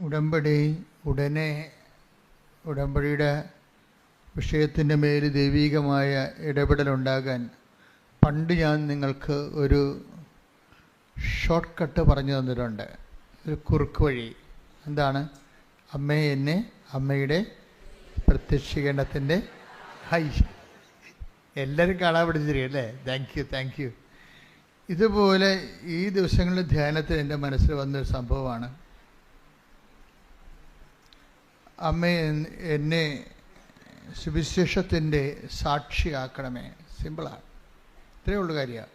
ഉടമ്പടി ഉടമ്പടിയുടെ വിഷയത്തിൻ്റെ മേൽ ദൈവീകമായ ഇടപെടലുണ്ടാകാൻ പണ്ട് ഞാൻ നിങ്ങൾക്ക് ഒരു ഷോർട്ട് കട്ട് പറഞ്ഞു തന്നിട്ടുണ്ട്, ഒരു കുറുക്ക് വഴി. എന്താണ്? അമ്മയെ എന്നെ അമ്മയുടെ പ്രത്യക്ഷീകരണത്തിൻ്റെ എല്ലാവരും കാണാൻ പഠിച്ചിരിക്കും അല്ലേ? Thank you. ഇതുപോലെ ഈ ദിവസങ്ങളിൽ ധ്യാനത്തിൽ എൻ്റെ മനസ്സിൽ വന്നൊരു സംഭവമാണ്. അമ്മയെ എന്നെ സുവിശേഷത്തിൻ്റെ സാക്ഷിയാക്കണമേ. സിമ്പിളാണ്, ഇത്രയേ ഉള്ളൂ കാര്യമാണ്.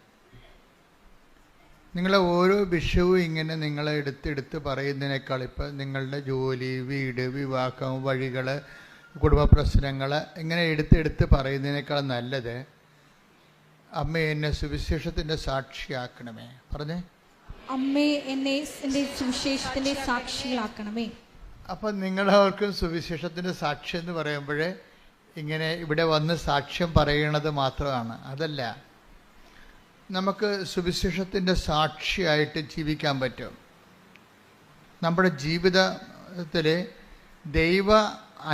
നിങ്ങളെ ഓരോ വിഷയവും ഇങ്ങനെ നിങ്ങളെ എടുത്ത് പറയുന്നതിനേക്കാൾ ഇപ്പം നിങ്ങളുടെ ജോലി, വീട്, വിവാഹം, വഴികൾ, കുടുംബ പ്രശ്നങ്ങൾ ഇങ്ങനെ എടുത്ത് പറയുന്നതിനേക്കാൾ നല്ലത് അമ്മ എന്നെ സുവിശേഷത്തിൻ്റെ സാക്ഷിയാക്കണമേ. പറഞ്ഞേ, അമ്മേ എന്നെ സുവിശേഷത്തിൻ്റെ സാക്ഷിയാക്കണമേ. അപ്പം നിങ്ങളവർക്കും സുവിശേഷത്തിൻ്റെ സാക്ഷി എന്ന് പറയുമ്പോൾ ഇങ്ങനെ ഇവിടെ വന്ന് സാക്ഷ്യം പറയണത് മാത്രമാണ്. അതല്ല, നമുക്ക് സുവിശേഷത്തിൻ്റെ സാക്ഷിയായിട്ട് ജീവിക്കാൻ പറ്റും. നമ്മുടെ ജീവിതത്തിൽ ദൈവ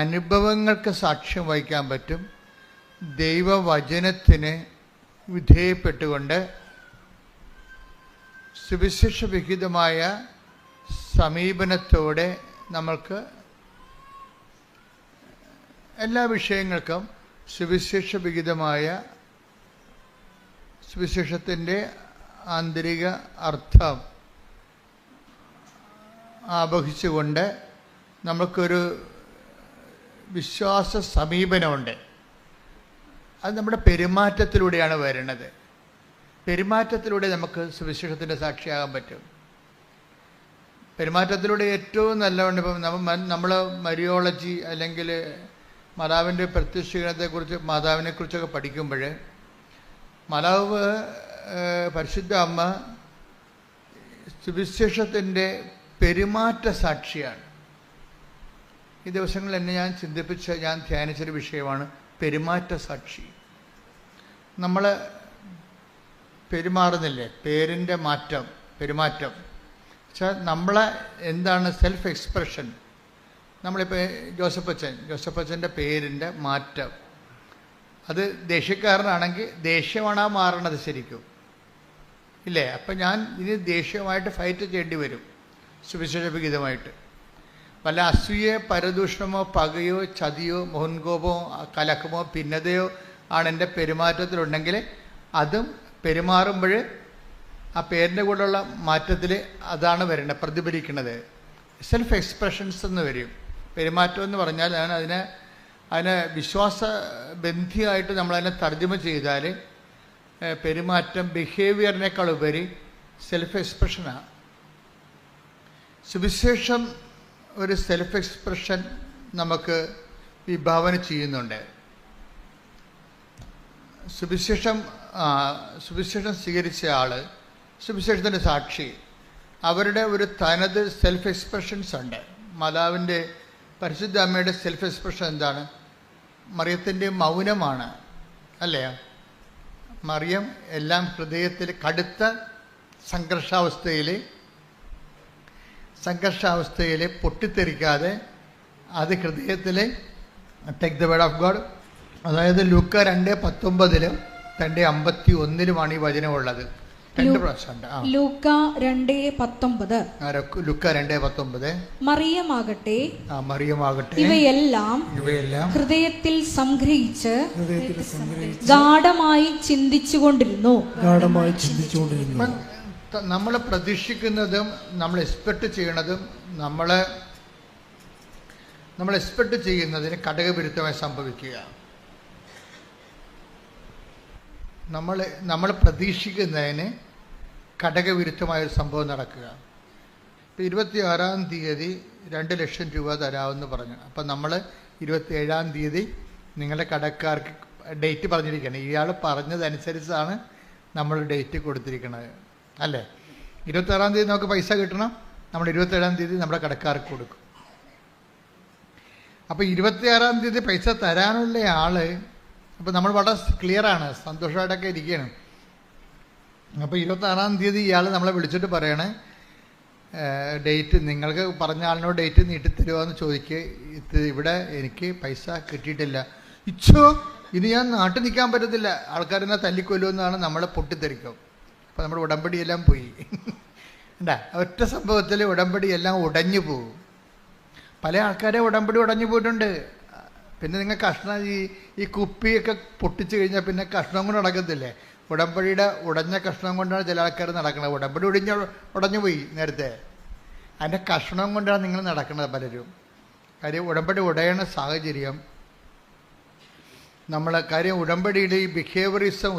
അനുഭവങ്ങൾക്ക് സാക്ഷ്യം വഹിക്കാൻ പറ്റും. ദൈവവചനത്തിന് വിധേയപ്പെട്ടുകൊണ്ട് സുവിശേഷവിഹിതമായ സമീപനത്തോടെ നമ്മൾക്ക് എല്ലാ വിഷയങ്ങൾക്കും സുവിശേഷത്തിൻ്റെ ആന്തരിക അർത്ഥം ആവഹിച്ചുകൊണ്ട് നമുക്കൊരു വിശ്വാസ സമീപനമുണ്ട്. അത് നമ്മുടെ പെരുമാറ്റത്തിലൂടെയാണ് വരുന്നത്. പെരുമാറ്റത്തിലൂടെ നമുക്ക് സുവിശേഷത്തിൻ്റെ സാക്ഷിയാകാൻ പറ്റും. പെരുമാറ്റത്തിലൂടെ ഏറ്റവും നല്ലവണ്ണം ഇപ്പം നമ്മൾ മരിയോളജി അല്ലെങ്കിൽ മാതാവിൻ്റെ പ്രത്യക്ഷീകരണത്തെക്കുറിച്ച് മാതാവിനെക്കുറിച്ചൊക്കെ പഠിക്കുമ്പോൾ മാതാവ് പരിശുദ്ധ അമ്മ സുവിശേഷത്തിൻ്റെ പെരുമാറ്റ സാക്ഷിയാണ്. ഈ ദിവസങ്ങളിൽ എന്നെ ഞാൻ ധ്യാനിച്ചൊരു വിഷയമാണ് പെരുമാറ്റ സാക്ഷി. നമ്മൾ പെരുമാറുന്നില്ലേ, പേരിൻ്റെ പെരുമാറ്റം വെച്ചാൽ നമ്മളെ എന്താണ് സെൽഫ് എക്സ്പ്രഷൻ. നമ്മളിപ്പോൾ ജോസഫച്ചൻ്റെ പേരിൻ്റെ മാറ്റം, അത് ദേഷ്യക്കാരനാണെങ്കിൽ ദേഷ്യമാണ് ആ മാറണത് ശരിക്കും ഇല്ലേ? അപ്പം ഞാൻ ഇനി ദേഷ്യമായിട്ട് ഫൈറ്റ് ചെയ്യേണ്ടി വരും സുവിശേഷവിഹിതമായിട്ട്. വല്ല അസൂയ, പരദൂഷണമോ, പകയോ, ചതിയോ, മോഹൻകോപമോ, കലക്കമോ, ഭിന്നതയോ ആണ് എൻ്റെ പെരുമാറ്റത്തിലുണ്ടെങ്കിൽ അതും പെരുമാറുമ്പോൾ ആ പേരിൻ്റെ കൂടെയുള്ള മാറ്റത്തിൽ അതാണ് വരേണ്ടത്, പ്രതിഫലിക്കുന്നത്. സെൽഫ് എക്സ്പ്രഷൻസ് എന്ന് വരും. പെരുമാറ്റം എന്ന് പറഞ്ഞാൽ അതിനെ വിശ്വാസബന്ധിയായിട്ട് നമ്മളതിനെ തർജ്ജമ ചെയ്താൽ പെരുമാറ്റം ബിഹേവിയറിനേക്കാൾ ഉപരി സെൽഫ് എക്സ്പ്രഷനാണ്. സുവിശേഷം ഒരു സെൽഫ് എക്സ്പ്രഷൻ നമുക്ക് വിഭാവന ചെയ്യുന്നുണ്ട്. സുവിശേഷം സ്വീകരിച്ച ആൾ, സുവിശേഷത്തിൻ്റെ സാക്ഷി, അവരുടെ ഒരു തനത് സെൽഫ് എക്സ്പ്രഷൻസ് ഉണ്ട്. മാതാവിൻ്റെ പരിശുദ്ധ അമ്മയുടെ സെൽഫ് എക്സ്പ്രഷൻ എന്താണ്? മറിയത്തിൻ്റെ മൗനമാണ് അല്ലേ? മറിയം എല്ലാം ഹൃദയത്തിൽ കടുത്ത സംഘർഷാവസ്ഥയിൽ പൊട്ടിത്തെറിക്കാതെ അത് ഹൃദയത്തിൽ take the word of God. അതായത് ലൂക്ക 2:19 2:51 ഈ വചനമുള്ളത്. 2 പ്രാവശ്യമുണ്ട്. ലൂക്ക 2:19 മറിയമാകട്ടെ ഇവയെല്ലാം ഹൃദയത്തിൽ സംഗ്രഹിച്ച് ഗാഢമായി ചിന്തിച്ചുകൊണ്ടിരുന്നു. നമ്മൾ പ്രതീക്ഷിക്കുന്നതും നമ്മൾ എക്സ്പെക്റ്റ് ചെയ്യണതും നമ്മൾ എക്സ്പെക്റ്റ് ചെയ്യുന്നതിന് ഘടകവിരുദ്ധമായി സംഭവിക്കുക. നമ്മൾ പ്രതീക്ഷിക്കുന്നതിന് ഘടകവിരുദ്ധമായൊരു സംഭവം നടക്കുക. ഇപ്പോൾ 26-ാം തീയതി 2 ലക്ഷം രൂപ തരാമെന്ന് പറഞ്ഞു. അപ്പം നമ്മൾ 27-ാം തീയതി നിങ്ങളുടെ കടക്കാർക്ക് ഡേറ്റ് പറഞ്ഞിരിക്കുകയാണ്. ഇയാൾ പറഞ്ഞതനുസരിച്ചാണ് നമ്മൾ ഡേറ്റ് കൊടുത്തിരിക്കുന്നത് അല്ലേ? 26-ാം തീയതി നമുക്ക് പൈസ കിട്ടണം. നമ്മൾ 27-ാം തീയതി നമ്മുടെ കടക്കാർക്ക് കൊടുക്കും. അപ്പോൾ 26-ാം തീയതി പൈസ തരാനുള്ള ആൾ, അപ്പോൾ നമ്മൾ വളരെ ക്ലിയറാണ്, സന്തോഷമായിട്ടൊക്കെ ഇരിക്കുകയാണ്. അപ്പോൾ 26-ാം തീയതി ഇയാൾ നമ്മളെ വിളിച്ചിട്ട് പറയണേ, ഡേറ്റ് നിങ്ങൾക്ക് പറഞ്ഞ ആളിനോട് ഡേറ്റ് നീട്ടിത്തരുമോ എന്ന് ചോദിക്കുക. ഇവിടെ എനിക്ക് പൈസ കിട്ടിയിട്ടില്ല. ഇച്ചോ ഇനി ഞാൻ നാട്ടിൽ നിൽക്കാൻ പറ്റത്തില്ല, ആൾക്കാരെന്നെ തല്ലിക്കൊല്ലുമെന്നാണ് നമ്മളെ പൊട്ടിത്തെറിക്കും. അപ്പോൾ നമ്മുടെ ഉടമ്പടിയെല്ലാം പോയി. എന്താ ഒറ്റ സംഭവത്തിൽ ഉടമ്പടിയെല്ലാം ഉടഞ്ഞു പോകും. പല ആൾക്കാരെ ഉടമ്പടി ഉടഞ്ഞു പോയിട്ടുണ്ട്. പിന്നെ നിങ്ങൾ കഷ്ണം ഈ കുപ്പിയൊക്കെ പൊട്ടിച്ച് കഴിഞ്ഞാൽ പിന്നെ കഷ്ണം കൊണ്ട് നടക്കത്തില്ലേ? ഉടമ്പടിയുടെ ഉടഞ്ഞ കഷ്ണം കൊണ്ടാണ് ചില ആൾക്കാർ നടക്കുന്നത്. ഉടമ്പടി ഉടഞ്ഞു പോയി നേരത്തെ, അതിൻ്റെ കഷ്ണം കൊണ്ടാണ് നിങ്ങൾ നടക്കുന്നത് പലരും. കാര്യം ഉടമ്പടി ഉടയണ സാഹചര്യം കാര്യം ഉടമ്പടിയിൽ ഈ ബിഹേവിയറിസം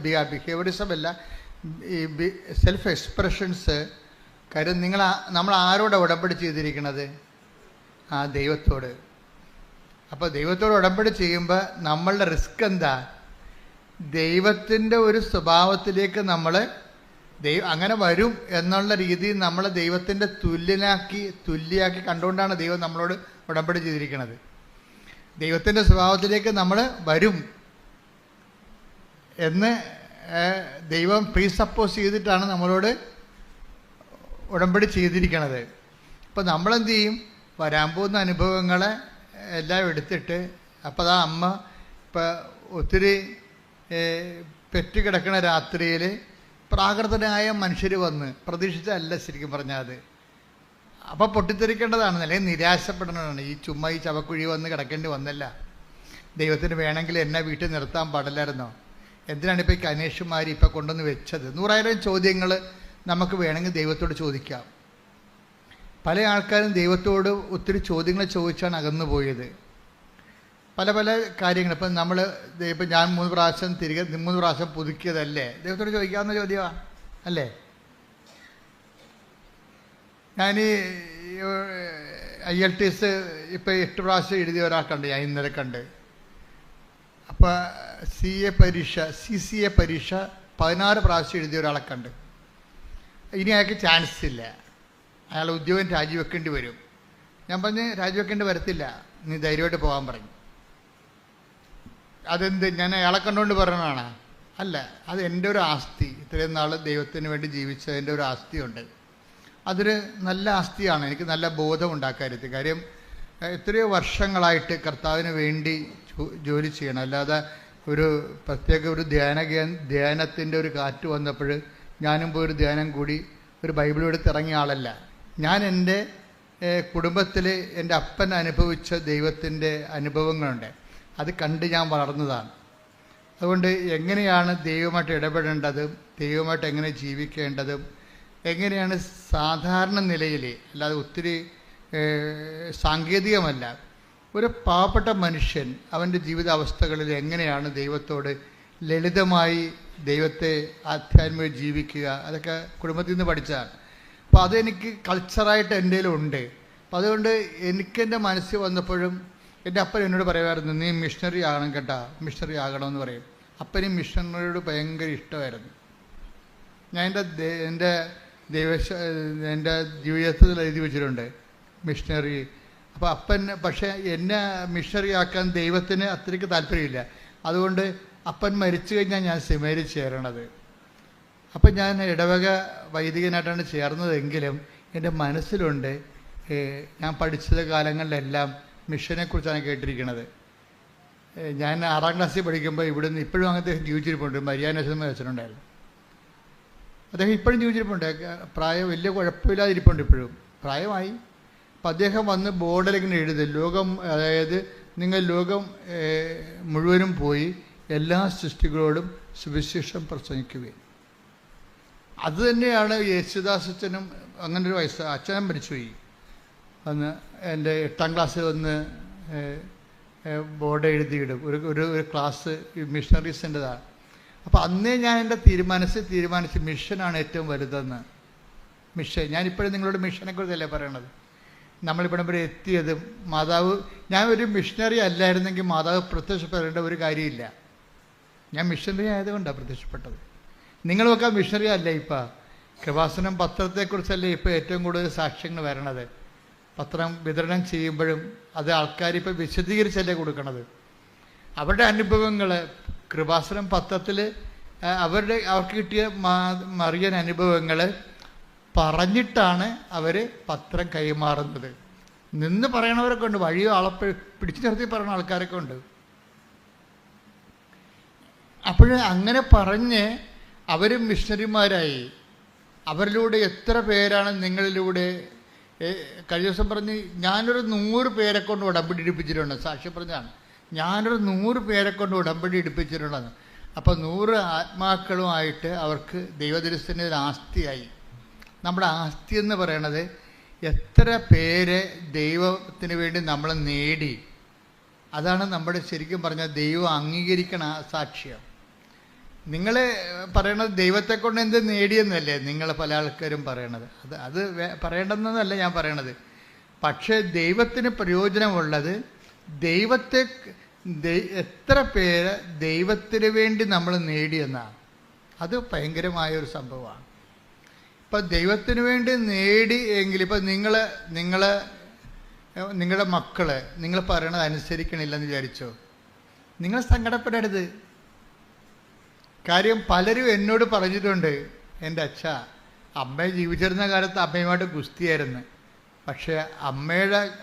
ബിഹേവിയറിസം അല്ല, ഈ സെൽഫ് എക്സ്പ്രഷൻസ്. കാര്യം നമ്മൾ ആരോടെ ഉടമ്പടി ചെയ്തിരിക്കുന്നത്? ദൈവത്തോട്. അപ്പോൾ ദൈവത്തോട് ഉടമ്പടി ചെയ്യുമ്പോൾ നമ്മളുടെ റിസ്ക് എന്താ? ദൈവത്തിൻ്റെ ഒരു സ്വഭാവത്തിലേക്ക് നമ്മൾ അങ്ങനെ വരും എന്നുള്ള രീതിയിൽ നമ്മൾ ദൈവത്തിൻ്റെ തുല്യാക്കി കണ്ടുകൊണ്ടാണ് ദൈവം നമ്മളോട് ഉടമ്പടി ചെയ്തിരിക്കുന്നത്. ദൈവത്തിൻ്റെ സ്വഭാവത്തിലേക്ക് നമ്മൾ വരും എന്ന് ദൈവം പ്രീസപ്പോസ് ചെയ്തിട്ടാണ് നമ്മളോട് ഉടമ്പടി ചെയ്തിരിക്കുന്നത്. അപ്പോൾ നമ്മളെന്ത് ചെയ്യും? വരാൻ പോകുന്ന അനുഭവങ്ങളെ എല്ലാം എടുത്തിട്ട്, അപ്പോൾ അമ്മ ഇപ്പം ഒത്തിരി പെറ്റുകിടക്കുന്ന രാത്രിയിൽ പ്രാകൃതനായ മനുഷ്യർ വന്ന് പ്രതീക്ഷിച്ചല്ല ശരിക്കും പറഞ്ഞാൽ അത്. അപ്പോൾ പൊട്ടിത്തെറിക്കേണ്ടതാണ്, അല്ലെങ്കിൽ നിരാശപ്പെടേണ്ടതാണ്. ഈ ചുമ്മാ ഈ ചവക്കുഴി വന്ന് കിടക്കേണ്ടി വന്നല്ല. ദൈവത്തിന് വേണമെങ്കിൽ എന്നെ വീട്ടിൽ നിർത്താൻ പാടില്ലായിരുന്നോ? എന്തിനാണ് ഇപ്പോൾ ഈ കനേഷുമാർ ഇപ്പോൾ കൊണ്ടുവന്ന് വെച്ചത്? 100,000 ചോദ്യങ്ങൾ നമുക്ക് വേണമെങ്കിൽ ദൈവത്തോട് ചോദിക്കാം. പല ആൾക്കാരും ദൈവത്തോട് ഒത്തിരി ചോദ്യങ്ങൾ ചോദിച്ചാണ് അകന്നു പോയത്. പല പല കാര്യങ്ങൾ. ഇപ്പം ഇപ്പം ഞാൻ 3 പ്രാവശ്യം പുതുക്കിയതല്ലേ? ദൈവത്തോട് ചോദിക്കാവുന്ന ചോദ്യമാണ് അല്ലേ? ഞാൻ IELTS ഇപ്പം 8 പ്രാവശ്യം എഴുതിയ ഒരാൾക്കുണ്ട്, ഞാൻ ഇന്നലെ കണ്ട്. അപ്പോൾ CCA പരീക്ഷ 16 പ്രാവശ്യം എഴുതിയ ഒരാളെ കണ്ട്. ഇനി അയാൾക്ക് ചാൻസ് ഇല്ല, അയാൾ ഉദ്യോഗം രാജിവെക്കേണ്ടി വരും. ഞാൻ പറഞ്ഞ് രാജിവെക്കേണ്ടി വരത്തില്ല, നീ ധൈര്യമായിട്ട് പോകാൻ പറഞ്ഞു. അതെന്ത് ഞാൻ അയാളെ കണ്ടുകൊണ്ട് പറയണതാണ്? അല്ല, അത് എൻ്റെ ഒരു ആസ്തി. ഇത്രയും നാൾ ദൈവത്തിന് വേണ്ടി ജീവിച്ചതിൻ്റെ ഒരു ആസ്തിയുണ്ട്. അതൊരു നല്ല ആസ്തിയാണ്. എനിക്ക് നല്ല ബോധം ഉണ്ടാക്കാരുത്. കാര്യം എത്രയോ വർഷങ്ങളായിട്ട് കർത്താവിന് വേണ്ടി ജോലി ചെയ്യണം. അല്ലാതെ ഒരു പ്രത്യേക ഒരു ധ്യാനത്തിൻ്റെ ഒരു കാറ്റ് വന്നപ്പോൾ ഞാനും പോയി ഒരു ധ്യാനം കൂടി ഒരു ബൈബിൾ എടുത്ത് ഇറങ്ങിയ ആളല്ല. ഞാൻ എൻ്റെ കുടുംബത്തിൽ എൻ്റെ അപ്പൻ അനുഭവിച്ച ദൈവത്തിൻ്റെ അനുഭവങ്ങളുണ്ട്, അത് കണ്ട് ഞാൻ വളർന്നതാണ്. അതുകൊണ്ട് എങ്ങനെയാണ് ദൈവമായിട്ട് ഇടപെടേണ്ടതും ദൈവമായിട്ട് എങ്ങനെ ജീവിക്കേണ്ടതും എങ്ങനെയാണ് സാധാരണ നിലയിൽ, അല്ലാതെ ഒത്തിരി സാങ്കേതികമല്ല, ഒരു പാവപ്പെട്ട മനുഷ്യൻ അവൻ്റെ ജീവിതാവസ്ഥകളിൽ എങ്ങനെയാണ് ദൈവത്തോട് ലളിതമായി ദൈവത്തെ ആധ്യാത്മിക ജീവിക്കുക, അതൊക്കെ കുടുംബത്തിൽ നിന്ന് പഠിച്ചതാണ്. അപ്പോൾ അതെനിക്ക് കൾച്ചറായിട്ട് എൻ്റെ ഉണ്ട്. അപ്പോൾ അതുകൊണ്ട് എനിക്കെൻ്റെ മനസ്സിൽ വന്നപ്പോഴും എൻ്റെ അപ്പൻ എന്നോട് പറയുമായിരുന്നു, നീ മിഷണറി ആകണം കേട്ടോ, മിഷണറി ആകണമെന്ന് പറയും. അപ്പനും മിഷണറിയോട് ഭയങ്കര ഇഷ്ടമായിരുന്നു. ഞാൻ എൻ്റെ ജീവിതത്തിൽ എഴുതി വെച്ചിട്ടുണ്ട് മിഷണറി. അപ്പോൾ അപ്പൻ പക്ഷേ എന്നെ മിഷണറി ആക്കാൻ ദൈവത്തിന് അത്രയ്ക്ക് താല്പര്യമില്ല. അതുകൊണ്ട് അപ്പൻ മരിച്ചു കഴിഞ്ഞാൽ ഞാൻ സെമിനാരിൽ ചേരണത്. അപ്പം ഞാൻ ഇടവക വൈദികനായിട്ടാണ് ചേർന്നതെങ്കിലും എൻ്റെ മനസ്സിലുണ്ട്, ഞാൻ പഠിച്ചത് കാലങ്ങളിലെല്ലാം മിഷനെക്കുറിച്ചാണ് കേട്ടിരിക്കുന്നത്. ഞാൻ 6ാം ക്ലാസ്സിൽ പഠിക്കുമ്പോൾ ഇവിടുന്ന് ഇപ്പോഴും അങ്ങനത്തെ ജീവിച്ചിരിപ്പുണ്ട്. മരിയാനേശ്വരം വെച്ചിട്ടുണ്ടായിരുന്നു. അദ്ദേഹം ഇപ്പോഴും ജീവിച്ചിരിപ്പുണ്ട്. പ്രായം വലിയ കുഴപ്പമില്ലാതിരിപ്പുണ്ട്, ഇപ്പോഴും പ്രായമായി. അപ്പം അദ്ദേഹം വന്ന് ബോർഡിലിങ്ങനെ എഴുതി, ലോകം, അതായത് നിങ്ങൾ ലോകം മുഴുവനും പോയി എല്ലാ സൃഷ്ടികളോടും സുവിശേഷം പ്രസംഗിക്കുകയും. അതുതന്നെയാണ് യേശുദാസച്ചനും അങ്ങനൊരു അച്ഛനും മരിച്ചുപോയി. അന്ന് എൻ്റെ 8ാം ക്ലാസ്സിൽ വന്ന് ബോർഡ് എഴുതിയിടും, ഒരു ക്ലാസ് മിഷണറീസിൻ്റെതാണ്. അപ്പോൾ അന്നേ ഞാൻ എൻ്റെ തീരുമാനിച്ച് മിഷനാണ് ഏറ്റവും വലുതെന്ന്. മിഷൻ, ഞാനിപ്പോഴും നിങ്ങളോട് മിഷനെക്കുറിച്ചല്ലേ പറയണത്. നമ്മളിവിടെ വരെ എത്തിയതും ഞാൻ ഒരു മിഷണറി അല്ലായിരുന്നെങ്കിൽ മാതാവ് പ്രത്യക്ഷപ്പെടേണ്ട ഒരു കാര്യമില്ല. ഞാൻ മിഷണറി ആയതുകൊണ്ടാണ് പ്രത്യക്ഷപ്പെട്ടത്. നിങ്ങളൊക്കെ മിഷണറി അല്ല. ഇപ്പം കൃപാസനം പത്രത്തെക്കുറിച്ചല്ലേ ഇപ്പോൾ ഏറ്റവും കൂടുതൽ സാക്ഷ്യങ്ങൾ വരണത്. പത്രം വിതരണം ചെയ്യുമ്പോഴും അത് ആൾക്കാരിപ്പോൾ വിശദീകരിച്ചല്ലേ കൊടുക്കണത്. അവരുടെ അനുഭവങ്ങൾ കൃപാസനം പത്രത്തിൽ അവർക്ക് കിട്ടിയ മറിയൻ അനുഭവങ്ങൾ പറഞ്ഞിട്ടാണ് അവർ പത്രം കൈമാറുന്നത്. നിന്ന് പറയണവരൊക്കെ ഉണ്ട്, വഴിയോ ആളെ പിടിച്ചു നിർത്തി പറയുന്ന ആൾക്കാരൊക്കെ ഉണ്ട്. അപ്പോൾ അങ്ങനെ പറഞ്ഞ് അവരും മിഷണറിമാരായി. അവരിലൂടെ എത്ര പേരാണ് നിങ്ങളിലൂടെ കഴിഞ്ഞ ദിവസം പറഞ്ഞ് ഞാനൊരു 100 പേരെ കൊണ്ട് ഉടമ്പടി എടുപ്പിച്ചിട്ടുണ്ട്. സാക്ഷ്യം പറഞ്ഞാണ്, ഞാനൊരു 100 പേരെ കൊണ്ട് ഉടമ്പടി എടുപ്പിച്ചിട്ടുണ്ടെന്ന്. അപ്പോൾ 100 ആത്മാക്കളുമായിട്ട് അവർക്ക് ദൈവദർശന ഒരു ആസ്തിയായി. നമ്മുടെ ആസ്തി എന്ന് പറയണത് എത്ര പേരെ ദൈവത്തിന് വേണ്ടി നമ്മൾ നേടി, അതാണ് നമ്മുടെ ശരിക്കും പറഞ്ഞാൽ ദൈവം അംഗീകരിക്കണ സാക്ഷ്യം. നിങ്ങൾ പറയണത് ദൈവത്തെ കൊണ്ട് എന്ത് നേടിയെന്നല്ലേ നിങ്ങൾ പല ആൾക്കാരും പറയണത്. അത് പറയേണ്ടെന്നല്ല ഞാൻ പറയണത്. പക്ഷേ ദൈവത്തിന് പ്രയോജനമുള്ളത് എത്ര പേര് ദൈവത്തിന് വേണ്ടി നമ്മൾ നേടിയെന്നാണ്. അത് ഭയങ്കരമായൊരു സംഭവമാണ്. ഇപ്പം ദൈവത്തിന് വേണ്ടി നേടി എങ്കിൽ ഇപ്പം നിങ്ങളുടെ മക്കൾ നിങ്ങൾ പറയണത് അനുസരിക്കണില്ലെന്ന് വിചാരിച്ചോ, നിങ്ങൾ സങ്കടപ്പെടരുത്. കാര്യം പലരും എന്നോട് പറഞ്ഞിട്ടുണ്ട്, എൻ്റെ അച്ഛ, അമ്മ ജീവിച്ചിരുന്ന കാലത്ത് അമ്മയുമായിട്ട് ഗുസ്തിയായിരുന്നു, പക്ഷേ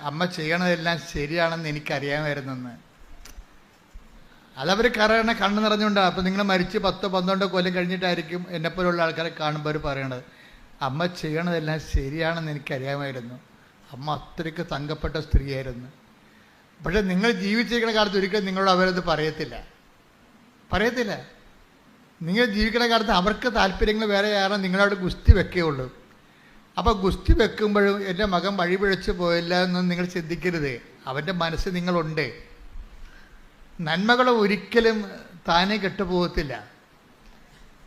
അമ്മ ചെയ്യണതെല്ലാം ശരിയാണെന്ന് എനിക്കറിയാമായിരുന്നെന്ന്. അതവർ കാരണം കണ്ണ് നിറഞ്ഞുകൊണ്ടാണ്. അപ്പം നിങ്ങൾ മരിച്ച് 10-12 കൊല്ലം കഴിഞ്ഞിട്ടായിരിക്കും എന്നെപ്പോലുള്ള ആൾക്കാരെ കാണുമ്പോൾ അവർ പറയണത്, അമ്മ ചെയ്യണതെല്ലാം ശരിയാണെന്ന് എനിക്കറിയാമായിരുന്നു, അമ്മ അത്രയ്ക്ക് തങ്കപ്പെട്ട സ്ത്രീയായിരുന്നു. പക്ഷെ നിങ്ങൾ ജീവിച്ചിരിക്കുന്ന കാലത്ത് ഒരിക്കലും നിങ്ങളോട് അവരത് പറയത്തില്ല. നിങ്ങൾ ജീവിക്കുന്ന കാലത്ത് അവർക്ക് താല്പര്യങ്ങൾ വേറെ കാരണം നിങ്ങളോട് ഗുസ്തി വെക്കുകയുള്ളൂ. അപ്പോൾ ഗുസ്തി വെക്കുമ്പോഴും എൻ്റെ മകൻ വഴി പിഴച്ച് പോയില്ല എന്നൊന്നും നിങ്ങൾ ചിന്തിക്കരുത്. അവൻ്റെ മനസ്സ് നിങ്ങളുണ്ട്. നന്മകൾ ഒരിക്കലും താനെ കെട്ടുപോകത്തില്ല.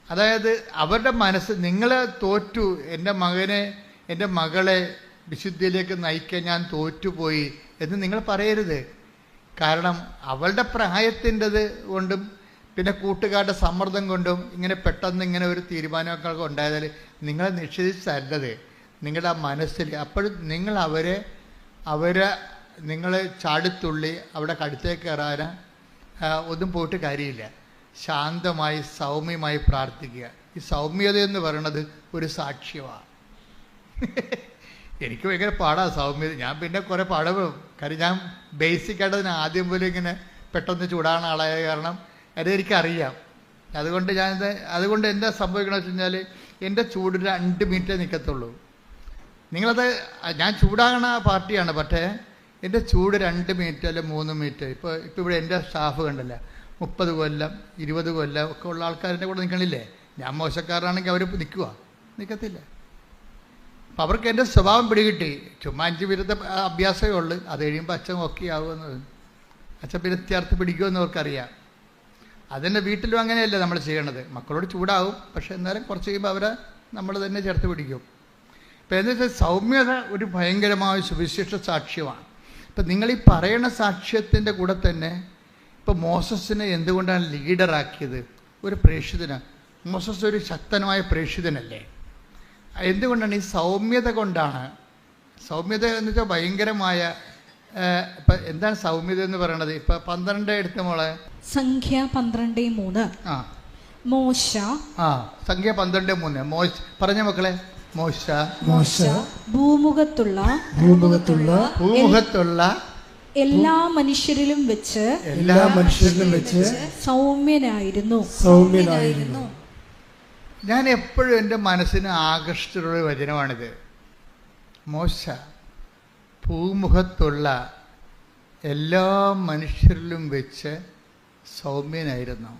അതായത് അവരുടെ മനസ്സ്, നിങ്ങൾ തോറ്റു, എൻ്റെ മകളെ വിശുദ്ധിയിലേക്ക് നയിക്കാൻ ഞാൻ തോറ്റുപോയി എന്ന് നിങ്ങൾ പറയരുത്. കാരണം അവളുടെ പ്രായത്തിൻ്റെത് കൊണ്ടും പിന്നെ കൂട്ടുകാരുടെ സമ്മർദ്ദം കൊണ്ടും പെട്ടെന്ന് ഇങ്ങനെ ഒരു തീരുമാനമൊക്കെ ഉണ്ടായതാൽ നിങ്ങളെ നിഷേധിച്ചല്ലത്, നിങ്ങളുടെ ആ മനസ്സിൽ. അപ്പോഴും നിങ്ങൾ നിങ്ങൾ ചാടിത്തുള്ളി അവിടെ കടുത്തേക്ക് കയറാൻ ഒന്നും പോയിട്ട് കാര്യമില്ല. ശാന്തമായി സൗമ്യമായി പ്രാർത്ഥിക്കുക. ഈ സൗമ്യത എന്ന് പറയുന്നത് ഒരു സാക്ഷ്യമാണ്. എനിക്ക് ഭയങ്കര പാടാണ് സൗമ്യത. ഞാൻ പിന്നെ കുറേ പാടും. കാര്യം ഞാൻ ബേസിക്കായിട്ട് അതിന് ആദ്യം പോലും ഇങ്ങനെ പെട്ടെന്ന് ചൂടാണ് ആളായ കാരണം അതെനിക്കറിയാം. അതുകൊണ്ട് എന്താ സംഭവിക്കണമെന്ന് വെച്ച് കഴിഞ്ഞാൽ എൻ്റെ ചൂട് 2 മിനിറ്റേ നിൽക്കത്തുള്ളൂ. നിങ്ങളത്, ഞാൻ ചൂടാകണ പാർട്ടിയാണ്, പക്ഷേ എൻ്റെ ചൂട് 2 മിനിറ്റ് അല്ലെ 3 മിനിറ്റ്. ഇപ്പോൾ ഇവിടെ എൻ്റെ സ്റ്റാഫ് കണ്ടില്ല, 30 കൊല്ലം 20 കൊല്ലം ഒക്കെ ഉള്ള ആൾക്കാരുടെ കൂടെ നിൽക്കണില്ലേ. ഞാൻ മോശക്കാരനാണെങ്കിൽ അവർ നിൽക്കത്തില്ല. അപ്പം അവർക്ക് എൻ്റെ സ്വഭാവം പിടികിട്ടി. ചുമ്മാ 5 മിനിറ്റ് അഭ്യാസമേ ഉള്ളൂ. അത് കഴിയുമ്പോൾ അച്ഛൻ ഓക്കെ ആകുമെന്ന്, അച്ഛൻ പിന്നെ ചേർത്ത് പിടിക്കുമെന്ന് അവർക്കറിയാം. അതിൻ്റെ വീട്ടിലും അങ്ങനെയല്ലേ നമ്മൾ ചെയ്യണത്. മക്കളോട് ചൂടാവും, പക്ഷെ എന്നാലും കുറച്ച് കഴിയുമ്പോൾ നമ്മൾ തന്നെ ചേർത്ത് പിടിക്കും. ഇപ്പം എന്താ വെച്ചാൽ സൗമ്യത ഒരു ഭയങ്കരമായ സുവിശേഷ സാക്ഷ്യമാണ്. ഇപ്പം നിങ്ങളീ പറയണ സാക്ഷ്യത്തിൻ്റെ കൂടെ തന്നെ ഇപ്പോൾ മോസസിനെ എന്തുകൊണ്ടാണ് ലീഡറാക്കിയത്? ഒരു പ്രേക്ഷിതനാണ്. മോസസ് ഒരു ശക്തനായ പ്രേക്ഷിതനല്ലേ? എന്തുകൊണ്ടാണ്? ഈ സൗമ്യത കൊണ്ടാണ്. സൗമ്യത എന്ന് വെച്ചാൽ ഭയങ്കരമായ, ഇപ്പം എന്താണ് സൗമ്യത എന്ന് പറയണത്? ഇപ്പം 12 എടുത്ത മോളെ, സംഖ്യ 12:3. മോശ. സംഖ്യ 12:3. പറഞ്ഞ മക്കളെ, മോശ ഭൂമുഖത്തുള്ള എല്ലാ മനുഷ്യരിലും വെച്ച് സൗമ്യനായിരുന്നു. ഞാൻ എപ്പോഴും എൻ്റെ മനസ്സിന് ആകർഷിച്ചുള്ള വചനമാണിത്. മോശ ഭൂമുഖത്തുള്ള എല്ലാ മനുഷ്യരിലും വെച്ച് സൗമ്യനായിരുന്നു.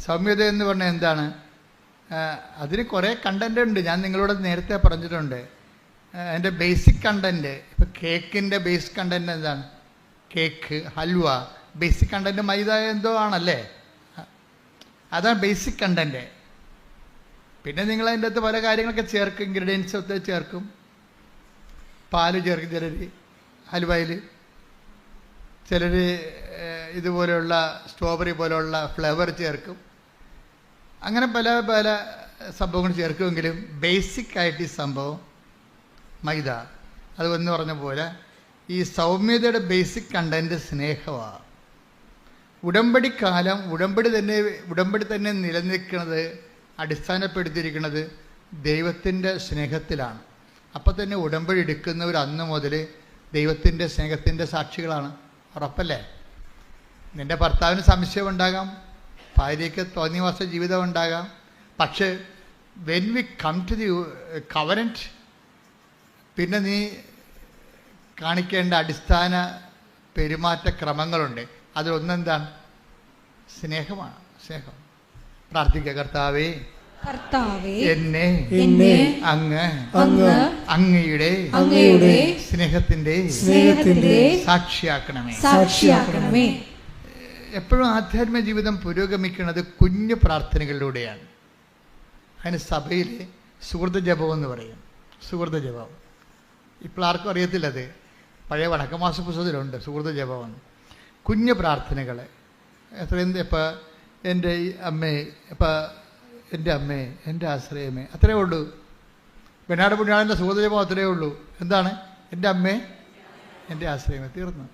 സൗമ്യത എന്ന് പറഞ്ഞാൽ എന്താണ്? അതിന് കുറേ കണ്ടൻ്റ് ഉണ്ട്. ഞാൻ നിങ്ങളോട് നേരത്തെ പറഞ്ഞിട്ടുണ്ട്. അതിൻ്റെ ബേസിക് കണ്ടൻറ്റ്, ഇപ്പോൾ കേക്കിൻ്റെ ബേസിക് കണ്ടൻറ്റ് എന്താണ്? കേക്ക്, ഹൽവ, ബേസിക് കണ്ടൻറ്റ് മൈദ എന്തോ ആണല്ലേ? അതാണ് ബേസിക് കണ്ടൻറ്റ്. പിന്നെ നിങ്ങൾ അതിൻ്റെ അകത്ത് പല കാര്യങ്ങളൊക്കെ ചേർക്കും, ഇൻഗ്രീഡിയൻസ് ഒക്കെ ചേർക്കും. പാല് ചേർക്കും ചിലർ ഹൽവയിൽ, ചിലർ ഇതുപോലെയുള്ള സ്ട്രോബെറി പോലെയുള്ള ഫ്ലേവർ ചേർക്കും. അങ്ങനെ പല പല സംഭവങ്ങൾ ചേർക്കുമെങ്കിലും ബേസിക്കായിട്ട് ഈ സംഭവം മൈദ. അത് എന്ന് പറഞ്ഞ പോലെ ഈ സൗമ്യതയുടെ ബേസിക് കണ്ടൻറ്റ് സ്നേഹമാണ്. ഉടമ്പടി തന്നെ നിലനിൽക്കുന്നത്, അടിസ്ഥാനപ്പെടുത്തിയിരിക്കുന്നത് ദൈവത്തിൻ്റെ സ്നേഹത്തിലാണ്. അപ്പം തന്നെ ഉടമ്പടി എടുക്കുന്നവർ അന്ന് മുതൽ ദൈവത്തിൻ്റെ സ്നേഹത്തിൻ്റെ സാക്ഷികളാണ്. ഉറപ്പല്ലേ? നിൻ്റെ ഭർത്താവിന് സംശയമുണ്ടാകാം, ഭാര്യയ്ക്ക് തോന്നിവാസ ജീവിതം ഉണ്ടാകാം. പക്ഷേ when we come to the covenant, പിന്നെ നീ കാണിക്കേണ്ട അടിസ്ഥാന പെരുമാറ്റ ക്രമങ്ങളുണ്ട്. അതിലൊന്നെന്താണ്? സ്നേഹമാണ്. സ്നേഹം. പ്രാർത്ഥിക്കുക. കർത്താവേ, എന്നെ അങ്ങ് അങ്ങയുടെ സ്നേഹത്തിന്റെ സാക്ഷിയാക്കണമേ. എപ്പോഴും ആധ്യാത്മിക ജീവിതം പുരോഗമിക്കുന്നത് കുഞ്ഞു പ്രാർത്ഥനകളിലൂടെയാണ്. അതിന് സഭയിലെ സുഹൃത്ത് ജപം എന്ന് പറയും. സുഹൃത്ത് ജപം ഇപ്പോൾ ആർക്കും അറിയത്തില്ലത്. പഴയ വടക്കമാസ പുസ്തകത്തിലുണ്ട് സുഹൃത്ത് ജപം. കുഞ്ഞു പ്രാർത്ഥനകൾ എത്രയും ഇപ്പം എൻ്റെ അമ്മേ, ഇപ്പം എൻ്റെ അമ്മേ, എൻ്റെ ആശ്രയമേ, അത്രയേ ഉള്ളൂ. വെനാട് പുണ്യാളൻ്റെ സുഹൃത്ത് ജപം അത്രയേ ഉള്ളൂ. എന്താണ്? എൻ്റെ അമ്മേ, എൻ്റെ ആശ്രയമേ. തീർന്നു.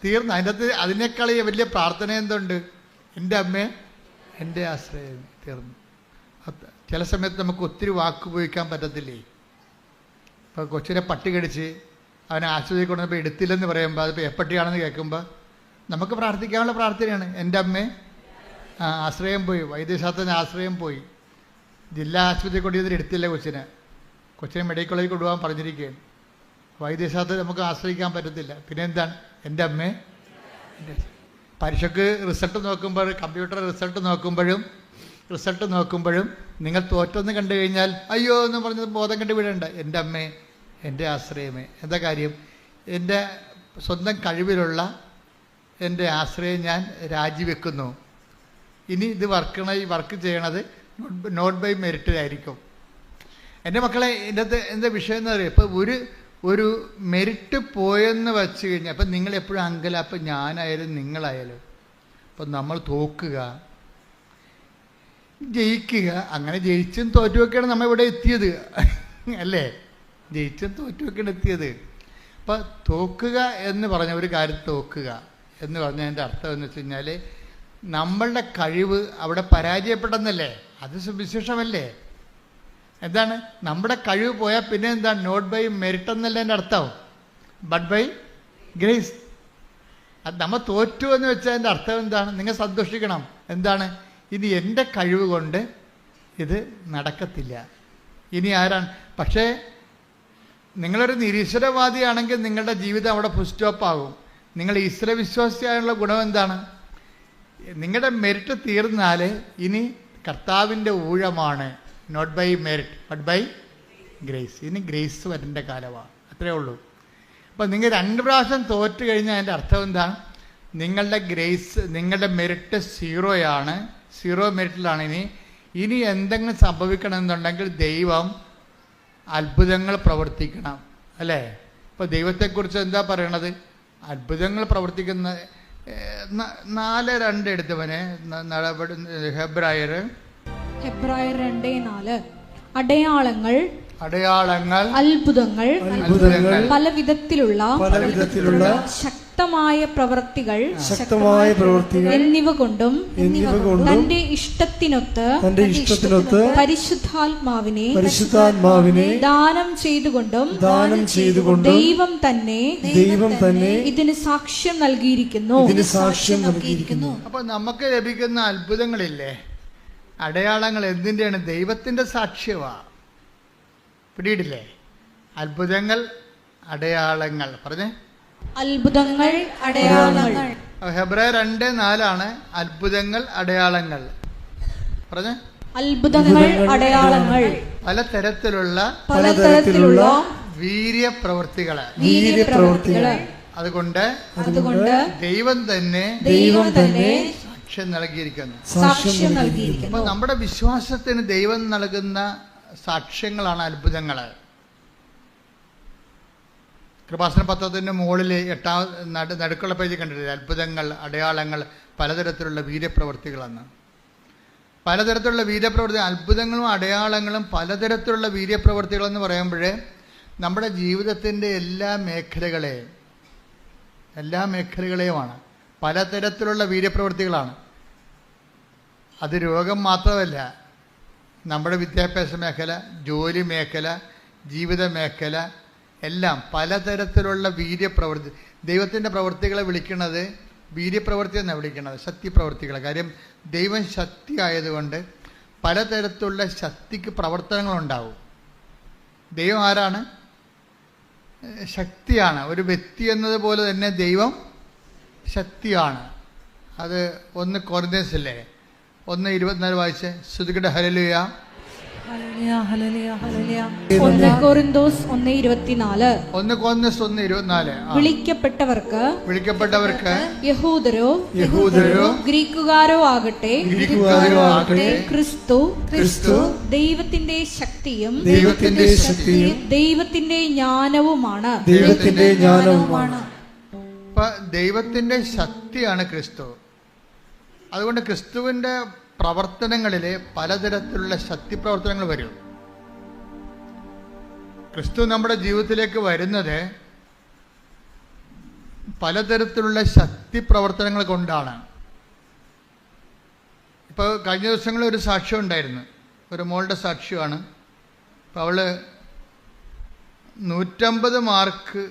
അതിൻ്റെ അകത്ത് അതിനേക്കാൾ വലിയ പ്രാർത്ഥന എന്തുണ്ട്? എൻ്റെ അമ്മേ, എൻ്റെ ആശ്രയമേ. തീർന്നു. ചില സമയത്ത് നമുക്ക് ഒത്തിരി വാക്ക് ഉപയോഗിക്കാൻ പറ്റത്തില്ലേ? ഇപ്പോൾ കൊച്ചിനെ പട്ടി കടിച്ച് അവനെ ആശുപത്രി കൊണ്ടുവന്നപ്പോൾ എടുത്തില്ലെന്ന് പറയുമ്പോൾ അതിപ്പോൾ എപ്പട്ടിയാണെന്ന് കേൾക്കുമ്പോൾ നമുക്ക് പ്രാർത്ഥിക്കാനുള്ള പ്രാർത്ഥനയാണ്. എൻ്റെ അമ്മേ, ആശ്രയം പോയി, വൈദ്യശാസ്ത്രത്തിന് ആശ്രയം പോയി, ജില്ലാ ആശുപത്രി കൊണ്ടുവന്നിട്ട് എടുത്തില്ല കൊച്ചിനെ മെഡിക്കൽ കോളേജിൽ കൊണ്ടുപോകാൻ പറഞ്ഞിരിക്കുകയാണ്. വൈദ്യശാസ്ത്രം നമുക്ക് ആശ്രയിക്കാൻ പറ്റത്തില്ല. പിന്നെ എന്താണ്? എൻ്റെ അമ്മേ. പരീക്ഷയ്ക്ക് റിസൾട്ട് നോക്കുമ്പോൾ, കമ്പ്യൂട്ടർ റിസൾട്ട് നോക്കുമ്പോഴും നിങ്ങൾ തോറ്റെന്ന് കണ്ടു കഴിഞ്ഞാൽ അയ്യോ എന്ന് പറഞ്ഞത് ബോധം കണ്ടു വീഴണ്ട. എൻ്റെ അമ്മേ, എൻ്റെ ആശ്രയമേ. എന്താ കാര്യം? എൻ്റെ സ്വന്തം കഴിവിലുള്ള എൻ്റെ ആശ്രയം ഞാൻ രാജിവെക്കുന്നു. ഇനി ഇത് വർക്ക് ചെയ്യണത് നോട്ട് ബൈ മെറിറ്റിലായിരിക്കും. എൻ്റെ മക്കളെ, ഇതിൻ്റെ എന്താ വിഷയം എന്ന് പറയുക, ഇപ്പോൾ ഒരു മെറിറ്റ് പോയെന്ന് വെച്ച് കഴിഞ്ഞാൽ അപ്പം നിങ്ങളെപ്പോഴും അപ്പം ഞാനായാലും നിങ്ങളായാലും അപ്പം നമ്മൾ തോക്കുക, ജയിക്കുക, അങ്ങനെ ജയിച്ചും തോറ്റുമൊക്കെയാണ് നമ്മൾ ഇവിടെ എത്തിയത് അല്ലേ? ജയിച്ചും തോറ്റുമൊക്കെയാണ് എത്തിയത്. അപ്പം തോക്കുക എന്ന് പറഞ്ഞ ഒരു കാര്യം, തോക്കുക എന്ന് പറഞ്ഞതിൻ്റെ അർത്ഥം എന്ന് വെച്ച് കഴിഞ്ഞാൽ നമ്മളുടെ കഴിവ് അവിടെ പരാജയപ്പെട്ടെന്നല്ലേ? അത് സുവിശേഷമല്ലേ? എന്താണ്? നമ്മുടെ കഴിവ് പോയാൽ പിന്നെ എന്താണ്? നോട്ട് ബൈ മെറിറ്റ് എന്നല്ല എൻ്റെ അർത്ഥം, ബട്ട് ബൈ ഗ്രേസ്. അത് നമ്മൾ തോറ്റു എന്ന് വെച്ചാൽ എൻ്റെ അർത്ഥം എന്താണ്? നിങ്ങൾ സന്തോഷിക്കണം. എന്താണ്? ഇനി എൻ്റെ കഴിവ് കൊണ്ട് ഇത് നടക്കത്തില്ല. ഇനി ആരാണ്? പക്ഷേ നിങ്ങളൊരു നിരീശ്വരവാദിയാണെങ്കിൽ നിങ്ങളുടെ ജീവിതം അവിടെ ഫുൾ സ്റ്റോപ്പ് ആകും. നിങ്ങൾ ഈശ്വരവിശ്വാസിയായുള്ള ഗുണം എന്താണ്? നിങ്ങളുടെ മെറിറ്റ് തീർന്നാൽ ഇനി കർത്താവിൻ്റെ ഊഴമാണ്. Not by merit but by grace. ഇനി ഗ്രേസ് വരേണ്ട കാലമാണ്. അത്രയേ ഉള്ളൂ. അപ്പം നിങ്ങൾ 2 പ്രാവശ്യം തോറ്റു കഴിഞ്ഞാൽ അതിൻ്റെ അർത്ഥം എന്താണ്? നിങ്ങളുടെ ഗ്രേസ്, നിങ്ങളുടെ മെറിറ്റ് സീറോയാണ്, സീറോ മെറിറ്റിലാണ്. ഇനി എന്തെങ്കിലും സംഭവിക്കണമെന്നുണ്ടെങ്കിൽ ദൈവം അത്ഭുതങ്ങൾ പ്രവർത്തിക്കണം, അല്ലേ? ഇപ്പോൾ ദൈവത്തെക്കുറിച്ച് എന്താ പറയണത്? അത്ഭുതങ്ങൾ പ്രവർത്തിക്കുന്ന 4:2 എടുത്തവനെ ഹെബ്രായർ 2:4 അടയാളങ്ങൾ, അത്ഭുതങ്ങൾ, പല വിധത്തിലുള്ള ശക്തമായ പ്രവൃത്തികൾ എന്നിവ കൊണ്ടും തന്റെ ഇഷ്ടത്തിനൊത്ത് പരിശുദ്ധാത്മാവിനെ ദാനം ചെയ്തുകൊണ്ടും ദൈവം തന്നെ ഇതിന് സാക്ഷ്യം നൽകിയിരിക്കുന്നു. അപ്പൊ നമുക്ക് ലഭിക്കുന്ന അത്ഭുതങ്ങളില്ലേ, അടയാളങ്ങൾ എന്തിൻ്റെയാണ്? ദൈവത്തിൻ്റെ സാക്ഷ്യമാ. പിടിയിടില്ലേ? അത്ഭുതങ്ങൾ, അടയാളങ്ങൾ. പറഞ്ഞേ, അത്ഭുതങ്ങൾ, അടയാളങ്ങൾ. ഹെബ്രായർ 2:4 അത്ഭുതങ്ങൾ, അടയാളങ്ങൾ. പറഞ്ഞേ, അത്ഭുതങ്ങൾ, അടയാളങ്ങൾ, പലതരത്തിലുള്ള വീര്യപ്രവൃത്തികള്. അതുകൊണ്ട് ദൈവം തന്നെ സാക്ഷ്യം നൽകിയിരിക്കുന്നു. അപ്പൊ നമ്മുടെ വിശ്വാസത്തിന് ദൈവം നൽകുന്ന സാക്ഷ്യങ്ങളാണ് അത്ഭുതങ്ങൾ. കൃപാസന പത്രത്തിൻ്റെ മുകളിൽ 8 നടുക്കുള്ള പേജ് കണ്ടിട്ടില്ല? അത്ഭുതങ്ങൾ, അടയാളങ്ങൾ, പലതരത്തിലുള്ള വീര്യപ്രവൃത്തികളെന്ന്. പലതരത്തിലുള്ള വീര്യപ്രവൃത്തി, അത്ഭുതങ്ങളും അടയാളങ്ങളും പലതരത്തിലുള്ള വീര്യപ്രവൃത്തികളെന്ന് പറയുമ്പോഴേ നമ്മുടെ ജീവിതത്തിൻ്റെ എല്ലാ മേഖലകളെയുമാണ്. പലതരത്തിലുള്ള വീര്യപ്രവൃത്തികളാണ്. അത് രോഗം മാത്രമല്ല, നമ്മുടെ വിദ്യാഭ്യാസ മേഖല, ജോലി മേഖല, ജീവിത മേഖല എല്ലാം പലതരത്തിലുള്ള വീര്യപ്രവൃത്തി. ദൈവത്തിൻ്റെ പ്രവൃത്തികളെ വിളിക്കുന്നത് വീര്യപ്രവൃത്തി എന്നാണ് വിളിക്കുന്നത്, ശക്തിപ്രവൃത്തികളെ. കാര്യം ദൈവം ശക്തി ആയതുകൊണ്ട് പലതരത്തിലുള്ള ശക്തിക്ക് പ്രവർത്തനങ്ങളുണ്ടാവും. ദൈവം ആരാണ്? ശക്തിയാണ്. ഒരു വ്യക്തി എന്നതുപോലെ തന്നെ ദൈവം ശക്തിയാണ്. അത് 1 കൊരിന്ത്യൻസിലെ 1:24 വായിച്ച് ശ്രുതികട ഹല്ലേലൂയ. 1 കൊരിന്തോസ് 1:24. 1 കൊരിന്തോസ് 1:24. വിളിക്കപ്പെട്ടവർക്ക് യഹൂദരോ ഗ്രീക്കുകാരോ ആകട്ടെ ക്രിസ്തു ദൈവത്തിന്റെ ശക്തിയും ദൈവത്തിന്റെ ജ്ഞാനവുമാണ്. ദൈവത്തിന്റെ ശക്തിയാണ് ക്രിസ്തു. അതുകൊണ്ട് ക്രിസ്തുവിന്റെ പ്രവർത്തനങ്ങളിൽ പലതരത്തിലുള്ള ശക്തി പ്രവർത്തനങ്ങൾ വരും. ക്രിസ്തു നമ്മുടെ ജീവിതത്തിലേക്ക് വരുന്നത് പലതരത്തിലുള്ള ശക്തി പ്രവർത്തനങ്ങൾ കൊണ്ടാണ്. ഇപ്പോൾ കഴിഞ്ഞ ദിവസങ്ങളിൽ ഒരു സാക്ഷ്യം ഉണ്ടായിരുന്നു, ഒരു മോളുടെ സാക്ഷ്യമാണ്. അപ്പോൾ അവൾ 150 മാർക്ക്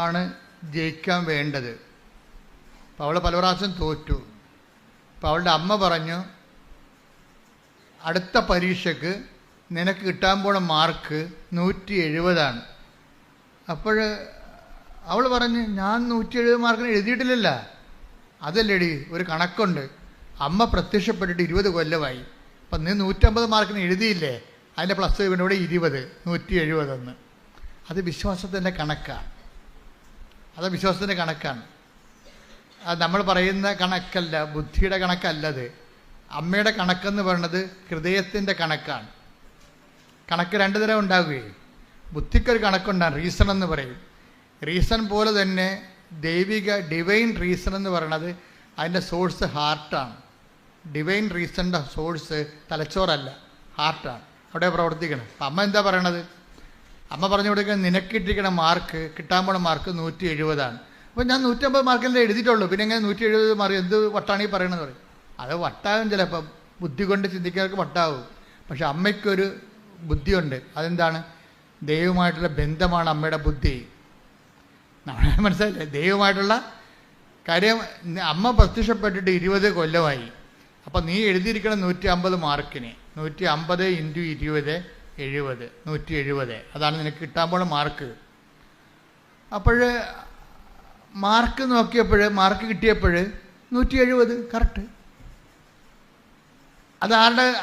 ആണ് ജയിക്കാൻ വേണ്ടത്. അപ്പോൾ അവൾ പല പ്രാവശ്യം തോറ്റു. അപ്പോൾ അവളുടെ അമ്മ പറഞ്ഞു, അടുത്ത പരീക്ഷയ്ക്ക് നിനക്ക് കിട്ടാൻ പോണ മാർക്ക് 170 അപ്പോൾ അവൾ പറഞ്ഞ്, ഞാൻ 170 മാർക്കിന് എഴുതിയിട്ടില്ലല്ല. അതല്ലേടി, ഒരു കണക്കുണ്ട്. അമ്മ പ്രത്യക്ഷപ്പെട്ടിട്ട് 20 കൊല്ലമായി. അപ്പം നീ 150 മാർക്കിന് എഴുതിയില്ലേ, അതിൻ്റെ പ്ലസ് ഇവിടെ 20, 170. അത് വിശ്വാസത്തിൻ്റെ കണക്കാണ്. അത് വിശ്വാസത്തിൻ്റെ കണക്കാണ്. അത് നമ്മൾ പറയുന്ന കണക്കല്ല, ബുദ്ധിയുടെ കണക്കല്ലത്. അമ്മയുടെ കണക്കെന്ന് പറയുന്നത് ഹൃദയത്തിൻ്റെ കണക്കാണ്. കണക്ക് 2 തരം ഉണ്ടാവുകയും. ബുദ്ധിക്കൊരു കണക്കുണ്ടാകും, റീസൺ എന്ന് പറയും. റീസൺ പോലെ തന്നെ ഡിവൈൻ റീസൺ എന്ന് പറയുന്നത് അതിൻ്റെ സോഴ്സ് ഹാർട്ടാണ്. ഡിവൈൻ റീസണിൻ്റെ സോഴ്സ് തലച്ചോറല്ല, ഹാർട്ടാണ്. അവിടെ പ്രവർത്തിക്കണം. അപ്പം അമ്മ എന്താ പറയണത്? അമ്മ പറഞ്ഞു കൊടുക്കുക, നിനക്കിട്ടിരിക്കണ മാർക്ക്, കിട്ടാൻ പോണ മാർക്ക് 170. അപ്പോൾ ഞാൻ 150 മാർക്കല്ലേ എഴുതിയിട്ടുള്ളൂ, പിന്നെ എങ്ങനെ 170 മാർക്ക്? എന്ത് വട്ടാണ് ഈ പറയണമെന്ന് പറയും. അത് വട്ടാകും, ചിലപ്പം ബുദ്ധി കൊണ്ട് ചിന്തിക്കുന്നവർക്ക് വട്ടാവും. പക്ഷെ അമ്മയ്ക്കൊരു ബുദ്ധിയുണ്ട്. അതെന്താണ്? ദൈവമായിട്ടുള്ള ബന്ധമാണ് അമ്മയുടെ ബുദ്ധി. നമ്മളെ മനസ്സിലായില്ലേ? ദൈവമായിട്ടുള്ള കാര്യം. അമ്മ പ്രത്യക്ഷപ്പെട്ടിട്ട് 20 കൊല്ലമായി. അപ്പം നീ എഴുതിയിരിക്കണം 150 മാർക്കിന്. 150 × 20 70, 170. അതാണ് നിനക്ക് കിട്ടാൻ പോണ മാർക്ക്. അപ്പോൾ മാർക്ക് നോക്കിയപ്പോൾ, മാർക്ക് കിട്ടിയപ്പോൾ 170 കറക്റ്റ്.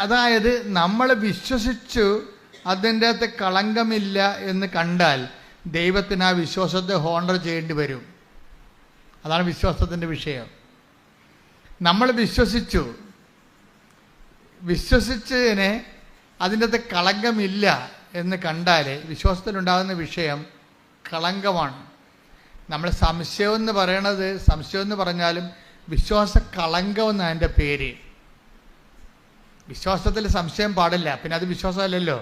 അതായത് നമ്മൾ വിശ്വസിച്ചു അതിൻ്റെ അകത്ത് കളങ്കമില്ല എന്ന് കണ്ടാൽ ദൈവത്തിന് ആ വിശ്വാസത്തെ ഹോണർ ചെയ്യേണ്ടി വരും. അതാണ് വിശ്വാസത്തിൻ്റെ വിഷയം. നമ്മൾ വിശ്വസിച്ചതിനെ അതിൻ്റെ അകത്ത് കളങ്കമില്ല എന്ന് കണ്ടാൽ വിശ്വാസത്തിലുണ്ടാകുന്ന വിഷയം കളങ്കമാണ്. നമ്മൾ സംശയം എന്ന് പറഞ്ഞാലും വിശ്വാസ കളങ്കം എന്നാണ് അതിൻ്റെ പേര്. വിശ്വാസത്തിൽ സംശയം പാടില്ല, പിന്നെ അത് വിശ്വാസമല്ലല്ലോ.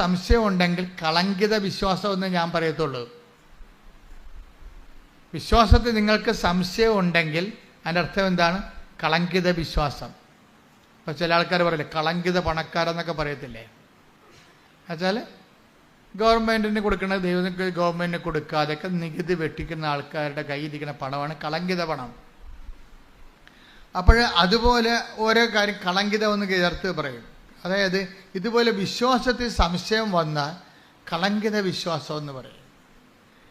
സംശയം ഉണ്ടെങ്കിൽ കളങ്കിത വിശ്വാസം എന്ന് ഞാൻ പറയത്തുള്ളൂ. വിശ്വാസത്തിൽ നിങ്ങൾക്ക് സംശയം ഉണ്ടെങ്കിൽ അതിൻ്റെ അർത്ഥം എന്താണ്? കളങ്കിത വിശ്വാസം. ഇപ്പോൾ ചില ആൾക്കാർ പറയില്ലേ, കളങ്കിത പണക്കാരെന്നൊക്കെ പറയത്തില്ലേ? എന്നുവെച്ചാൽ ഗവൺമെൻറ്റിന് കൊടുക്കുന്നത് ദൈവത്തിന് ഗവൺമെൻറ്റിന് കൊടുക്കാതെയൊക്കെ നികുതി വെട്ടിക്കുന്ന ആൾക്കാരുടെ കയ്യിലിരിക്കുന്ന പണമാണ് കളങ്കിത പണം. അപ്പോൾ അതുപോലെ ഓരോ കാര്യം കളങ്കിതം എന്ന് ചേർത്ത് പറയും. അതായത് ഇതുപോലെ വിശ്വാസത്തിൽ സംശയം വന്നാൽ കളങ്കിത വിശ്വാസം എന്ന് പറയും.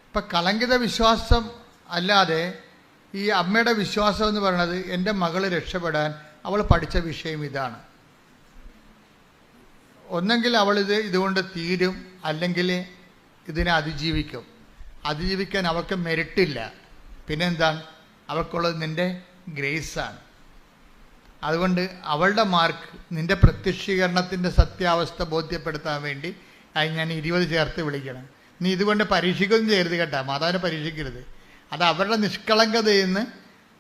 ഇപ്പം കളങ്കിത വിശ്വാസം അല്ലാതെ ഈ അമ്മയുടെ വിശ്വാസം എന്ന് പറയുന്നത്, എൻ്റെ മകൾ രക്ഷപ്പെടാൻ അവൾ പഠിച്ച വിഷയം ഇതാണ്. ഒന്നെങ്കിൽ ഇതുകൊണ്ട് തീരും, അല്ലെങ്കിൽ ഇതിനെ അതിജീവിക്കാൻ അവൾക്ക് മെറിറ്റില്ല. പിന്നെന്താണ്? അവൾക്കുള്ളത് നിൻ്റെ ഗ്രേസാണ്. അതുകൊണ്ട് അവളുടെ മാർക്ക് നിൻ്റെ പ്രത്യക്ഷീകരണത്തിൻ്റെ സത്യാവസ്ഥ ബോധ്യപ്പെടുത്താൻ വേണ്ടി ഞാൻ 20 ചേർത്ത് വിളിക്കണം. നീ ഇതുകൊണ്ട് പരീക്ഷിക്കുകയും ചെയ്യരുത് കേട്ടോ, മാതാവിനെ പരീക്ഷിക്കരുത്. അത് അവരുടെ നിഷ്കളങ്കതയെന്ന്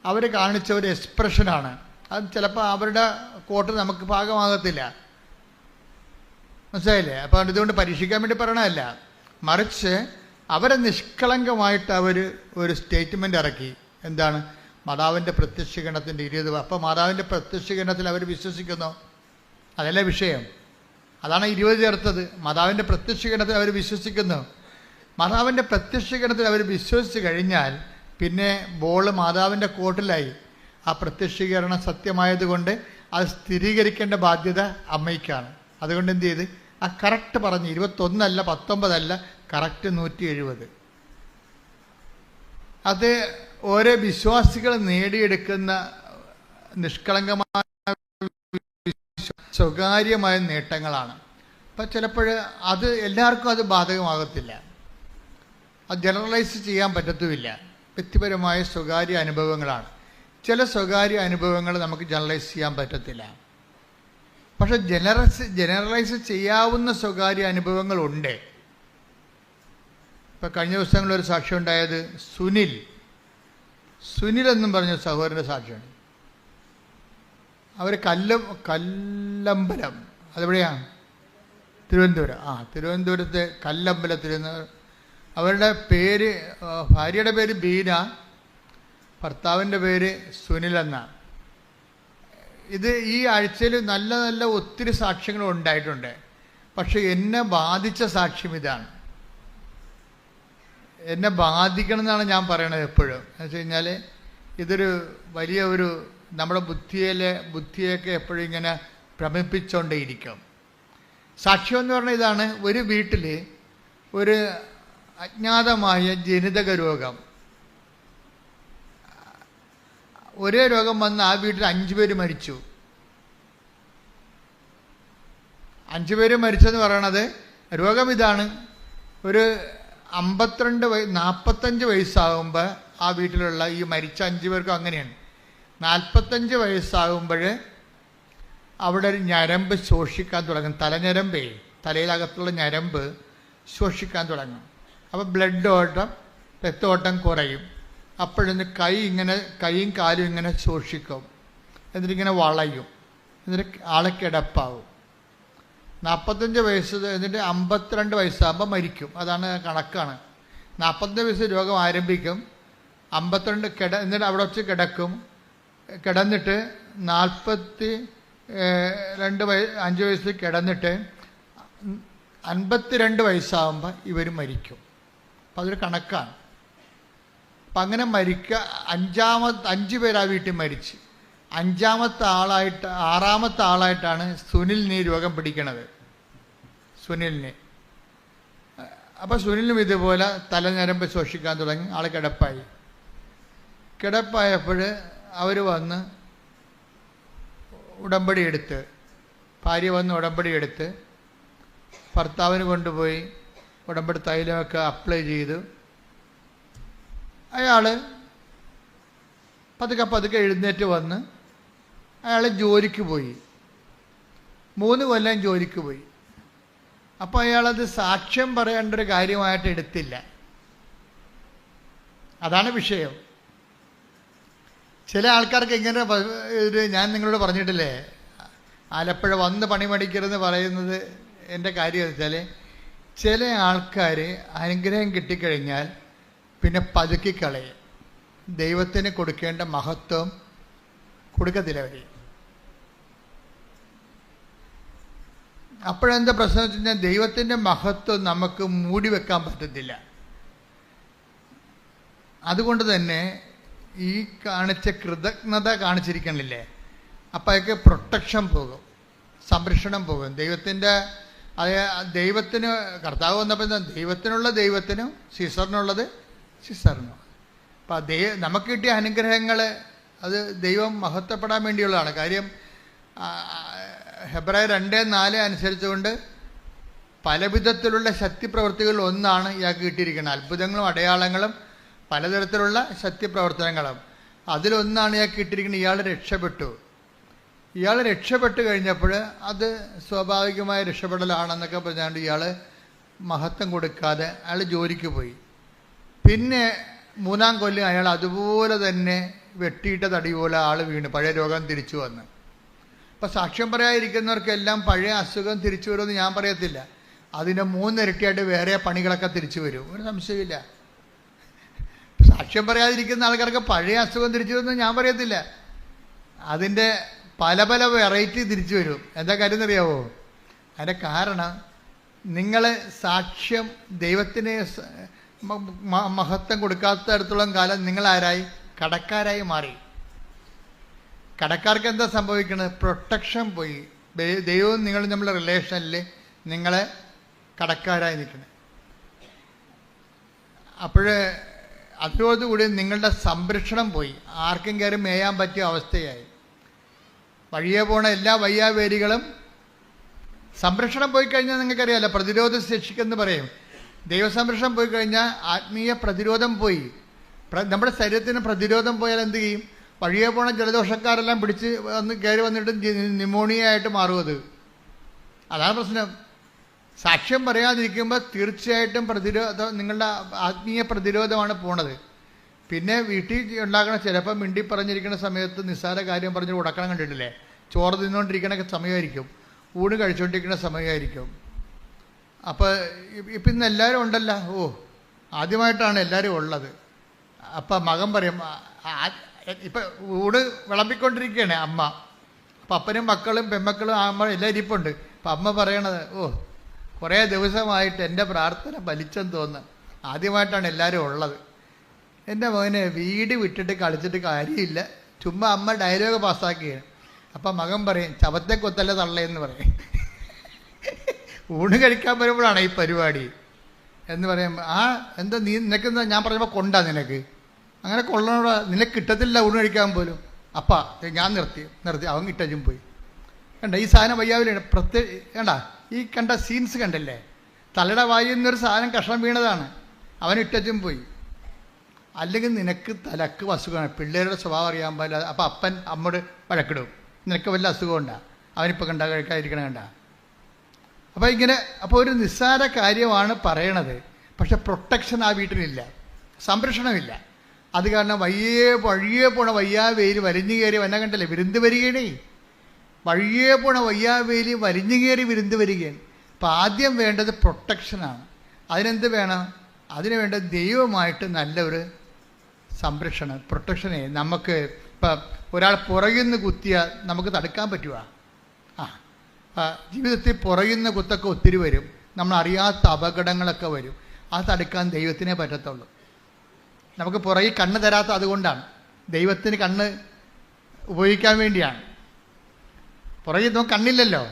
അവർ കാണിച്ച ഒരു എക്സ്പ്രഷനാണ്. അത് ചിലപ്പോൾ അവരുടെ കോട്ട് നമുക്ക് പാകമാകത്തില്ല, മനസ്സിലായില്ലേ? അപ്പോൾ ഇതുകൊണ്ട് പരീക്ഷിക്കാൻ വേണ്ടി പറയണമല്ല, മറിച്ച് അവരെ നിഷ്കളങ്കമായിട്ട് അവർ ഒരു സ്റ്റേറ്റ്മെൻ്റ് ഇറക്കി. എന്താണ്? മാതാവിൻ്റെ പ്രത്യക്ഷീകരണത്തിൻ്റെ 20. അപ്പോൾ മാതാവിൻ്റെ പ്രത്യക്ഷീകരണത്തിൽ അവർ വിശ്വസിക്കുന്നു. അതല്ലേ വിഷയം. അതാണ് 20 ചേർത്തത്. മാതാവിൻ്റെ പ്രത്യക്ഷീകരണത്തിൽ അവർ വിശ്വസിക്കുന്നു. മാതാവിൻ്റെ പ്രത്യക്ഷീകരണത്തിൽ അവർ വിശ്വസിച്ച് കഴിഞ്ഞാൽ പിന്നെ ബോൾ മാതാവിൻ്റെ കോർട്ടിലായി. ആ പ്രത്യക്ഷീകരണം സത്യമായതുകൊണ്ട് അത് സ്ഥിരീകരിക്കേണ്ട ബാധ്യത അമ്മയ്ക്കാണ്. അതുകൊണ്ട് എന്ത് ചെയ്ത് ആ കറക്റ്റ് പറഞ്ഞ് 21 അല്ല 19 അല്ല, കറക്റ്റ് 170. അത് ഓരോ വിശ്വാസികൾ നേടിയെടുക്കുന്ന നിഷ്കളങ്കമായ സ്വകാര്യമായ നേട്ടങ്ങളാണ്. അപ്പം ചിലപ്പോൾ അത് എല്ലാവർക്കും അത് ബാധകമാകത്തില്ല. അത് ജനറലൈസ് ചെയ്യാൻ പറ്റത്തുമില്ല. വ്യക്തിപരമായ സ്വകാര്യ അനുഭവങ്ങളാണ്. ചില സ്വകാര്യ അനുഭവങ്ങൾ നമുക്ക് ജനറലൈസ് ചെയ്യാൻ പറ്റത്തില്ല. പക്ഷെ ജനറലൈസ് ചെയ്യാവുന്ന സ്വകാര്യ അനുഭവങ്ങളുണ്ട്. ഇപ്പം കഴിഞ്ഞ ദിവസങ്ങളിലൊരു സാക്ഷ്യം ഉണ്ടായത് സുനിൽ എന്നും പറഞ്ഞ സഹോദരൻ്റെ സാക്ഷ്യമാണ്. അവർ കല്ലമ്പലം, അതെവിടെയാണ്? തിരുവനന്തപുരം. തിരുവനന്തപുരത്തെ കല്ലമ്പലത്തിൽ നിന്ന് അവരുടെ പേര്, ഭാര്യയുടെ പേര് ബീന, ഭർത്താവിൻ്റെ പേര് സുനിൽ എന്നാണ്. ഇത് ഈ ആഴ്ചയിൽ നല്ല നല്ല ഒത്തിരി സാക്ഷ്യങ്ങൾ ഉണ്ടായിട്ടുണ്ട്. പക്ഷെ എന്നെ ബാധിച്ച സാക്ഷ്യം ഇതാണ്. എന്നെ ബാധിക്കണം എന്നാണ് ഞാൻ പറയണത് എപ്പോഴും. എന്ന് വെച്ച് കഴിഞ്ഞാൽ ഇതൊരു വലിയ ഒരു നമ്മുടെ ബുദ്ധിയൊക്കെ എപ്പോഴും ഇങ്ങനെ ഭ്രമിപ്പിച്ചുകൊണ്ടേയിരിക്കും. സാക്ഷ്യം എന്ന് പറഞ്ഞാൽ ഇതാണ്. ഒരു വീട്ടിൽ ഒരു അജ്ഞാതമായ ജനിതക രോഗം, ഒരേ രോഗം വന്ന് ആ വീട്ടിൽ 5 പേര് മരിച്ചു. 5 പേര് മരിച്ചെന്ന് പറയണത് രോഗം ഇതാണ്. ഒരു 45 വയസ്സാകുമ്പോൾ ആ വീട്ടിലുള്ള ഈ മരിച്ച 5 പേർക്കും അങ്ങനെയാണ്. 45 വയസ്സാകുമ്പോൾ അവിടെ ഒരു ഞരമ്പ് ശോഷിക്കാൻ തുടങ്ങും. തലഞ്ഞരമ്പേ, തലയിലകത്തുള്ള ഞരമ്പ് ശോഷിക്കാൻ തുടങ്ങും. അപ്പോൾ ബ്ലഡ് ഓട്ടം, രക്തോട്ടം കുറയും. അപ്പോഴൊന്ന് കൈയും കാലും ഇങ്ങനെ ശോഷിക്കും. എന്നിട്ടിങ്ങനെ വളയും. എന്നിട്ട് ആളെ കിടപ്പാവും. 45 വയസ്സ് എന്നിട്ട് 52 വയസ്സാകുമ്പോൾ മരിക്കും. അതാണ് കണക്കാണ്. 45 വയസ്സ് രോഗം ആരംഭിക്കും. 52 എന്നിട്ട് അവിടെ വെച്ച് കിടക്കും. കിടന്നിട്ട് 5 വയസ്സ് കിടന്നിട്ട് 52 വയസ്സാകുമ്പോൾ ഇവർ മരിക്കും. അപ്പം അതൊരു കണക്കാണ്. അപ്പം അങ്ങനെ 5 പേര് ആ വീട്ടിൽ മരിച്ച്. 6ാമത്തെ ആളായിട്ടാണ് സുനിലിന് ഈ രോഗം പിടിക്കണത്. സുനിലിന്. അപ്പം സുനിലിനും ഇതുപോലെ തലഞരമ്പ് ശോഷിക്കാൻ തുടങ്ങി. ആൾ കിടപ്പായപ്പോൾ അവർ വന്ന് ഉടമ്പടി എടുത്ത്, ഭാര്യ വന്ന് ഉടമ്പടി എടുത്ത് ഭർത്താവിന് കൊണ്ടുപോയി ഉടമ്പടി തൈലമൊക്കെ അപ്ലൈ ചെയ്തു. അയാൾ പതുക്കെ എഴുന്നേറ്റ് വന്ന് അയാൾ ജോലിക്ക് പോയി. 3 കൊല്ലം ജോലിക്ക് പോയി. അപ്പോൾ അയാളത് സാക്ഷ്യം പറയേണ്ട ഒരു കാര്യമായിട്ട് എടുത്തില്ല. അതാണ് വിഷയം. ചില ആൾക്കാർക്ക് ഇങ്ങനെ ഞാൻ നിങ്ങളോട് പറഞ്ഞിട്ടില്ലേ, ആലപ്പുഴ വന്ന് പണിമടിക്കരുതെന്ന് പറയുന്നത് എൻ്റെ കാര്യം വെച്ചാൽ, ചില ആൾക്കാർ അനുഗ്രഹം കിട്ടിക്കഴിഞ്ഞാൽ പിന്നെ പതുക്കിക്കളയും. ദൈവത്തിന് കൊടുക്കേണ്ട മഹത്വം കൊടുക്കത്തില്ല അവർ. അപ്പോഴെന്താ പ്രശ്നം വെച്ച് കഴിഞ്ഞാൽ ദൈവത്തിൻ്റെ മഹത്വം നമുക്ക് മൂടി വെക്കാൻ പറ്റത്തില്ല. അതുകൊണ്ട് തന്നെ ഈ കാണിച്ച കൃതജ്ഞത കാണിച്ചിരിക്കണില്ലേ, അപ്പോൾ അതൊക്കെ പ്രൊട്ടക്ഷൻ പോകും, സംരക്ഷണം പോകും. ദൈവത്തിന് കർത്താവ് വന്നപ്പോൾ ദൈവത്തിനുള്ള ദൈവത്തിനും സീസറിനുള്ളത് സീസറിനും. അപ്പം നമുക്ക് കിട്ടിയ അനുഗ്രഹങ്ങൾ അത് ദൈവം മഹത്വപ്പെടാൻ വേണ്ടിയുള്ളതാണ്. കാര്യം ഹെബ്രായർ 2:4 അനുസരിച്ചുകൊണ്ട് പല വിധത്തിലുള്ള ശക്തിപ്രവൃത്തികളിൽ ഒന്നാണ് ഇയാൾക്ക് കിട്ടിയിരിക്കുന്നത്. അത്ഭുതങ്ങളും അടയാളങ്ങളും പലതരത്തിലുള്ള ശക്തിപ്രവർത്തനങ്ങളും അതിലൊന്നാണ് ഇയാൾക്ക് കിട്ടിയിരിക്കുന്നത്. ഇയാൾ രക്ഷപ്പെട്ടു കഴിഞ്ഞപ്പോൾ അത് സ്വാഭാവികമായ രക്ഷപ്പെടലാണെന്നൊക്കെ പറഞ്ഞാണ്ട് ഇയാൾ മഹത്വം കൊടുക്കാതെ അയാൾ ജോലിക്ക് പോയി. പിന്നെ 3-ാം കൊല്ലം അയാൾ അതുപോലെ തന്നെ വെട്ടിയിട്ട തടി പോലെ ആൾ വീണ് പഴയ രോഗം തിരിച്ചു വന്ന്. അപ്പം സാക്ഷ്യം പറയാതിരിക്കുന്നവർക്കെല്ലാം പഴയ അസുഖം തിരിച്ചു വരുമെന്ന് ഞാൻ പറയത്തില്ല. അതിൻ്റെ 3 ഇരട്ടിയായിട്ട് വേറെ പണികളൊക്കെ തിരിച്ചു വരും, ഒരു സംശയമില്ല. സാക്ഷ്യം പറയാതിരിക്കുന്ന ആൾക്കാർക്ക് പഴയ അസുഖം തിരിച്ചു വരുമെന്ന് ഞാൻ പറയത്തില്ല. അതിൻ്റെ പല പല വെറൈറ്റി തിരിച്ചു വരും. എന്താ കാര്യം എന്നറിയാവോ? അതിൻ്റെ കാരണം നിങ്ങൾ സാക്ഷ്യം ദൈവത്തിന് മഹത്വം കൊടുക്കാത്തടത്തോളം കാലം നിങ്ങളാരായി? കടക്കാരായി മാറി. കടക്കാർക്ക് എന്താ സംഭവിക്കുന്നത്? പ്രൊട്ടക്ഷൻ പോയി. ദൈവവും നിങ്ങളും തമ്മിലുള്ള റിലേഷനിൽ നിങ്ങളെ കടക്കാരായി നിൽക്കണം. അപ്പോൾ അതോടുകൂടി നിങ്ങളുടെ സംരക്ഷണം പോയി. ആർക്കും കയറി മേയാൻ പറ്റിയ അവസ്ഥയായി. വഴിയെ പോണ എല്ലാ വയ്യാവേലികളും സംരക്ഷണം പോയി കഴിഞ്ഞാൽ നിങ്ങൾക്കറിയാമല്ലോ, പ്രതിരോധ ശേഷിക്കെന്ന് പറയും. ദൈവസംരക്ഷണം പോയി കഴിഞ്ഞാൽ ആത്മീയ പ്രതിരോധം പോയി. നമ്മുടെ ശരീരത്തിന് പ്രതിരോധം പോയാൽ എന്ത് ചെയ്യും? വഴിയെ പോണ ജലദോഷക്കാരെല്ലാം പിടിച്ച് കയറി വന്നിട്ട് ന്യൂമോണിയ ആയിട്ട് മാറും. അതാണ് പ്രശ്നം. സാക്ഷ്യം പറയാതിരിക്കുമ്പോൾ തീർച്ചയായിട്ടും നിങ്ങളുടെ ആത്മീയ പ്രതിരോധമാണ് പോണത്. പിന്നെ വീട്ടിൽ ഉണ്ടാക്കണ ചിലപ്പോൾ മിണ്ടി പറഞ്ഞിരിക്കുന്ന സമയത്ത് നിസ്സാര കാര്യം പറഞ്ഞ് ഉടക്കണം കണ്ടിട്ടില്ലേ? ചോറ് തിന്നുകൊണ്ടിരിക്കണ സമയമായിരിക്കും, ഊണ് കഴിച്ചുകൊണ്ടിരിക്കുന്ന സമയമായിരിക്കും. അപ്പോൾ ഇപ്പം ഇന്ന് എല്ലാവരും ഉണ്ടല്ലോ. ആദ്യമായിട്ടാണ് എല്ലാവരും ഉള്ളത്. അപ്പം മകൻ പറയും, ഇപ്പം ഊണ് വിളമ്പിക്കൊണ്ടിരിക്കുകയാണ് അമ്മ. അപ്പം അപ്പനും മക്കളും പെമ്മക്കളും അമ്മ എല്ലാം ഇരിപ്പുണ്ട്. അപ്പം അമ്മ പറയണത്, കുറേ ദിവസമായിട്ട് എൻ്റെ പ്രാർത്ഥന ഫലിച്ചെന്ന് തോന്നുന്നു. ആദ്യമായിട്ടാണ് എല്ലാവരും ഉള്ളത്. എൻ്റെ മകനെ വീട് വിട്ടിട്ട് കളിച്ചിട്ട് കാര്യമില്ല, ചുമ്മാ അമ്മ ഡയലോഗ് പാസ്സാക്കുകയാണ്. അപ്പം മകൻ പറയും, ചവത്തെ കൊത്തല്ല തള്ളയെന്ന് പറയും. ഊണ് കഴിക്കാൻ വരുമ്പോഴാണ് ഈ പരിപാടി എന്ന് പറയുമ്പോൾ, എന്താ നിനക്കെന്താ ഞാൻ പറഞ്ഞപ്പോൾ കൊണ്ടാ നിനക്ക് അങ്ങനെ കൊള്ളണോടാ, നിനക്ക് കിട്ടത്തില്ല ഊണ് കഴിക്കാൻ പോലും. അപ്പാ ഞാൻ നിർത്തി അവൻ കിട്ടും പോയി. കണ്ട ഈ സാധനം വയ്യാവില്ലാണ്. കണ്ട ഈ കണ്ട സീൻസ് കണ്ടല്ലേ? തലയുടെ വായിൽ നിന്നൊരു സാധനം കഷ്ണം വീണതാണ്, അവൻ ഇട്ടും പോയി. അല്ലെങ്കിൽ നിനക്ക് തലക്ക് അസുഖമാണ്. പിള്ളേരുടെ സ്വഭാവം അറിയാൻ പാടില്ല. അപ്പം അപ്പൻ അമ്മയോട് വഴക്കിടും, നിനക്ക് വല്ല അസുഖമുണ്ടാ, അവനിപ്പോൾ കണ്ട കഴിക്കാതിരിക്കണം കണ്ട. അപ്പോൾ ഒരു നിസ്സാര കാര്യമാണ് പറയണത്. പക്ഷെ പ്രൊട്ടക്ഷൻ ആ വീട്ടിലില്ല, സംരക്ഷണമില്ല. അത് കാരണം വഴിയേ പോണ വയ്യാവേലി വലിഞ്ഞു കയറി വന്ന കണ്ടല്ലേ വിരുന്ന് വരികയാണേ. വഴിയേ പോണ വയ്യാവേലി വലിഞ്ഞു കയറി വിരുന്ന് വരികയാണ്. അപ്പം ആദ്യം വേണ്ടത് പ്രൊട്ടക്ഷനാണ്. അതിനെന്ത് വേണം? അതിന് വേണ്ട ദൈവമായിട്ട് നല്ലൊരു സംരക്ഷണം, പ്രൊട്ടക്ഷനെ. നമുക്ക് ഇപ്പം ഒരാൾ പുറകിൽ നിന്ന് കുത്തിയാൽ നമുക്ക് തടുക്കാൻ പറ്റുക? ജീവിതത്തിൽ പുറകിൽ നിന്ന് കുത്തൊക്കെ ഒത്തിരി വരും, നമ്മളറിയാത്ത അപകടങ്ങളൊക്കെ വരും. അത് തടുക്കാൻ ദൈവത്തിനേ പറ്റത്തുള്ളൂ. നമുക്ക് പുറകിൽ കണ്ണ് തരാത്ത അതുകൊണ്ടാണ്. ദൈവത്തിന് കണ്ണ് ഉപയോഗിക്കാൻ വേണ്ടിയാണ്. പുറകിൽ നമുക്ക് കണ്ണില്ലല്ലോ.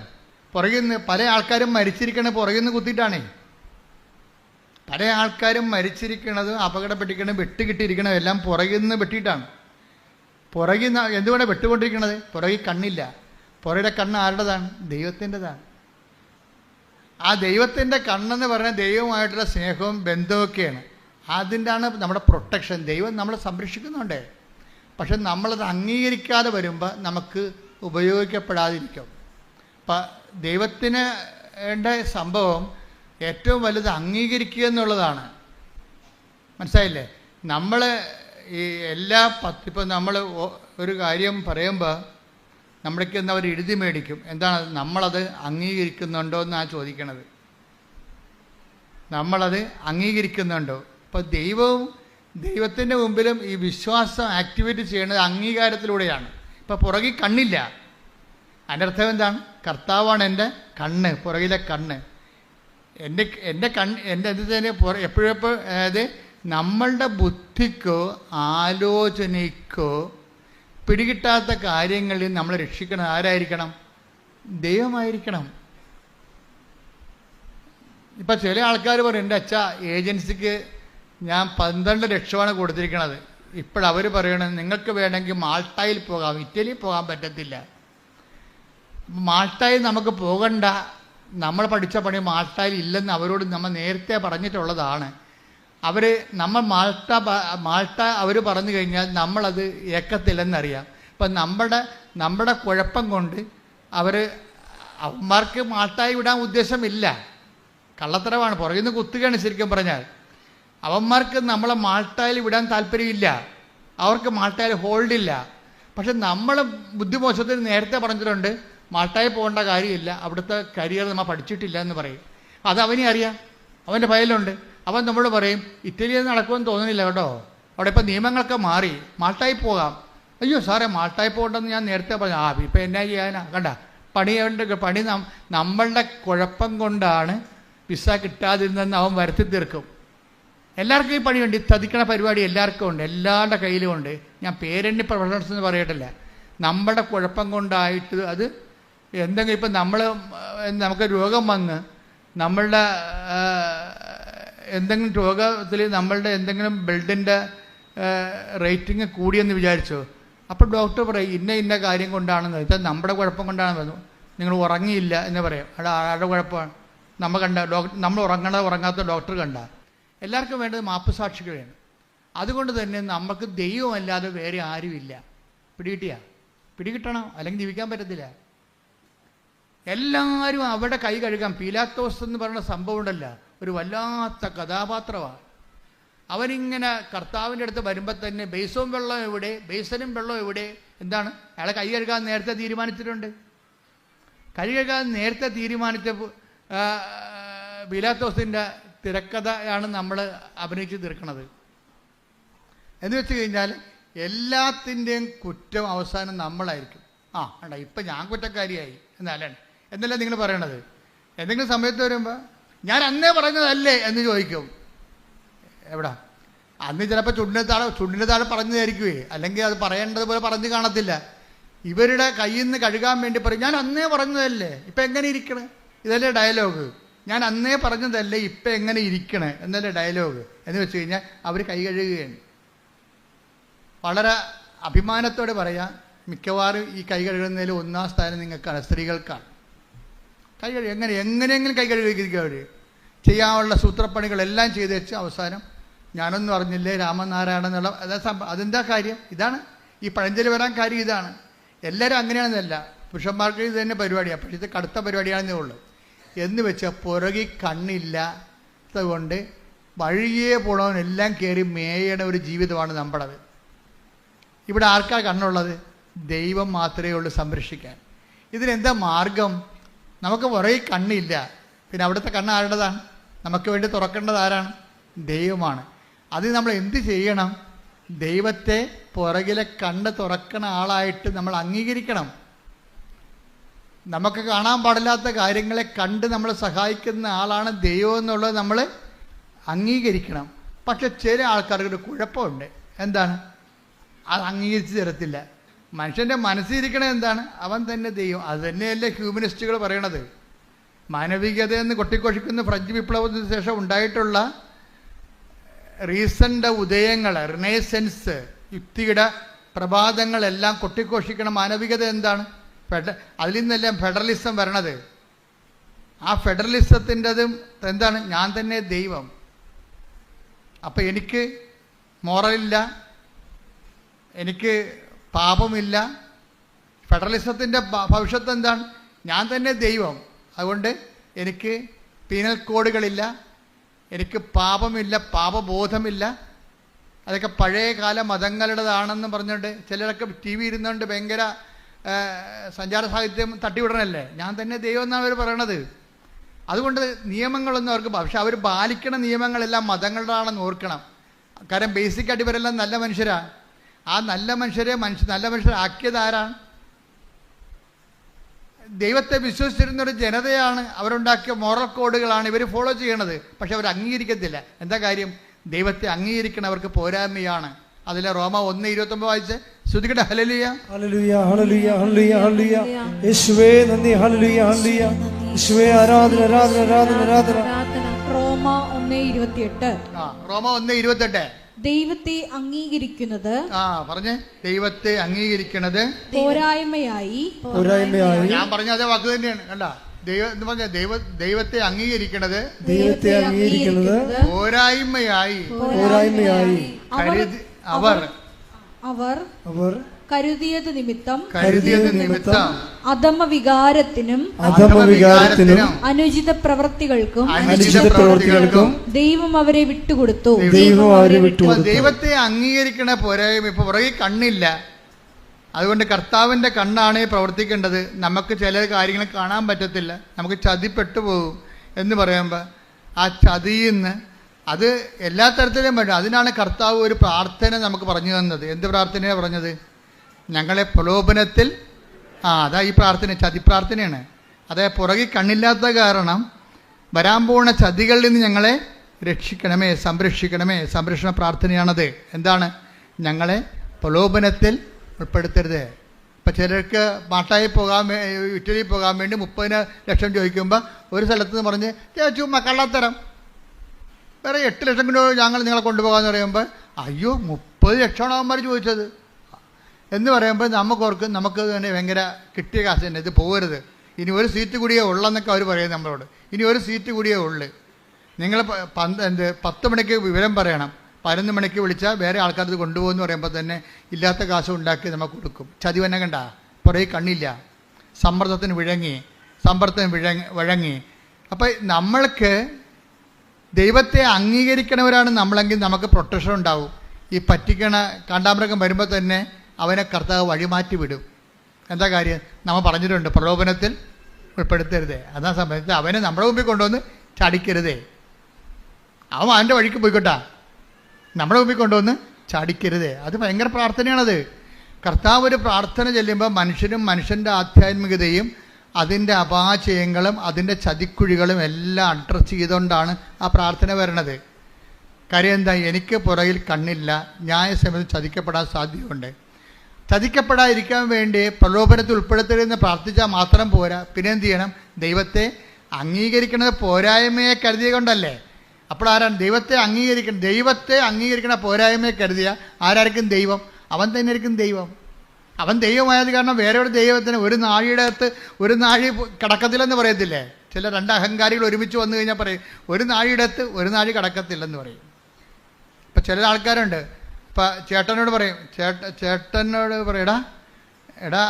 പുറകിൽ നിന്ന് പല ആൾക്കാരും മരിച്ചിരിക്കണത് പുറകിൽ നിന്ന് കുത്തിയിട്ടാണേ. പല ആൾക്കാരും മരിച്ചിരിക്കണതും അപകടപ്പെട്ടിരിക്കണതും വെട്ടുകിട്ടിയിരിക്കണതും എല്ലാം പുറകിൽ നിന്ന് വെട്ടിയിട്ടാണ്. പുറകിൽ നിന്ന് എന്തുകൊണ്ടാണ് വെട്ടുകൊണ്ടിരിക്കണത്? പുറകിൽ കണ്ണില്ല. പുറകിലെ കണ്ണ് ആരുടേതാണ്? ദൈവത്തിൻ്റെതാണ്. ആ ദൈവത്തിൻ്റെ കണ്ണെന്ന് പറഞ്ഞാൽ ദൈവമായിട്ടുള്ള സ്നേഹവും ബന്ധമൊക്കെയാണ്. അതിൻ്റെയാണ് നമ്മുടെ പ്രൊട്ടക്ഷൻ. ദൈവം നമ്മളെ സംരക്ഷിക്കുന്നുണ്ട്. പക്ഷെ നമ്മളത് അംഗീകരിക്കാതെ വരുമ്പോൾ നമുക്ക് ഉപയോഗിക്കപ്പെടാതിരിക്കും. അപ്പം ദൈവത്തിന് സംഭവം ഏറ്റവും വലുത് അംഗീകരിക്കുക എന്നുള്ളതാണ്. മനസ്സിലായില്ലേ? നമ്മൾ ഈ ഇപ്പം നമ്മൾ ഒരു കാര്യം പറയുമ്പോൾ നമ്മൾക്ക് എന്താ അവർ എഴുതി മേടിക്കും. എന്താണ്? നമ്മളത് അംഗീകരിക്കുന്നുണ്ടോ എന്നാണ് ചോദിക്കണത്. നമ്മളത് അംഗീകരിക്കുന്നുണ്ടോ? അപ്പോൾ ദൈവത്തിൻ്റെ മുമ്പിലും ഈ വിശ്വാസം ആക്ടിവേറ്റ് ചെയ്യുന്നത് അംഗീകാരത്തിലൂടെയാണ്. ഇപ്പോൾ പുറകിൽ കണ്ണില്ല, അതിൻ്റെ അർത്ഥം എന്താണ്? കർത്താവാണ് എൻ്റെ കണ്ണ്, പുറകിലെ കണ്ണ്. എൻ്റെ എന്തിനെ എപ്പോഴെപ്പോൾ അതായത് നമ്മളുടെ ബുദ്ധിക്കോ ആലോചനയ്ക്കോ പിടികിട്ടാത്ത കാര്യങ്ങളിൽ നമ്മൾ രക്ഷിക്കണം ആരായിരിക്കണം? ദൈവമായിരിക്കണം. ഇപ്പം ചില ആൾക്കാർ പറയും, എൻ്റെ അച്ഛ ഏജൻസിക്ക് ഞാൻ 12 ലക്ഷമാണ് കൊടുത്തിരിക്കണത്. ഇപ്പോഴവർ പറയണത് നിങ്ങൾക്ക് വേണമെങ്കിൽ മാൾട്ടായിൽ പോകാം, ഇറ്റലിയിൽ പോകാൻ പറ്റത്തില്ല. മാൾട്ടായിൽ നമുക്ക് പോകണ്ട, നമ്മൾ പഠിച്ച പണി മാൾട്ടായിൽ ഇല്ലെന്ന് അവരോട് നമ്മൾ നേരത്തെ പറഞ്ഞിട്ടുള്ളതാണ്. നമ്മൾ മാൾട്ട അവർ പറഞ്ഞു കഴിഞ്ഞാൽ നമ്മളത് ഏക്കത്തില്ലെന്നറിയാം. അപ്പം നമ്മുടെ കുഴപ്പം കൊണ്ട് അവന്മാർക്ക് മാൾട്ടായി വിടാൻ ഉദ്ദേശമില്ല. കള്ളത്തരമാണ്, പുറകിൽ നിന്ന് കുത്തുകയാണ് ശരിക്കും പറഞ്ഞാൽ. അവന്മാർക്ക് നമ്മളെ മാൾട്ടായിൽ വിടാൻ താല്പര്യമില്ല, അവർക്ക് മാൾട്ടായിൽ ഹോൾഡില്ല. പക്ഷെ നമ്മൾ ബുദ്ധിമോശത്തിന് നേരത്തെ പറഞ്ഞിട്ടുണ്ട് മാൾട്ടായിൽ പോകേണ്ട കാര്യമില്ല, അവിടുത്തെ കരിയർ നമ്മൾ പഠിച്ചിട്ടില്ല എന്ന് പറയും. അത് അവനെ അറിയാം, അവൻ്റെ ഫയലുണ്ട്. അവൻ നമ്മൾ പറയും ഇറ്റലിയിൽ നടക്കുമെന്ന് തോന്നുന്നില്ല കേട്ടോ, അവിടെ ഇപ്പം നിയമങ്ങളൊക്കെ മാറി, മാൾട്ടായി പോകാം അയ്യോ സാറേ മാൾട്ടായി പോകണ്ടെന്ന് ഞാൻ നേരത്തെ പറഞ്ഞു. ഇപ്പം എന്നാ ചെയ്യാനാ? കണ്ട പണി നമ്മളുടെ കുഴപ്പം കൊണ്ടാണ് വിസ കിട്ടാതിരുന്നെന്ന് അവൻ വരുത്തി തീർക്കും. എല്ലാവർക്കും ഈ പണിയുണ്ട്. ഈ തതിക്കണ പരിപാടി എല്ലാവർക്കും ഉണ്ട്, എല്ലാവരുടെ കയ്യിലും ഉണ്ട്. ഞാൻ പേരെണ്ണി പ്രൊഫഷണൽസ് എന്ന് പറയട്ടില്ല. നമ്മുടെ കുഴപ്പം കൊണ്ടായിട്ട് അത് എന്തെങ്കിലും ഇപ്പം നമുക്ക് രോഗം വന്ന് നമ്മളുടെ എന്തെങ്കിലും രോഗത്തിൽ നമ്മളുടെ എന്തെങ്കിലും ബ്ലഡിൻ്റെ റേറ്റിംഗ് കൂടിയെന്ന് വിചാരിച്ചോ, അപ്പോൾ ഡോക്ടർ പറയും ഇന്ന കാര്യം കൊണ്ടാണെന്ന് വെച്ചാൽ നമ്മുടെ കുഴപ്പം കൊണ്ടാണെന്ന് പറഞ്ഞു. നിങ്ങൾ ഉറങ്ങിയില്ല എന്ന് പറയും. അവിടെ ആരുടെ കുഴപ്പമാണ്? നമ്മൾ ഉറങ്ങാത്ത ഡോക്ടർ കണ്ട. എല്ലാവർക്കും വേണ്ടത് മാപ്പുസാക്ഷികളാണ്. അതുകൊണ്ട് തന്നെ നമുക്ക് ദൈവമല്ലാതെ വേറെ ആരുമില്ല. പിടികിട്ടണം, അല്ലെങ്കിൽ ജീവിക്കാൻ പറ്റത്തില്ല. എല്ലാവരും അവിടെ കൈ കഴുകാം. പീലാത്തോസ് എന്ന് പറയുന്ന സംഭവം ഉണ്ടല്ല, ഒരു വല്ലാത്ത കഥാപാത്രമാണ്. അവനിങ്ങനെ കർത്താവിൻ്റെ അടുത്ത് വരുമ്പോൾ തന്നെ ബേസനും വെള്ളം എവിടെ? എന്താണ്? അയാളെ കൈ കഴുകാൻ നേരത്തെ തീരുമാനിച്ചിട്ടുണ്ട്. കൈ കഴുകാൻ നേരത്തെ തീരുമാനിച്ച പീലാത്തോസിൻ്റെ തിരക്കഥയാണ് നമ്മൾ അഭിനയിച്ച് തീർക്കുന്നത്. എന്ന് വെച്ച് കഴിഞ്ഞാൽ എല്ലാത്തിൻ്റെയും കുറ്റം അവസാനം നമ്മളായിരിക്കും. വേണ്ട ഇപ്പം ഞാൻ കുറ്റക്കാരിയായി എന്നല്ല നിങ്ങൾ പറയണത്. എന്തെങ്കിലും സമയത്ത് വരുമ്പോൾ ഞാൻ അന്നേ പറഞ്ഞതല്ലേ എന്ന് ചോദിക്കും. എവിടാ? അന്ന് ചിലപ്പോൾ ചുണ്ടിൻ്റെ താഴെ പറഞ്ഞതായിരിക്കുമേ, അല്ലെങ്കിൽ അത് പറയേണ്ടതുപോലെ പറഞ്ഞു കാണത്തില്ല. ഇവരുടെ കയ്യിൽ നിന്ന് കഴുകാൻ വേണ്ടി പറയും ഞാൻ അന്നേ പറഞ്ഞതല്ലേ, ഇപ്പം എങ്ങനെ ഇരിക്കണേ? ഇതല്ലേ ഡയലോഗ്. ഞാൻ അന്നേ പറഞ്ഞതല്ലേ, ഇപ്പം എങ്ങനെ ഇരിക്കണേ എന്നല്ലേ ഡയലോഗ്. എന്ന് വെച്ച് കഴിഞ്ഞാൽ അവർ കൈ കഴുകുകയാണ്. വളരെ അഭിമാനത്തോടെ പറയാം, മിക്കവാറും ഈ കൈ കഴുകുന്നതിൽ ഒന്നാം സ്ഥാനം നിങ്ങൾക്കാണ്, സ്ത്രീകൾക്കാണ്. കൈ കഴുകുക എങ്ങനെയെങ്കിലും കൈ കഴുകിയിരിക്കുക. അവർ ചെയ്യാനുള്ള സൂത്രപ്പണികളെല്ലാം ചെയ്ത് വെച്ച് അവസാനം ഞാനൊന്നും അറിഞ്ഞില്ലേ രാമനാരായണ എന്നുള്ള അതെന്താ കാര്യം? ഇതാണ് ഈ പഴഞ്ചൊല്ലി വരാൻ കാര്യം. ഇതാണ്. എല്ലാവരും അങ്ങനെയാണെന്നല്ല, പുരുഷന്മാർക്ക് ഇത് തന്നെ പരിപാടിയാണ്. പക്ഷേ ഇത് കടുത്ത പരിപാടിയാണെന്നേ ഉള്ളൂ. എന്ന് വെച്ചാൽ പുറകിൽ കണ്ണില്ലാത്തതുകൊണ്ട് വഴിയേ പോണവനെല്ലാം കയറി മേയണ ഒരു ജീവിതമാണ് നമ്മുടേത്. ഇവിടെ ആർക്കാ കണ്ണുള്ളത്? ദൈവം മാത്രമേ ഉള്ളൂ സംരക്ഷിക്കാൻ. ഇതിനെന്താ മാർഗം? നമുക്ക് പുറകിൽ കണ്ണില്ല, പിന്നെ അവിടുത്തെ കണ്ണ് ആരുടേതാണ്? നമുക്ക് വേണ്ടി തുറക്കേണ്ടത് ആരാണ്? ദൈവമാണ്. അത് നമ്മൾ എന്ത് ചെയ്യണം? ദൈവത്തെ പുറകിലെ കണ്ണ് തുറക്കണ ആളായിട്ട് നമ്മൾ അംഗീകരിക്കണം. നമുക്ക് കാണാൻ പാടില്ലാത്ത കാര്യങ്ങളെ കണ്ട് നമ്മൾ സഹായിക്കുന്ന ആളാണ് ദൈവം എന്നുള്ളത് നമ്മൾ അംഗീകരിക്കണം. പക്ഷെ ചില ആൾക്കാർക്കൊരു കുഴപ്പമുണ്ട്. എന്താണ്? അത് അംഗീകരിച്ച് തരത്തില്ല. മനുഷ്യൻ്റെ മനസ്സിരിക്കണത് എന്താണ്? അവൻ തന്നെ ദൈവം. അത് തന്നെയല്ലേ ഹ്യൂമനിസ്റ്റുകൾ പറയണത്. മാനവികതയെന്ന് കൊട്ടിക്കൊഷിക്കുന്ന ഫ്രഞ്ച് വിപ്ലവത്തിന് ശേഷം ഉണ്ടായിട്ടുള്ള റീസൻ്റെ ഉദയങ്ങൾ, റിനേസൻസ്, യുക്തിയുടെ പ്രഭാതങ്ങളെല്ലാം കൊട്ടിക്കൊഷിക്കണ മാനവികത എന്താണ്? അതിൽ നിന്നെല്ലാം ഫെഡറലിസം വരണത്. ആ ഫെഡറലിസത്തിൻ്റെതും എന്താണ്? ഞാൻ തന്നെ ദൈവം. അപ്പം എനിക്ക് മോറലില്ല, എനിക്ക് പാപമില്ല. ഫെഡറലിസത്തിൻ്റെ ഭവിഷ്യത്ത് എന്താണ്? ഞാൻ തന്നെ ദൈവം. അതുകൊണ്ട് എനിക്ക് പീനൽ കോഡുകളില്ല, എനിക്ക് പാപമില്ല, പാപബോധമില്ല. അതൊക്കെ പഴയകാല മതങ്ങളുടേതാണെന്ന് പറഞ്ഞുകൊണ്ട് ചിലരൊക്കെ TV ഇരുന്നുകൊണ്ട് ഭയങ്കര സഞ്ചാര സാഹിത്യം തട്ടിവിടണല്ലേ. ഞാൻ തന്നെ ദൈവം എന്നാണ് അവർ പറയണത്. അതുകൊണ്ട് നിയമങ്ങളൊന്നും അവർക്ക്, പക്ഷെ അവർ പാലിക്കണ നിയമങ്ങളെല്ലാം മതങ്ങളുടെയാണെന്ന് ഓർക്കണം. കാരണം ബേസിക്കായിട്ട് ഇവരെല്ലാം നല്ല മനുഷ്യരാണ്. ആ നല്ല മനുഷ്യരാക്കിയത് ആരാണ്? ദൈവത്തെ വിശ്വസിച്ചിരുന്നൊരു ജനതയാണ്. അവരുണ്ടാക്കിയ മോറൽ കോഡുകളാണ് ഇവർ ഫോളോ ചെയ്യണത്. പക്ഷെ അവർ അംഗീകരിക്കത്തില്ല. എന്താ കാര്യം? ദൈവത്തെ അംഗീകരിക്കണം അവർക്ക് പോരായ്മയാണ്. അതിലെ റോമ 1:29 വായിച്ച് ശ്രുതികട്ടെ. ഹല്ലേലൂയ ഹല്ലേലൂയ ഹല്ലേലൂയ ഹല്ലേലൂയ ഹല്ലേലൂയ. യേശുവേ നന്ദി. ഹല്ലേലൂയ ഹല്ലേലൂയ. യേശുവേ ആരാധന ആരാധന ആരാധന ആരാധന. റോമ 1:28. റോമ 1:28. ദൈവത്തെ അംഗീകരിക്കുന്നത് പറഞ്ഞേ. ദൈവത്തെ അംഗീകരിക്കുന്നത് പോരായ്മയായി. ഞാൻ പറഞ്ഞ അതേ വാക്ക് തന്നെയാണ്. കണ്ട, ദൈവത്തെ അംഗീകരിക്കുന്നത് പോരായ്മയായി അവർ കരുതിയത് നിമിത്തം അധമവികാരത്തിനും അനുചിത പ്രവൃത്തികൾക്കും ദൈവം അവരെ വിട്ടുകൊടുത്തു. ദൈവത്തെ അംഗീകരിക്കണ പോരായ്മ. ഇപ്പൊ പുറകെ കണ്ണില്ല, അതുകൊണ്ട് കർത്താവിൻ്റെ കണ്ണാണ് പ്രവർത്തിക്കേണ്ടത്. നമുക്ക് ചില കാര്യങ്ങൾ കാണാൻ പറ്റത്തില്ല, നമുക്ക് ചതിപ്പെട്ടു പോകും എന്ന് പറയുമ്പോൾ ആ ചതിയിൽ നിന്ന് അത് എല്ലാ തരത്തിലും പറ്റും. അതിനാണ് കർത്താവ് ഒരു പ്രാർത്ഥന നമുക്ക് പറഞ്ഞു തന്നത്. എന്ത് പ്രാർത്ഥനയാണ് പറഞ്ഞത്? ഞങ്ങളെ പ്രലോഭനത്തിൽ അതാ ഈ പ്രാർത്ഥന ചതിപ്രാർത്ഥനയാണ്. അതായത് പുറകിൽ കണ്ണില്ലാത്ത കാരണം വരാൻ പോകുന്ന ചതികളിൽ നിന്ന് ഞങ്ങളെ രക്ഷിക്കണമേ, സംരക്ഷിക്കണമേ. സംരക്ഷണ പ്രാർത്ഥനയാണത്. എന്താണ്? ഞങ്ങളെ പ്രലോഭനത്തിൽ ഉൾപ്പെടുത്തരുത്. ഇപ്പം ചിലർക്ക് മാട്ടായി പോകാൻ ഇറ്റലി പോകാൻ വേണ്ടി 30 ലക്ഷം ചോദിക്കുമ്പോൾ ഒരു സ്ഥലത്ത് നിന്ന് പറഞ്ഞ് ചുമ്മാ കള്ളത്തരം, വേറെ 8 ലക്ഷം രൂപ ഞങ്ങൾ നിങ്ങളെ കൊണ്ടുപോകാമെന്ന് പറയുമ്പോൾ അയ്യോ 30 ലക്ഷമാണ് അവന്മാർ ചോദിച്ചത് എന്ന് പറയുമ്പോൾ നമുക്കോർക്കും നമുക്ക് തന്നെ ഭയങ്കര കിട്ടിയ കാശ് തന്നെ, ഇത് പോകരുത്, ഇനി ഒരു സീറ്റ് കൂടിയേ ഉള്ളെന്നൊക്കെ അവർ പറയും നമ്മളോട്. ഇനി ഒരു സീറ്റ് കൂടിയേ ഉള്ളു. നിങ്ങൾ 10 മണിക്ക് വിവരം പറയണം, 11 മണിക്ക് വിളിച്ചാൽ വേറെ ആൾക്കാർ ഇത് കൊണ്ടുപോകുമെന്ന് പറയുമ്പോൾ തന്നെ ഇല്ലാത്ത കാശ് ഉണ്ടാക്കി നമുക്ക് കൊടുക്കും. ചതി തന്നെ കണ്ട പുറകെ കണ്ണില്ല, സമ്മർദ്ദത്തിന് വഴങ്ങി. അപ്പം നമ്മൾക്ക് ദൈവത്തെ അംഗീകരിക്കണവരാണ് നമ്മളെങ്കിൽ നമുക്ക് പ്രൊട്ടക്ഷൻ ഉണ്ടാവും. ഈ പറ്റിക്കണ കാണ്ടാമൃഗം വരുമ്പോൾ തന്നെ അവനെ കർത്താവ് വഴിമാറ്റി വിടും. എന്താ കാര്യം? നമ്മൾ പറഞ്ഞിട്ടുണ്ട്, പ്രലോഭനത്തിൽ ഉൾപ്പെടുത്തരുതേ. അതാ സമയത്ത് അവനെ നമ്മുടെ മുമ്പിൽ കൊണ്ടുവന്ന് ചാടിക്കരുതേ. അവൻ അവൻ്റെ വഴിക്ക് പോയിക്കോട്ടാ, നമ്മുടെ മുമ്പിൽ കൊണ്ടുവന്ന് ചാടിക്കരുതേ. അത് ഭയങ്കര പ്രാർത്ഥനയാണത്. കർത്താവ് ഒരു പ്രാർത്ഥന ചെല്ലുമ്പോൾ മനുഷ്യനും മനുഷ്യൻ്റെ ആധ്യാത്മികതയും അതിൻ്റെ അപാചയങ്ങളും അതിൻ്റെ ചതിക്കുഴികളും എല്ലാം അഡ്രസ്സ് ചെയ്തുകൊണ്ടാണ് ആ പ്രാർത്ഥന വരണത്. കാര്യം എന്താ? എനിക്ക് പുറകിൽ കണ്ണില്ല, ന്യായസമയത്ത് ചതിക്കപ്പെടാൻ സാധ്യതയുണ്ട്. ചതിക്കപ്പെടാതിരിക്കാൻ വേണ്ടി പ്രലോഭനത്തിൽ ഉൾപ്പെടുത്തരുതെന്ന് പ്രാർത്ഥിച്ചാൽ മാത്രം പോരാ, പിന്നെ എന്ത് ചെയ്യണം? ദൈവത്തെ അംഗീകരിക്കുന്നത് പോരായ്മയെ കരുതിയ കൊണ്ടല്ലേ. അപ്പോൾ ആരാണ് ദൈവത്തെ അംഗീകരിക്കണ പോരായ്മയെ കരുതിയ ആരായിരിക്കും ദൈവം? അവൻ തന്നെ ആയിരിക്കും ദൈവം. അവൻ ദൈവമായത് കാരണം വേറെ ഒരു ദൈവത്തിന് ഒരു നാഴിയുടെ അകത്ത് ഒരു നാഴി കിടക്കത്തില്ലെന്ന് പറയത്തില്ലേ? ചില 2 അഹങ്കാരികൾ ഒരുമിച്ച് വന്നു കഴിഞ്ഞാൽ പറയും ഒരു നാഴിയുടെ അകത്ത് ഒരു നാഴി കിടക്കത്തില്ലെന്ന് പറയും. ഇപ്പം ചില ആൾക്കാരുണ്ട്, ഇപ്പം ചേട്ടനോട് പറയും, എടാ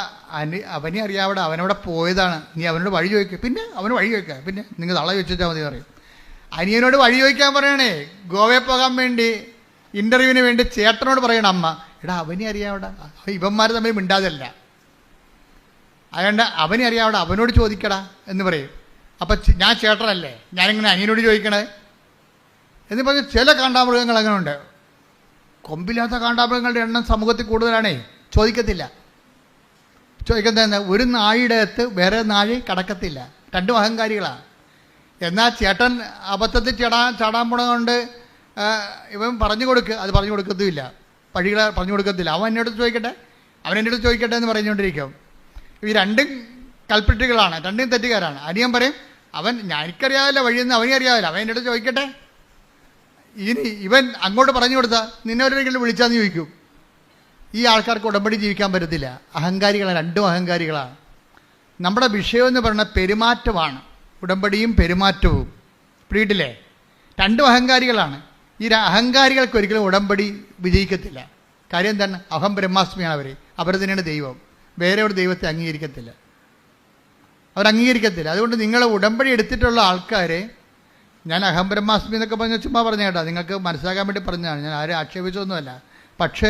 അവനെ അറിയാവിടെ, അവനവിടെ പോയതാണ്, നീ അവനോട് വഴി ചോദിക്കുക. പിന്നെ അവന് വഴി ചോദിക്കുക, പിന്നെ നിങ്ങൾ തള ചോദിച്ചാൽ മതി പറയും. അനിയനോട് വഴി ചോദിക്കാൻ പറയണേ, ഗോവയിൽ പോകാൻ വേണ്ടി ഇൻ്റർവ്യൂവിന് വേണ്ടി ചേട്ടനോട് പറയണം അമ്മ, എടാ അവനെ അറിയാവിടെ, ഇവന്മാർ തമ്മിൽ മിണ്ടാതല്ല, അതുകൊണ്ട് അവനെ അറിയാവിടെ, അവനോട് ചോദിക്കടാ എന്ന് പറയും. അപ്പം ഞാൻ ചേട്ടനല്ലേ, ഞാനിങ്ങനെ അനിയനോട് ചോദിക്കണേ എന്ന് പറഞ്ഞ് ചില കാണ്ടാമൃഗങ്ങൾ അങ്ങനെ ഉണ്ട്. കൊമ്പില്ലാത്ത കാണ്ടാമൃഗങ്ങളുടെ എണ്ണം സമൂഹത്തിൽ കൂടുതലാണേ. ചോദിക്കുന്നത് ഒരു നാഴിയുടെ അകത്ത് വേറെ നാഴി കടക്കത്തില്ല. 2 അഹങ്കാരികളാണ്. എന്നാൽ ചേട്ടൻ അബദ്ധത്തിൽ ചാടാൻ പോണതുകൊണ്ട് ഇവൻ പറഞ്ഞു കൊടുക്കുക, അത് പറഞ്ഞു കൊടുക്കത്തുമില്ല, വഴികളെ പറഞ്ഞു കൊടുക്കത്തില്ല. അവൻ എന്നോട് ചോദിക്കട്ടെ എന്ന് പറഞ്ഞുകൊണ്ടിരിക്കും. ഈ 2 കൽപ്പിട്ടുകളാണ്, 2 തെറ്റുകാരാണ്. അനിയൻ പറയും എനിക്കറിയാവില്ല വഴിയെന്ന് അവനെ അറിയാവില്ല, അവൻ എന്നോട് ചോദിക്കട്ടെ. ഇനി ഇവൻ അങ്ങോട്ട് പറഞ്ഞു കൊടുത്താൽ നിന്നെ ഒരിക്കലും വിളിച്ചാന്ന് ചോദിക്കും. ഈ ആൾക്കാർക്ക് ഉടമ്പടി ജീവിക്കാൻ പറ്റത്തില്ല. അഹങ്കാരികളാണ്, 2 അഹങ്കാരികളാണ്. നമ്മുടെ വിഷയം എന്ന് പറയുന്നത് പെരുമാറ്റമാണ്, ഉടമ്പടിയും പെരുമാറ്റവും. വീട്ടിലെ 2 അഹങ്കാരികളാണ്. ഈ അഹങ്കാരികൾക്ക് ഒരിക്കലും ഉടമ്പടി വിജയിക്കത്തില്ല. കാര്യം എന്താണ്? അഹം ബ്രഹ്മാസ്മിയാണ് അവർ തന്നെയാണ് ദൈവം. വേറെ ഒരു ദൈവത്തെ അംഗീകരിക്കത്തില്ല. അതുകൊണ്ട് നിങ്ങൾ ഉടമ്പടി എടുത്തിട്ടുള്ള ആൾക്കാരെ, ഞാൻ അഹം ബ്രഹ്മാസ്മി എന്നൊക്കെ പറഞ്ഞ ചുമ്മാ പറഞ്ഞ കേട്ടോ, നിങ്ങൾക്ക് മനസ്സിലാക്കാൻ വേണ്ടി പറഞ്ഞതാണ്, ഞാൻ ആരും ആക്ഷേപിച്ചൊന്നുമല്ല. പക്ഷേ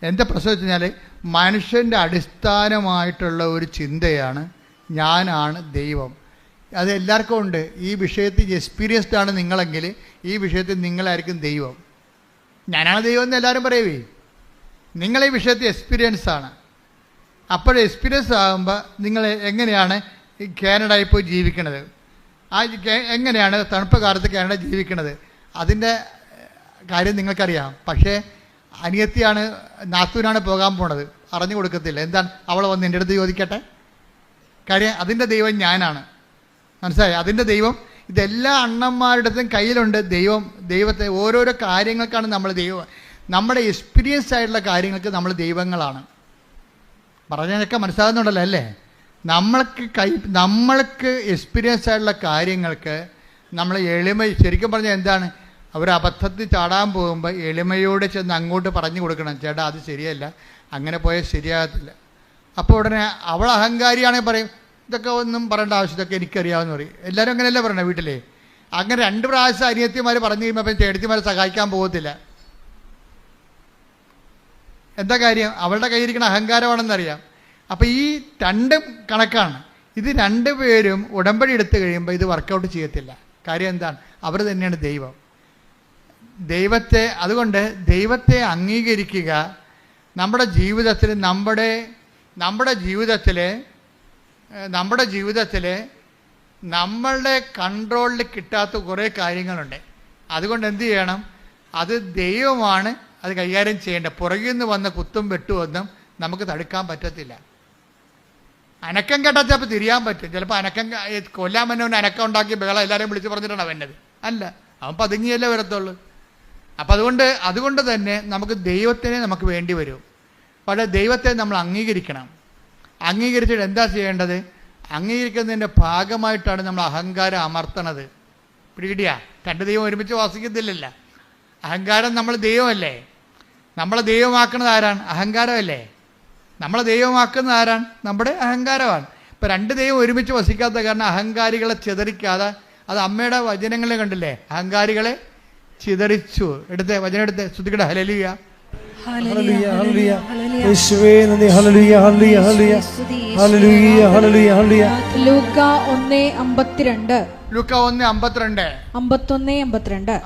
എൻ്റെ പ്രശ്നം വെച്ച് കഴിഞ്ഞാൽ മനുഷ്യൻ്റെ അടിസ്ഥാനമായിട്ടുള്ള ഒരു ചിന്തയാണ് ഞാനാണ് ദൈവം. അത് എല്ലാവർക്കും ഉണ്ട്. ഈ വിഷയത്തിൽ എക്സ്പീരിയൻസ്ഡ് ആണ് നിങ്ങളെങ്കിൽ ഈ വിഷയത്തിൽ നിങ്ങളായിരിക്കും ദൈവം. ഞാനാണ് ദൈവം എന്ന് എല്ലാവരും പറയുവേ. നിങ്ങൾ ഈ വിഷയത്തിൽ എക്സ്പീരിയൻസ് ആണ്. അപ്പോൾ എക്സ്പീരിയൻസ് ആകുമ്പോൾ നിങ്ങൾ എങ്ങനെയാണ് ഈ കാനഡയിൽ പോയി ജീവിക്കണത്, എങ്ങനെയാണ് തണുപ്പ് കാലത്ത് കാനഡ ജീവിക്കണത്, അതിൻ്റെ കാര്യം നിങ്ങൾക്കറിയാം. പക്ഷേ അനിയത്തിയാണ്, നാത്തൂനാണ് പോകാൻ പോണത്, അറിഞ്ഞു കൊടുക്കത്തില്ല. എന്താണ്? അവളെ വന്ന് എൻ്റെ അടുത്ത് ചോദിക്കട്ടെ. കാര്യം അതിൻ്റെ ദൈവം ഞാനാണ്. മനസ്സിലായി? അതിൻ്റെ ദൈവം ഇതെല്ലാ അണ്ണന്മാരുടെയും കയ്യിലുണ്ട്. ദൈവത്തെ ഓരോരോ കാര്യങ്ങൾക്കാണ് നമ്മൾ ദൈവം. നമ്മുടെ എക്സ്പീരിയൻസ് ആയിട്ടുള്ള കാര്യങ്ങൾക്ക് നമ്മൾ ദൈവങ്ങളാണ്. പറഞ്ഞതൊക്കെ മനസ്സിലാകുന്നുണ്ടല്ലോ അല്ലേ? നമ്മൾക്ക് എക്സ്പീരിയൻസ് ആയിട്ടുള്ള കാര്യങ്ങൾക്ക് നമ്മൾ ശരിക്കും പറഞ്ഞാൽ എന്താണ്? അവർ അബദ്ധത്തിൽ ചാടാൻ പോകുമ്പോൾ എളിമയോടെ ചെന്ന് അങ്ങോട്ട് പറഞ്ഞു കൊടുക്കണം, ചേട്ടാ അത് ശരിയല്ല, അങ്ങനെ പോയാൽ ശരിയാകത്തില്ല. അപ്പോൾ ഉടനെ അവൾ അഹങ്കാരിയാണെങ്കിൽ പറയും, ഇതൊക്കെ ഒന്നും പറയേണ്ട ആവശ്യം, ഇതൊക്കെ എനിക്കറിയാമെന്ന് പറയും. എല്ലാവരും അങ്ങനെയല്ലേ പറയണേ വീട്ടിലെ? അങ്ങനെ 2 പ്രാവശ്യം അനിയത്തിമാർ പറഞ്ഞു കഴിയുമ്പോൾ അപ്പം ചേട്ടത്തിമാരെ സഹായിക്കാൻ പോകത്തില്ല. എന്താ കാര്യം? അവളുടെ കയ്യിരിക്കുന്ന അഹങ്കാരമാണെന്നറിയാം. അപ്പോൾ ഈ 2 കണക്കാണ്. ഇത് 2 പേരും ഉടമ്പടി എടുത്തു കഴിയുമ്പോൾ ഇത് വർക്കൗട്ട് ചെയ്യത്തില്ല. കാര്യം എന്താണ്? അവർ തന്നെയാണ് ദൈവം. അതുകൊണ്ട് ദൈവത്തെ അംഗീകരിക്കുക, നമ്മുടെ ജീവിതത്തിൽ നമ്മളുടെ കൺട്രോളിൽ കിട്ടാത്ത കുറേ കാര്യങ്ങളുണ്ട്. അതുകൊണ്ട് എന്ത് ചെയ്യണം? അത് ദൈവമാണ് അത് കൈകാര്യം ചെയ്യേണ്ടത്. പുറകിൽ നിന്ന് വന്ന കുത്തും വെട്ടുമൊന്നും നമുക്ക് തടുക്കാൻ പറ്റത്തില്ല. അനക്കം കേട്ടാൽ ചിലപ്പോൾ തിരിയാൻ പറ്റും. ചിലപ്പോൾ കൊല്ലാൻ വന്നവന് അനക്കം ഉണ്ടാക്കി ബഹളം എല്ലാവരെയും വിളിച്ച് പറഞ്ഞിട്ടാണ് അവനത്. അല്ല, അവൻ പതുങ്ങിയല്ലേ വരത്തുള്ളൂ. അപ്പം അതുകൊണ്ട് തന്നെ നമുക്ക് ദൈവത്തിനെ നമുക്ക് വേണ്ടി വരും. പക്ഷേ ദൈവത്തെ നമ്മൾ അംഗീകരിക്കണം. അംഗീകരിച്ചിട്ട് എന്താ ചെയ്യേണ്ടത്? അംഗീകരിക്കുന്നതിൻ്റെ ഭാഗമായിട്ടാണ് നമ്മൾ അഹങ്കാരം അമർത്തണത്. പിടികിട്ടിയ? രണ്ട് ദൈവം ഒരുമിച്ച് വാസിക്കത്തില്ലല്ലോ. അഹങ്കാരം നമ്മൾ ദൈവമല്ലേ. നമ്മളെ ദൈവമാക്കുന്നത് ആരാണ്? അഹങ്കാരമല്ലേ. നമ്മളെ ദൈവമാക്കുന്നത് ആരാണ്? നമ്മുടെ അഹങ്കാരമാണ്. ഇപ്പം രണ്ട് ദൈവം ഒരുമിച്ച് വസിക്കാത്ത കാരണം അഹങ്കാരികളെ ചിതറിക്കാതെ, അത് അമ്മയുടെ വചനങ്ങളെ കണ്ടില്ലേ, അഹങ്കാരികളെ ചിതറിച്ചു. വചനം എടുത്ത് ശ്രുതിക്കട്ടെ. ഹല്ലേലൂയ, ഹല്ലേലൂയ, ഹല്ലേലൂയ. യേശുവേ നന്ദി. ഹല്ലേലൂയ, ഹല്ലേലൂയ, ഹല്ലേലൂയ, ഹല്ലേലൂയ, ഹല്ലേലൂയ, ഹല്ലേലൂയ. ലൂക്ക 1:52. ലൂക്ക 1:52. 51:52.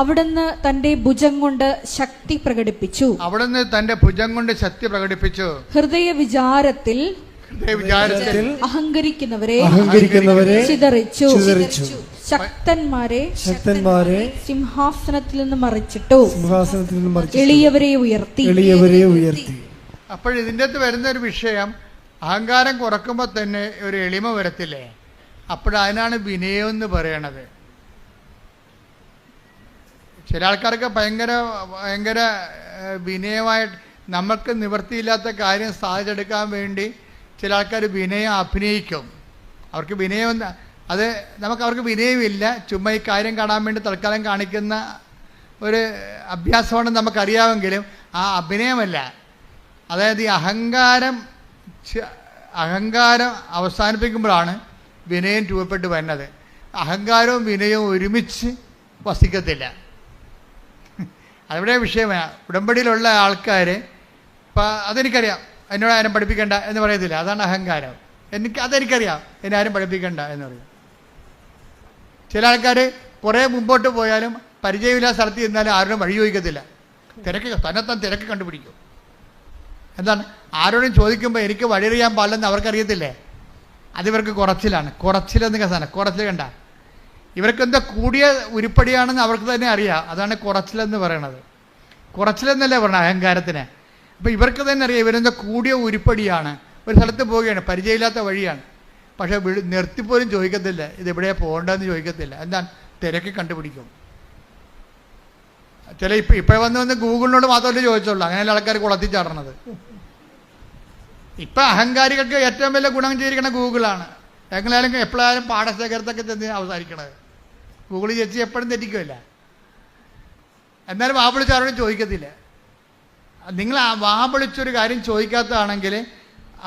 അവിടുന്ന് തന്റെ ഭുജം കൊണ്ട് ശക്തി പ്രകടിപ്പിച്ചു. ഹൃദയ വിചാരത്തിൽ അഹങ്കരിക്കുന്നവരെ ചിതറിച്ചു. ശക്തന്മാരെ സിംഹാസനത്തിൽ നിന്ന് മറിച്ചിട്ടു. എളിയവരെ ഉയർത്തി. അപ്പോൾ ഇതിൻ്റെ അകത്ത് വരുന്ന ഒരു വിഷയം, അഹങ്കാരം കുറക്കുമ്പോൾ തന്നെ ഒരു എളിമ വരത്തില്ലേ? അപ്പോഴതിനാണ് വിനയം എന്ന് പറയണത്. ചില ആൾക്കാർക്ക് ഭയങ്കര വിനയമായിട്ട് നമുക്ക് നിവൃത്തിയില്ലാത്ത കാര്യം സാധിച്ചെടുക്കാൻ വേണ്ടി ചില ആൾക്കാർ വിനയം അഭിനയിക്കും. അവർക്ക് വിനയം അവർക്ക് വിനയമില്ല. ചുമ്മാ ഈ കാര്യം കാണാൻ വേണ്ടി തൽക്കാലം കാണിക്കുന്ന ഒരു അഭ്യാസമാണെന്ന് നമുക്കറിയാമെങ്കിലും ആ അഭിനയമല്ല. അതായത് ഈ അഹങ്കാരം അവസാനിപ്പിക്കുമ്പോഴാണ് വിനയം രൂപപ്പെട്ട് വരുന്നത്. അഹങ്കാരവും വിനയവും ഒരുമിച്ച് വസിക്കത്തില്ല. അതിവിടെ വിഷയമാണ്. ഉടമ്പടിയിലുള്ള ആൾക്കാർ ഇപ്പം അതെനിക്കറിയാം, എന്നോട് ആരും പഠിപ്പിക്കേണ്ട എന്ന് പറയത്തില്ല. അതാണ് അഹങ്കാരം. അതെനിക്കറിയാം, എന്നെ ആരും പഠിപ്പിക്കേണ്ട എന്ന് പറയും. ചില ആൾക്കാർ കുറേ മുമ്പോട്ട് പോയാലും പരിചയമില്ലാത്ത സ്ഥലത്ത് ചെന്നാലും ആരോടും വഴി ചോദിക്കത്തില്ല. തന്നെത്താൻ തിരക്ക് കണ്ടുപിടിക്കും. എന്താണ്? ആരോടും ചോദിക്കുമ്പോൾ എനിക്ക് വഴിയറിയാൻ പാടില്ലെന്ന് അവർക്കറിയത്തില്ലേ? അതിവർക്ക് കുറച്ചിലെന്ന് സാധനം. കുറച്ചിൽ കണ്ട ഇവർക്ക് എന്താ കൂടിയ ഉരുപ്പടിയാണെന്ന് അവർക്ക് തന്നെ അറിയാം. അതാണ് കുറച്ചിലെന്ന് പറയണത്. കുറച്ചിലെന്നല്ലേ പറഞ്ഞത് അഹങ്കാരത്തിന്. അപ്പോൾ ഇവർക്ക് തന്നെ അറിയാം ഇവരെന്താ കൂടിയ ഉരുപ്പടിയാണ്. ഒരു സ്ഥലത്ത് പോവുകയാണ്, പരിചയമില്ലാത്ത വഴിയാണ്, പക്ഷേ നിർത്തിപ്പോലും ചോദിക്കത്തില്ല ഇതെവിടെയാണ് പോകേണ്ടതെന്ന് ചോദിക്കത്തില്ല. എന്താണ്? തിരക്ക് കണ്ടുപിടിക്കും. ചില ഇപ്പോൾ വന്ന് ഗൂഗിളിനോട് മാത്രമല്ലേ ചോദിച്ചുള്ളൂ. അങ്ങനെയുള്ള ആൾക്കാർ കുളത്തിൽ ചാടണത്. ഇപ്പം അഹങ്കാരികൾക്ക് ഏറ്റവും വലിയ ഗുണം ചെയ്തിരിക്കുന്ന ഗൂഗിളാണ്. എങ്ങനെയായാലും എപ്പോഴായാലും പാഠശേഖരത്തൊക്കെ ചെന്ന് അവസാനിക്കണത്. ഗൂഗിളിൽ ചേച്ചി എപ്പോഴും തെറ്റിക്കില്ല. എന്നാലും വാ വിളിച്ച് ആരോടും ചോദിക്കത്തില്ല. നിങ്ങൾ വാ വിളിച്ചൊരു കാര്യം ചോദിക്കാത്തതാണെങ്കിൽ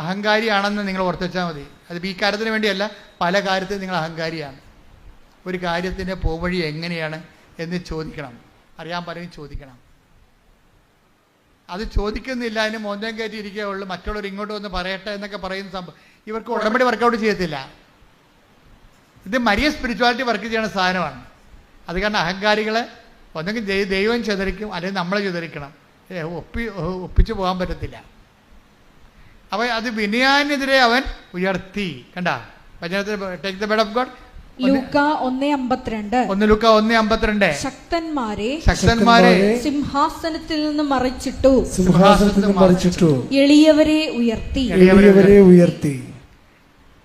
അഹങ്കാരിയാണെന്ന് നിങ്ങൾ ഓർത്തുവെച്ചാൽ മതി. അത് ഈ കാര്യത്തിന് വേണ്ടിയല്ല, പല കാര്യത്തിലും നിങ്ങൾ അഹങ്കാരിയാണ്. ഒരു കാര്യത്തിൻ്റെ പോവഴി എങ്ങനെയാണ് എന്ന് ചോദിക്കണം. അറിയാൻ പലരും ചോദിക്കണം. അത് ചോദിക്കുന്നില്ല, അതിന് മോന്തം കയറ്റി ഇരിക്കുകയുള്ളൂ. മറ്റുള്ളവർ ഇങ്ങോട്ട് വന്ന് പറയട്ടെ എന്നൊക്കെ പറയുന്ന സംഭവം ഇവർക്ക് ഉടമ്പടി വർക്കൗട്ട് ചെയ്യത്തില്ല. ഇത് മരിയ സ്പിരിച്വാലിറ്റി വർക്ക് ചെയ്യുന്ന സാധനമാണ്. അത് കാരണം അഹങ്കാരികളെ ഒന്നെങ്കിൽ ദൈവം ചിതറിക്കും, അല്ലെങ്കിൽ നമ്മളെ ചിതറിക്കണം. ഒപ്പിച്ചു പോകാൻ പറ്റത്തില്ല. അപ്പോൾ അത് വിനയാനെതിരെ അവൻ ഉയർത്തി. കണ്ട വചനത്തിൽ take the bed of God. ലൂക്ക 1:52. ശക്തന്മാരെ സിംഹാസനത്തിൽ നിന്ന് മറിച്ചിട്ടു. എളിയവരെ ഉയർത്തി.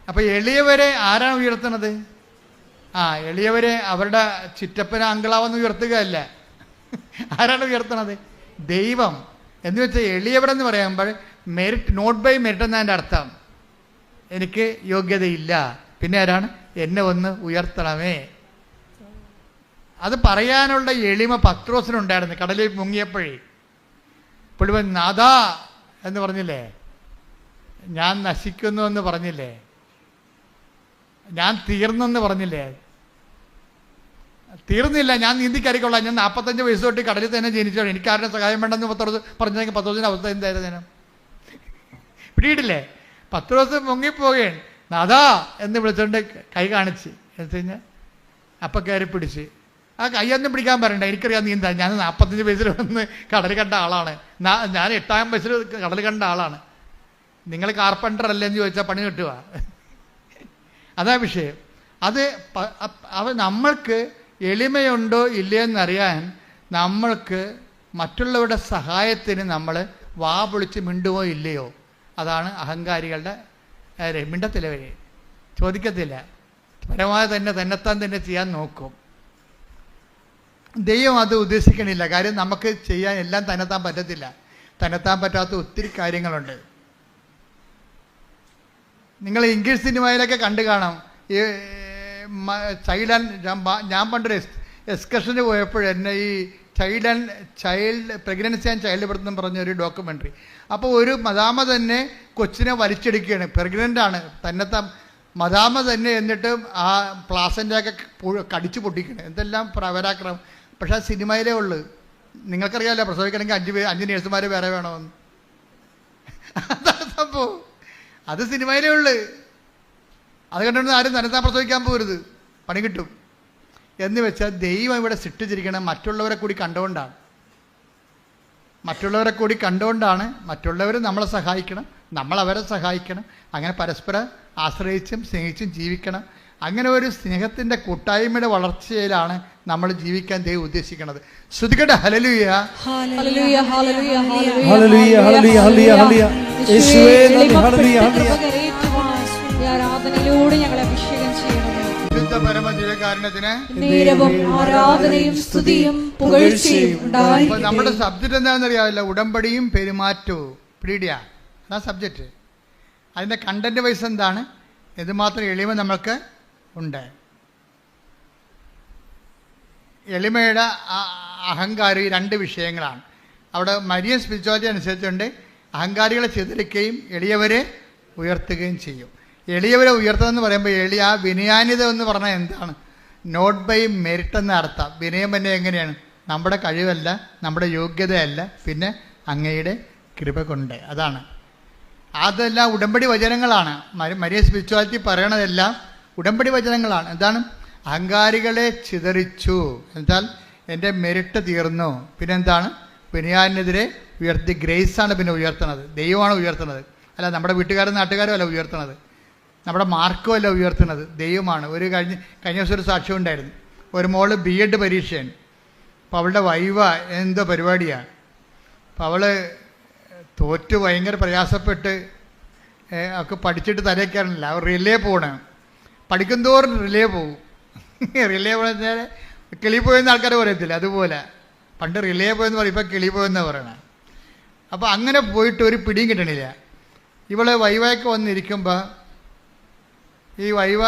അപ്പൊ എളിയവരെ ആരാണ് ഉയർത്തുന്നത്? എളിയവരെ അവരുടെ ചിറ്റപ്പന അങ്കിളാവെന്ന് ഉയർത്തുകയല്ല. ആരാണ് ഉയർത്തണത്? ദൈവം. എന്ന് വെച്ചാൽ എളിയവരെന്ന് പറയുമ്പോൾ മെറിറ്റ്, നോട്ട് ബൈ മെറിറ്റ് എന്നതിൻ്റെ അർത്ഥം എനിക്ക് യോഗ്യതയില്ല, പിന്നെ ആരാണ്? എന്നെ ഒന്ന് ഉയർത്തണമേ. അത് പറയാനുള്ള എളിമ പത്രോസിനുണ്ടായിരുന്നു. കടലിൽ മുങ്ങിയപ്പോഴേ പുള്ളിവൻ നാഥാ എന്ന് പറഞ്ഞില്ലേ, ഞാൻ നശിക്കുന്നു എന്ന് പറഞ്ഞില്ലേ, ഞാൻ തീർന്നെന്ന് പറഞ്ഞില്ലേ? തീർന്നില്ല, ഞാൻ നീന്തിക്കറിക്കൊള്ളാം, ഞാൻ 45 വയസ്സ് തൊട്ട് കടലിൽ തന്നെ ജനിച്ചോളൂ, എനിക്കാരുടെ സഹായം വേണ്ടെന്ന് പത്രോസ് പറഞ്ഞെങ്കിൽ പത്രോസിൻ്റെ അവസ്ഥ എന്തായിരുന്നു? പിടിയിട്ടില്ലേ? പത്രോസ് മുങ്ങിപ്പോവുകയാണ്. നാഥാ എന്ന് വിളിച്ചുകൊണ്ട് കൈ കാണിച്ച് എന്ന് കഴിഞ്ഞാൽ അപ്പം കയറി പിടിച്ച്. ആ കയ്യൊന്നും പിടിക്കാൻ പറയണ്ട, എനിക്കറിയാം നീന്താ. ഞാൻ 45 വയസ്സിൽ വന്ന് കടൽ കണ്ട ആളാണ്. ഞാൻ 8-ാം വയസ്സിൽ കടൽ കണ്ട ആളാണ്. നിങ്ങൾ കാർപ്പൻ്റർ അല്ലെന്ന് ചോദിച്ചാൽ പണി കിട്ടുക. അതാ വിഷയം. അത് നമ്മൾക്ക് എളിമയുണ്ടോ ഇല്ലയെന്നറിയാൻ നമ്മൾക്ക് മറ്റുള്ളവരുടെ സഹായത്തിന് നമ്മൾ വാ പൊളിച്ച് മിണ്ടുമോ ഇല്ലയോ, അതാണ് അഹങ്കാരികളുടെ മിണ്ടത്തിലവർ. ചോദിക്കത്തില്ല, പരമാവധി തന്നെത്താൻ തന്നെ ചെയ്യാൻ നോക്കും. ദൈവം അത് ഉദ്ദേശിക്കണില്ല. കാര്യം നമുക്ക് ചെയ്യാൻ എല്ലാം തന്നെത്താൻ പറ്റത്തില്ല. തന്നെത്താൻ പറ്റാത്ത ഒത്തിരി കാര്യങ്ങളുണ്ട്. നിങ്ങൾ ഇംഗ്ലീഷ് സിനിമയിലൊക്കെ കണ്ടു കാണാം. ഈ ഞാൻ പണ്ടൊരു എക്സ്കർഷന് പോയപ്പോൾ എന്നെ ഈ child pregnancy and child birth എന്ന് പറഞ്ഞൊരു ഡോക്യുമെൻ്ററി. അപ്പോൾ ഒരു മദാമ തന്നെ കൊച്ചിനെ വലിച്ചെടുക്കുകയാണ്. പ്രഗ്നൻ്റാണ്, തന്നെത്താൻ മദാമ തന്നെ. എന്നിട്ട് ആ പ്ലാസൻ്റെയൊക്കെ കടിച്ചു പൊട്ടിക്കണം. എന്തെല്ലാം പരാക്രമം. പക്ഷേ ആ സിനിമയിലേ ഉള്ളു. നിങ്ങൾക്കറിയാമല്ലോ, പ്രസവിക്കണമെങ്കിൽ 5 നേഴ്സുമാർ വേറെ വേണമെന്ന്. അതാണ് സംഭവം. അത് സിനിമയിലേ ഉള്ളു. അത് കണ്ടുകൊണ്ട് ആരും തന്നെത്താൻ പ്രസവിക്കാൻ പോകരുത്, പണി കിട്ടും എന്ന് വെച്ചാൽ ദൈവം ഇവിടെ സൃഷ്ടിച്ചിരിക്കണം മറ്റുള്ളവരെ കൂടി കണ്ടുകൊണ്ടാണ്. മറ്റുള്ളവർ നമ്മളെ സഹായിക്കണം, നമ്മളവരെ സഹായിക്കണം. അങ്ങനെ പരസ്പരം ആശ്രയിച്ചും സ്നേഹിച്ചും ജീവിക്കണം. അങ്ങനെ ഒരു സ്നേഹത്തിൻ്റെ കൂട്ടായ്മയുടെ വളർച്ചയിലാണ് നമ്മൾ ജീവിക്കാൻ ദൈവം ഉദ്ദേശിക്കുന്നത്. ശ്രുതികട്ടെ ഹല്ലേലൂയ, ഹല്ലേലൂയ, ഹല്ലേലൂയ, ഹല്ലേലൂയ, ഹല്ലേലൂയ, ഹല്ലേലൂയ. യേശുവേ നന്ദി, ഹല്ലേലൂയ, ഹല്ലേലൂയ. ആരാധനയിലൂടെ ഞങ്ങളെ അഭിഷേകം ചെയ്യണമേ. പരമദിവ്യകാരുണ്യത്തിന് നേരവും ആരാധനയും സ്തുതിയും പുകഴ്ചയും ഉണ്ടായിരിക്കട്ടെ. നമ്മുടെ സബ്ജക്റ്റ് എന്താണെന്ന് അറിയാവില്ല, ഉടമ്പടിയും പെരുമാറ്റവും. പീഡിയ, അതാ സബ്ജക്റ്റ്. അതിൻ്റെ കണ്ടന്റ് വൈസ് എന്താണ്, എന്തുമാത്രം എളിമ നമ്മൾക്ക് ഉണ്ട്. എളിമയുടെ അഹങ്കാരം, ഈ 2 വിഷയങ്ങളാണ്. അവിടെ മരിയൻ സ്പിരിച്വാലിറ്റി അനുസരിച്ചുകൊണ്ട് അഹങ്കാരികളെ ചിതറിക്കുകയും എളിയവരെ ഉയർത്തുകയും ചെയ്യും. എളിയവരെ ഉയർത്തുക എന്ന് പറയുമ്പോൾ ആ വിനയാന്യത എന്ന് പറഞ്ഞാൽ എന്താണ്? നോട്ട് ബൈ മെറിറ്റ് എന്ന അർത്ഥം. വിനയം തന്നെ എങ്ങനെയാണ്? നമ്മുടെ കഴിവല്ല, നമ്മുടെ യോഗ്യതയല്ല, പിന്നെ അങ്ങയുടെ കൃപ കൊണ്ട്. അതെല്ലാം ഉടമ്പടി വചനങ്ങളാണ്. മരിയ സ്പിരിച്വാലിറ്റി പറയണതെല്ലാം ഉടമ്പടി വചനങ്ങളാണ്. എന്താണ്? അഹങ്കാരികളെ ചിതറിച്ചു എന്നാൽ എൻ്റെ മെറിറ്റ് തീർന്നു. പിന്നെന്താണ്? വിനയാനെതിരെ ഉയർത്തി. ഗ്രേസാണ് പിന്നെ ഉയർത്തണത്, ദൈവമാണ് ഉയർത്തുന്നത്. അല്ല നമ്മുടെ വീട്ടുകാരും നാട്ടുകാരും അല്ല ഉയർത്തണത്, നമ്മുടെ മാർക്കോ അല്ല ഉയർത്തുന്നത്, ദൈവമാണ്. കഴിഞ്ഞ ദിവസം ഒരു സാക്ഷ്യം ഉണ്ടായിരുന്നു. ഒരു മോള് B.Ed പരീക്ഷയാണ്. അപ്പോൾ അവളുടെ വൈവ എന്തോ പരിപാടിയാണ്. അപ്പോൾ അവൾ തോറ്റ് ഭയങ്കര പ്രയാസപ്പെട്ട് ഒക്കെ പഠിച്ചിട്ട് തലയ്ക്കാറില്ല. അവർ റിലേ പോകണം. പഠിക്കുന്തോറും റിലേ പോകും. റിലേ പോയെന്നാൽ കിളി പോയെന്ന് ആൾക്കാർ പറയത്തില്ല, അതുപോലെ പണ്ട് റിലേ പോയെന്ന് പറയും, ഇപ്പം കിളി പോയെന്നാണ് പറയണത്. അപ്പോൾ അങ്ങനെ പോയിട്ട് ഒരു പിടിയും കിട്ടണില്ല. ഇവള് വൈവയൊക്കെ വന്നിരിക്കുമ്പോൾ ഈ വൈവ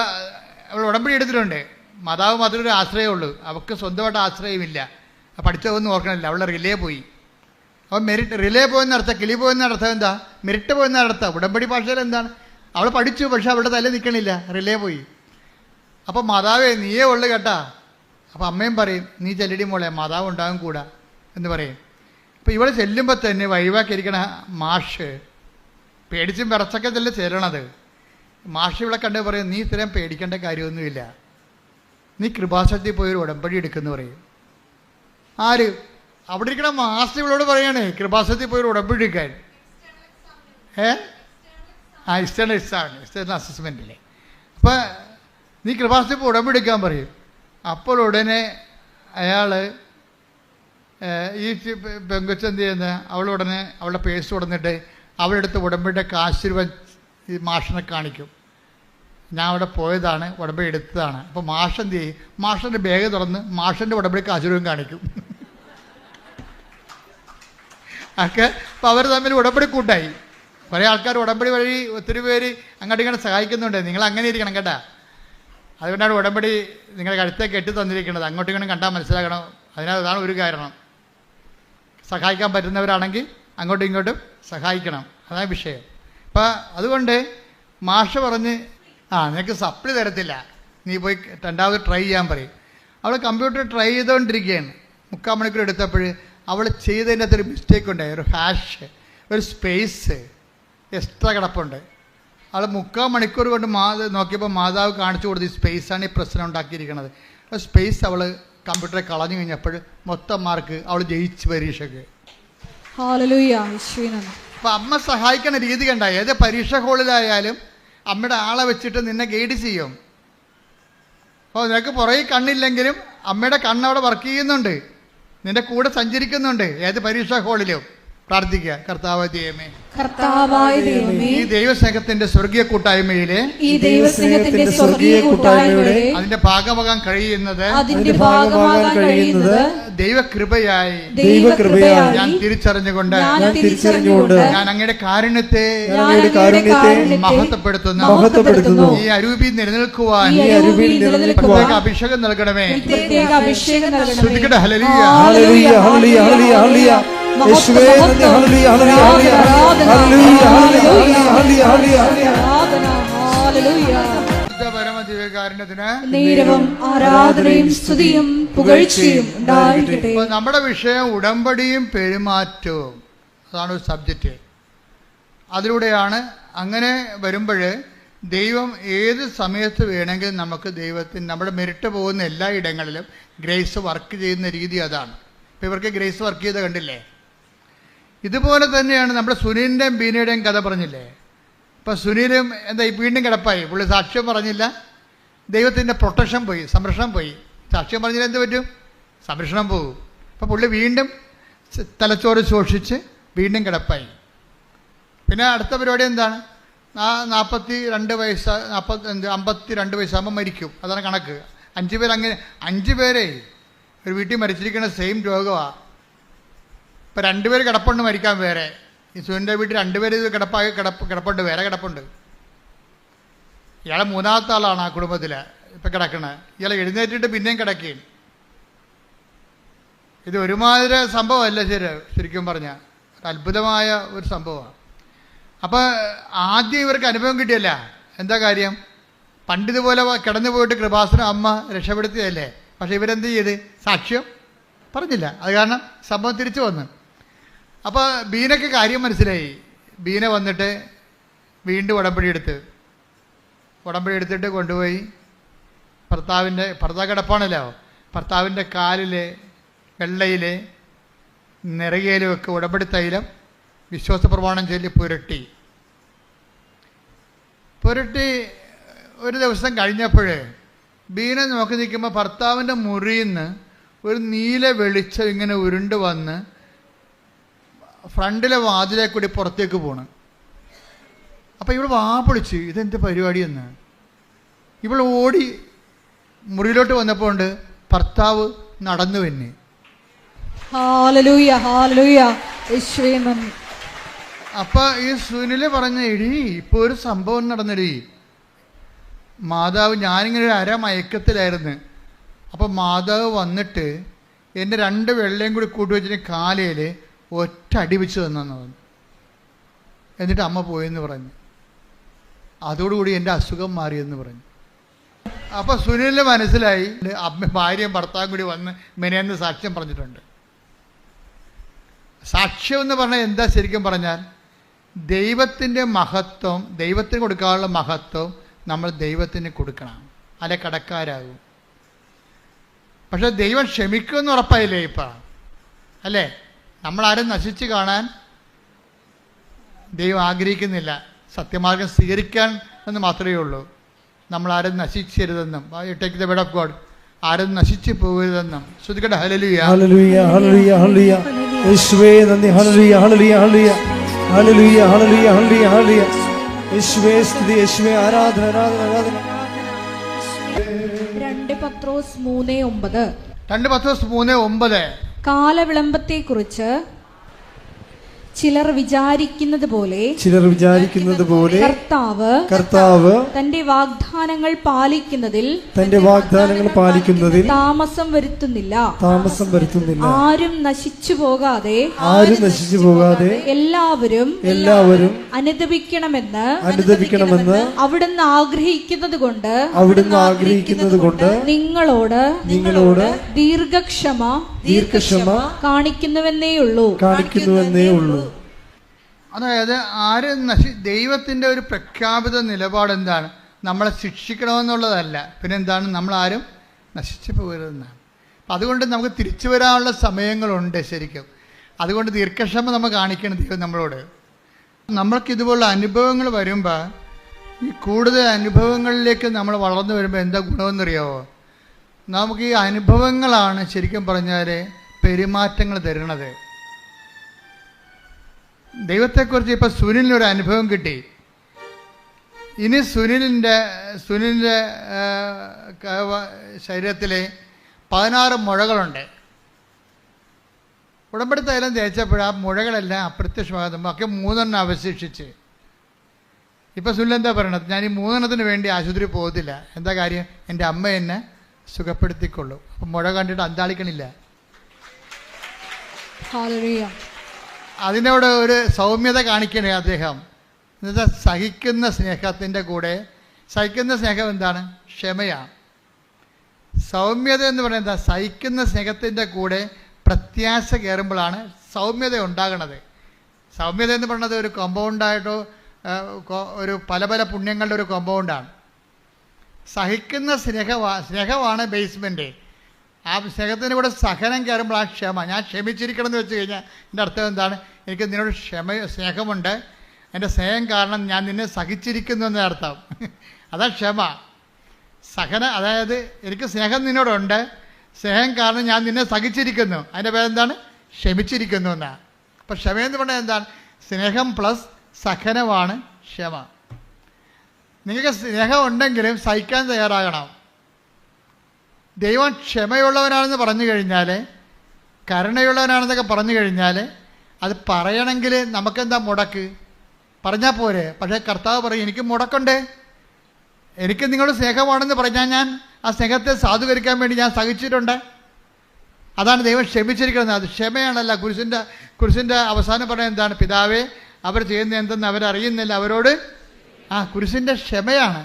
അവൾ ഉടമ്പടി എടുത്തിട്ടുണ്ട്. മാതാവ് മാത്രമേ ഒരു ആശ്രയമുള്ളൂ, അവൾക്ക് സ്വന്തമായിട്ട് ആശ്രയമില്ല. പഠിച്ചതൊന്നും ഓർക്കണില്ല, അവളുടെ റിലേ പോയി. അപ്പോൾ മെറിറ്റ് റിലേ പോയെന്ന അർത്ഥം, കിളി പോയെന്ന അർത്ഥം എന്താ? മെറിറ്റ് പോയെന്ന അർത്ഥം. ഉടമ്പടി ഭാഷയിൽ എന്താണ്? അവൾ പഠിച്ചു, പക്ഷെ അവളുടെ തല നിൽക്കണില്ല, റിലേ പോയി. അപ്പോൾ മാതാവേ നീയേ ഉള്ളു കേട്ടാ. അപ്പോൾ അമ്മയും പറയും നീ ചെല്ലടി മോളെ, മാതാവ് ഉണ്ടാകും കൂടാ എന്ന് പറയും. അപ്പോൾ ഇവൾ ചെല്ലുമ്പോൾ തന്നെ വൈവാക്കിയിരിക്കണ മാഷ് പേടിച്ചും വിറച്ചൊക്കെ തന്നെ ചെല്ലണത്. മാഷ് ഇവിടെ കണ്ട് പറയും നീ ഇത്രയും പേടിക്കേണ്ട കാര്യമൊന്നുമില്ല, നീ കൃപാസനത്തിൽ പോയൊരു ഉടമ്പടി എടുക്കുന്നു പറയും. ആര്? അവിടെ ഇരിക്കണ മാസ്റ്റർ ഇവളോട് പറയണേ കൃപാസനത്തിൽ പോയൊരു ഉടമ്പടി എടുക്കാൻ. എക്സ്റ്റേണൽ അസസ്മെൻറ്റില്ലേ. അപ്പോൾ നീ കൃപാസനത്തിൽ പോയി ഉടമ്പടി എടുക്കാൻ പറയും. അപ്പോൾ ഉടനെ അയാൾ ഈ പെങ്കൊച്ചെന്ത് ചെയ്യുന്നത്, അവളുടനെ അവളുടെ പേഴ്സ് കൊടുത്തിട്ട് അവളെടുത്ത് ഉടമ്പടിയുടെ കാശ് രൂപ ഈ മാഷിനെ കാണിക്കും. ഞാൻ അവിടെ പോയതാണ്, ഉടമ്പടി എടുത്തതാണ്. അപ്പോൾ മാഷ് എന്ത് ചെയ്യും? മാഷിൻ്റെ ബാഗ് തുറന്ന് മാഷിൻ്റെ ഉടമ്പടി കാശ് രൂപം കാണിക്കും. ഒക്കെ അപ്പോൾ അവർ തമ്മിൽ ഉടമ്പടി കൂട്ടായി. കുറേ ആൾക്കാർ ഉടമ്പടി വഴി ഒത്തിരി പേര് അങ്ങോട്ട് ഇങ്ങനെ സഹായിക്കുന്നുണ്ട്. നിങ്ങൾ അങ്ങനെ ഇരിക്കണം കേട്ടാ. അതുകൊണ്ടാണ് ഉടമ്പടി നിങ്ങളുടെ കഴുത്തേക്ക് കെട്ടി തന്നിരിക്കുന്നത്. അങ്ങോട്ടും ഇങ്ങോട്ടും കണ്ടാൽ മനസ്സിലാക്കണം. അതാണ് ഒരു കാരണം. സഹായിക്കാൻ പറ്റുന്നവരാണെങ്കിൽ അങ്ങോട്ടും ഇങ്ങോട്ടും സഹായിക്കണം, അതാണ് വിഷയം. അപ്പം അതുകൊണ്ട് മാഷ് പറഞ്ഞ് നിനക്ക് സപ്ലി തരത്തില്ല, നീ പോയി 2ാമത് ട്രൈ ചെയ്യാൻ പറയും. അവൾ കമ്പ്യൂട്ടർ ട്രൈ ചെയ്തുകൊണ്ടിരിക്കുകയാണ്. 3/4 മണിക്കൂർ എടുത്തപ്പോൾ അവൾ ചെയ്തതിൻ്റെ അകത്തൊരു മിസ്റ്റേക്ക് ഉണ്ടായി. ഒരു ഹാഷ്, ഒരു സ്പേസ് എക്സ്ട്രാ കിടപ്പുണ്ട്. അവൾ 3/4 മണിക്കൂർ കൊണ്ട് നോക്കിയപ്പോൾ മാതാവ് കാണിച്ചു കൊടുത്ത് ഈ സ്പേസാണ് ഈ പ്രശ്നം ഉണ്ടാക്കിയിരിക്കുന്നത്. ആ സ്പേസ് അവൾ കമ്പ്യൂട്ടറെ കളഞ്ഞു കഴിഞ്ഞപ്പോൾ മൊത്തം മാർക്ക് അവൾ ജയിച്ച് പരീക്ഷയ്ക്ക്. ഹല്ലേലൂയ, യേശുവേ നന്ദി. അപ്പം അമ്മ സഹായിക്കുന്ന രീതി കണ്ട, ഏത് പരീക്ഷ ഹോളിലായാലും അമ്മയുടെ ആളെ വെച്ചിട്ട് നിന്നെ ഗൈഡ് ചെയ്യും. അപ്പോൾ നിനക്ക് പുറകെ കണ്ണില്ലെങ്കിലും അമ്മയുടെ കണ്ണവിടെ വർക്ക് ചെയ്യുന്നുണ്ട്, നിന്റെ കൂടെ സഞ്ചരിക്കുന്നുണ്ട് ഏത് പരീക്ഷാ ഹോളിലും. പ്രാർത്ഥിക്കുക, കർത്താവായ ദൈവമേ, കർത്താവായ ദൈവമേ, ഈ ദൈവസ്നേഹത്തിന്റെ സ്വർഗീയ കൂട്ടായ്മയിലെ ഈ ദൈവസ്നേഹത്തിന്റെ സ്വർഗീയ കൂട്ടായ്മയുടെ അതിന്റെ ഭാഗമാകാൻ കഴിയുന്നത് ദൈവകൃപയായി ഞാൻ തിരിച്ചറിഞ്ഞുകൊണ്ട് ഞാൻ അങ്ങയുടെ കാരുണ്യത്തെ മഹത്വപ്പെടുത്തുന്നു. ഈ അരൂപി നിലനിൽക്കുവാൻ പ്രത്യേക അഭിഷേകം നൽകണമേ. ശ്രുതിക്കട്ടെ, ഹല്ലേലൂയ, ഹല്ലേലൂയ, ഹല്ലേലൂയ, ഹല്ലേലൂയ, ഹല്ലേലൂയ. യേശുവേ നന്ദി, ഹല്ലേലൂയ, ഹല്ലേലൂയ, ഹല്ലേലൂയ, ഹല്ലേലൂയ, ഹല്ലേലൂയ. പരമദിവ്യകാരുണ്യത്തിന് നേരവും ആരാധനയും സ്തുതിയും പുകഴ്ചയും ഉണ്ടായിരിക്കട്ടെ. നമ്മുടെ വിഷയം ഉടമ്പടിയും പെരുമാറ്റവും, അതാണ് ഒരു സബ്ജക്റ്റ്. അതിലൂടെയാണ് അങ്ങനെ വരുമ്പോൾ ദൈവം ഏത് സമയത്ത് വേണമെങ്കിലും നമുക്ക് ദൈവത്തിന് നമ്മുടെ മെരിട്ട് പോകുന്ന എല്ലാ ഇടങ്ങളിലും ഗ്രേസ് വർക്ക് ചെയ്യുന്ന രീതി അതാണ്. ഇപ്പോൾ ഇവർക്ക് ഗ്രേസ് വർക്ക് ചെയ്ത് കണ്ടില്ലേ? ഇതുപോലെ തന്നെയാണ് നമ്മുടെ സുനിലിൻ്റെയും ബീനയുടെയും കഥ പറഞ്ഞില്ലേ? ഇപ്പം സുനിലും എന്താ വീണ്ടും കിടപ്പായി, പുള്ളി സാക്ഷ്യം പറഞ്ഞില്ല, ദൈവത്തിൻ്റെ പ്രൊട്ടക്ഷൻ പോയി, സംരക്ഷണം പോയി. സാക്ഷ്യം പറഞ്ഞില്ല, എന്ത് പറ്റും? സംരക്ഷണം പോകും. അപ്പോൾ പുള്ളി വീണ്ടും തലച്ചോറ് ശോഷിച്ച് വീണ്ടും കിടപ്പായി. പിന്നെ അടുത്ത പരിപാടി എന്താണ്? 42 വയസ്സ് 52 വയസ്സാകുമ്പോൾ മരിക്കും. അതാണ് കണക്ക്. 5 പേര് അങ്ങനെ 5 പേരെ ഒരു വീട്ടിൽ മരിച്ചിരിക്കുന്ന സെയിം രോഗമാണ്. ഇപ്പം 2 പേര് കിടപ്പുണ്ട് മരിക്കാൻ വേറെ. ഈ സുനിൻ്റെ വീട്ടിൽ 2 പേര് ഇത് കിടപ്പുണ്ട്, വേറെ കിടപ്പുണ്ട്. ഇയാളെ 3ാമത്തെ ആളാണ് ആ കുടുംബത്തിൽ ഇപ്പം കിടക്കണത്. ഇയാളെ എഴുന്നേറ്റിട്ട് പിന്നെയും കിടക്കുകയും. ഇത് ഒരുമാതിരി സംഭവമല്ല ശരിക്കും പറഞ്ഞാൽ അത്ഭുതമായ ഒരു സംഭവമാണ്. അപ്പോൾ ആദ്യം ഇവർക്ക് അനുഭവം കിട്ടിയല്ല. എന്താ കാര്യം? പണ്ടിതുപോലെ കിടന്നു പോയിട്ട് കൃപാസനം അമ്മ രക്ഷപ്പെടുത്തിയതല്ലേ. പക്ഷേ ഇവരെന്ത് ചെയ്ത്? സാക്ഷ്യം പറഞ്ഞില്ല. അത് കാരണം സംഭവം തിരിച്ചു വന്നു. അപ്പോൾ ബീനയ്ക്ക് കാര്യം മനസ്സിലായി. ബീന വന്നിട്ട് വീണ്ടും ഉടമ്പടി എടുത്തിട്ട് കൊണ്ടുപോയി ഭർത്താവ് കിടപ്പാണല്ലോ, ഭർത്താവിൻ്റെ കാലിലെ വെള്ളയിലെ നിറകയിലുമൊക്കെ ഉടമ്പടി തൈലം വിശ്വാസ പ്രമാണം ചൊല്ലി പുരട്ടി ഒരു ദിവസം കഴിഞ്ഞപ്പോൾ ബീന നോക്കി നിൽക്കുമ്പോൾ ഭർത്താവിൻ്റെ മുറിയിൽ നിന്ന് ഒരു നീല വെളിച്ചം ഇങ്ങനെ ഉരുണ്ട് വന്ന് ഫ്രണ്ടിലെ വാതിലെ കൂടി പുറത്തേക്ക് പോണ്. അപ്പോൾ ഇവൾ പൊളിച്ച് ഇതെന്ത് പരിപാടിയെന്ന്. ഇവൾ ഓടി മുറിയിലോട്ട് വന്നപ്പോൾ ഉണ്ട് ഭർത്താവ് നടന്നു തന്നെ. ഹല്ലേലൂയ, ഹല്ലേലൂയ, യേശുവേ നന്ദി. അപ്പം ഈ സുനില് പറഞ്ഞ എടീ ഇപ്പോൾ ഒരു സംഭവം നടന്നെടീ, മാതാവ് ഞാനിങ്ങനെ ഒരു അരമയക്കത്തിലായിരുന്നു. അപ്പം മാതാവ് വന്നിട്ട് എൻ്റെ 2 വെള്ളയും കൂടി കൂട്ടിവെച്ചിട്ട് കാലയിൽ ഒറ്റ അടി വെച്ച് തന്നു. എന്നിട്ട് അമ്മ പോയെന്ന് പറഞ്ഞു. അതോടുകൂടി എൻ്റെ അസുഖം മാറിയെന്ന് പറഞ്ഞു. അപ്പോൾ സുനിലിന് മനസ്സിലായി അമ്മ ഭാര്യയും ഭർത്താവും കൂടി വന്ന് മെനയെന്ന് സാക്ഷ്യം പറഞ്ഞിട്ടുണ്ട്. സാക്ഷ്യം എന്ന് പറഞ്ഞാൽ എന്താ? ശരിക്കും പറഞ്ഞാൽ ദൈവത്തിൻ്റെ മഹത്വം, ദൈവത്തിന് കൊടുക്കാനുള്ള മഹത്വം നമ്മൾ ദൈവത്തിന് കൊടുക്കണം, അല്ലെ കടക്കാരാകും. പക്ഷെ ദൈവം ക്ഷമിക്കുമെന്ന് ഉറപ്പായില്ലേ ഇപ്പം? അല്ലേ? നമ്മളാരും നശിച്ച് കാണാൻ ദൈവം ആഗ്രഹിക്കുന്നില്ല. സത്യമാർഗം സ്വീകരിക്കാൻ എന്ന് മാത്രമേ ഉള്ളൂ. നമ്മളാരും നശിച്ചരുതെന്നും, take the word of God, ആരും നശിച്ചു പോകരുതെന്നും. ശ്രുതിക്കട്ടെ, ഹല്ലേലൂയ, ഹല്ലേലൂയ, ഹല്ലേലൂയ, ഹല്ലേലൂയ. യേശുവേ നന്ദി, ഹല്ലേലൂയ, ഹല്ലേലൂയ, ഹല്ലേലൂയ, ഹല്ലേലൂയ, ഹല്ലേലൂയ, ഹല്ലേലൂയ, ഹല്ലേലൂയ. യേശുവേ സ്തുതി, യേശുവേ ആരാധന, ആരാധന, ആരാധന. 2 പത്രോസ് 3:9. 2 പത്രോസ് 3:9. കാലവിളംബത്തെക്കുറിച്ച് ചിലർ വിചാരിക്കുന്നത് പോലെ കർത്താവ് തന്റെ വാഗ്ദാനങ്ങൾ പാലിക്കുന്നതിൽ താമസം വരുത്തുന്നില്ല. ആരും നശിച്ചു പോകാതെ എല്ലാവരും അനുദപിക്കണമെന്ന് അവിടുന്ന് ആഗ്രഹിക്കുന്നത് കൊണ്ട് നിങ്ങളോട് ദീർഘക്ഷമ കാണിക്കുന്നുവെന്നേ ഉള്ളൂ. അതായത് ദൈവത്തിൻ്റെ ഒരു പ്രഖ്യാപിത നിലപാട് എന്താണ്? നമ്മളെ ശിക്ഷിക്കണമെന്നുള്ളതല്ല, പിന്നെ എന്താണ്? നമ്മളാരും നശിച്ചു പോകരുതെന്നാണ്. അതുകൊണ്ട് നമുക്ക് തിരിച്ചു വരാനുള്ള സമയങ്ങളുണ്ട് ശരിക്കും. അതുകൊണ്ട് ദീർഘക്ഷമ നമ്മൾ കാണിക്കണം ദൈവം നമ്മളോട്. നമ്മൾക്കിതുപോലുള്ള അനുഭവങ്ങൾ വരുമ്പോൾ, ഈ കൂടുതൽ അനുഭവങ്ങളിലേക്ക് നമ്മൾ വളർന്നു വരുമ്പോൾ എന്താ ഗുണമെന്നറിയാമോ? നമുക്ക് ഈ അനുഭവങ്ങളാണ് ശരിക്കും പറഞ്ഞാൽ പെരുമാറ്റങ്ങൾ തരുന്നത്. ദൈവത്തെക്കുറിച്ച് ഇപ്പോൾ സുനിലിനൊരു അനുഭവം കിട്ടി. ഇനി സുനിലിൻ്റെ ശരീരത്തിൽ 16 മുഴകളുണ്ട്. ഉടമ്പടി തൈലം തേച്ചപ്പോൾ ആ മുഴകളെല്ലാം അപ്രത്യക്ഷമാകുമ്പോൾ ഒക്കെ 3 അവശേഷിച്ച്. ഇപ്പം സുനിൽ എന്താ പറയണത്? ഞാൻ ഈ 3 വേണ്ടി ആശുപത്രി പോകത്തില്ല. എന്താ കാര്യം? എൻ്റെ അമ്മ എന്നെ സുഖപ്പെടുത്തിക്കൊള്ളു. അപ്പം മുഴ കണ്ടിട്ട് അന്താളിക്കണില്ല. അതിനോട് ഒരു സൗമ്യത കാണിക്കണേ അദ്ദേഹം. എന്നുവെച്ചാൽ സഹിക്കുന്ന സ്നേഹത്തിൻ്റെ കൂടെ, സഹിക്കുന്ന സ്നേഹം എന്താണ്? ക്ഷമയാണ്. സൗമ്യത എന്ന് പറയുന്നത് എന്താ? സഹിക്കുന്ന സ്നേഹത്തിൻ്റെ കൂടെ പ്രത്യാശ കയറുമ്പോഴാണ് സൗമ്യത ഉണ്ടാകണത്. സൗമ്യത എന്ന് പറയുന്നത് ഒരു കോമ്പൗണ്ടായിട്ടോ ഒരു പല പല പുണ്യങ്ങളുടെ ഒരു കോമ്പൗണ്ടാണ്. സഹിക്കുന്ന സ്നേഹമാണ് ബേസ്മെൻറ്റ്. ആ സ്നേഹത്തിൻ്റെ കൂടെ സഹനം കയറുമ്പോൾ ആ ക്ഷമ. ഞാൻ ക്ഷമിച്ചിരിക്കണം എന്ന് വെച്ച് കഴിഞ്ഞാൽ എൻ്റെ അർത്ഥം എന്താണ്? എനിക്ക് നിന്നോട് സ്നേഹമുണ്ട്, എൻ്റെ സ്നേഹം കാരണം ഞാൻ നിന്നെ സഹിച്ചിരിക്കുന്നു എന്നതിൻ്റെ അർത്ഥം. അതാ ക്ഷമ. അതായത് എനിക്ക് സ്നേഹം നിന്നോടുണ്ട്, സ്നേഹം കാരണം ഞാൻ നിന്നെ സഹിച്ചിരിക്കുന്നു. അതിൻ്റെ പേരെന്താണ്? ക്ഷമിച്ചിരിക്കുന്നു എന്നാണ്. അപ്പം ക്ഷമയെന്ന് പറഞ്ഞാൽ എന്താണ്? സ്നേഹം പ്ലസ് സഹനമാണ് ക്ഷമ. നിങ്ങൾക്ക് സ്നേഹം ഉണ്ടെങ്കിലും സഹിക്കാൻ തയ്യാറാകണം. ദൈവം ക്ഷമയുള്ളവനാണെന്ന് പറഞ്ഞു കഴിഞ്ഞാൽ, കരുണയുള്ളവനാണെന്നൊക്കെ പറഞ്ഞു കഴിഞ്ഞാൽ, അത് പറയണമെങ്കിൽ നമുക്കെന്താ മുടക്ക്? പറഞ്ഞാൽ പോരെ. പക്ഷേ കർത്താവ് പറയും, എനിക്ക് മുടക്കുണ്ട്. എനിക്ക് നിങ്ങളുടെ സ്നേഹമാണെന്ന് പറഞ്ഞാൽ ഞാൻ ആ സ്നേഹത്തെ സാധൂകരിക്കാൻ വേണ്ടി ഞാൻ സഹിച്ചിട്ടുണ്ട്. അതാണ് ദൈവം ക്ഷമിച്ചിരിക്കുന്നത്. അത് ക്ഷമയാണല്ല. കുരിശിൻ്റെ അവസാനം പറയുന്നത് എന്താണ്? പിതാവേ, അവർ ചെയ്യുന്ന എന്തെന്ന് അവരറിയുന്നില്ല, അവരോട്. കുരിശിൻ്റെ ക്ഷമയാണ്.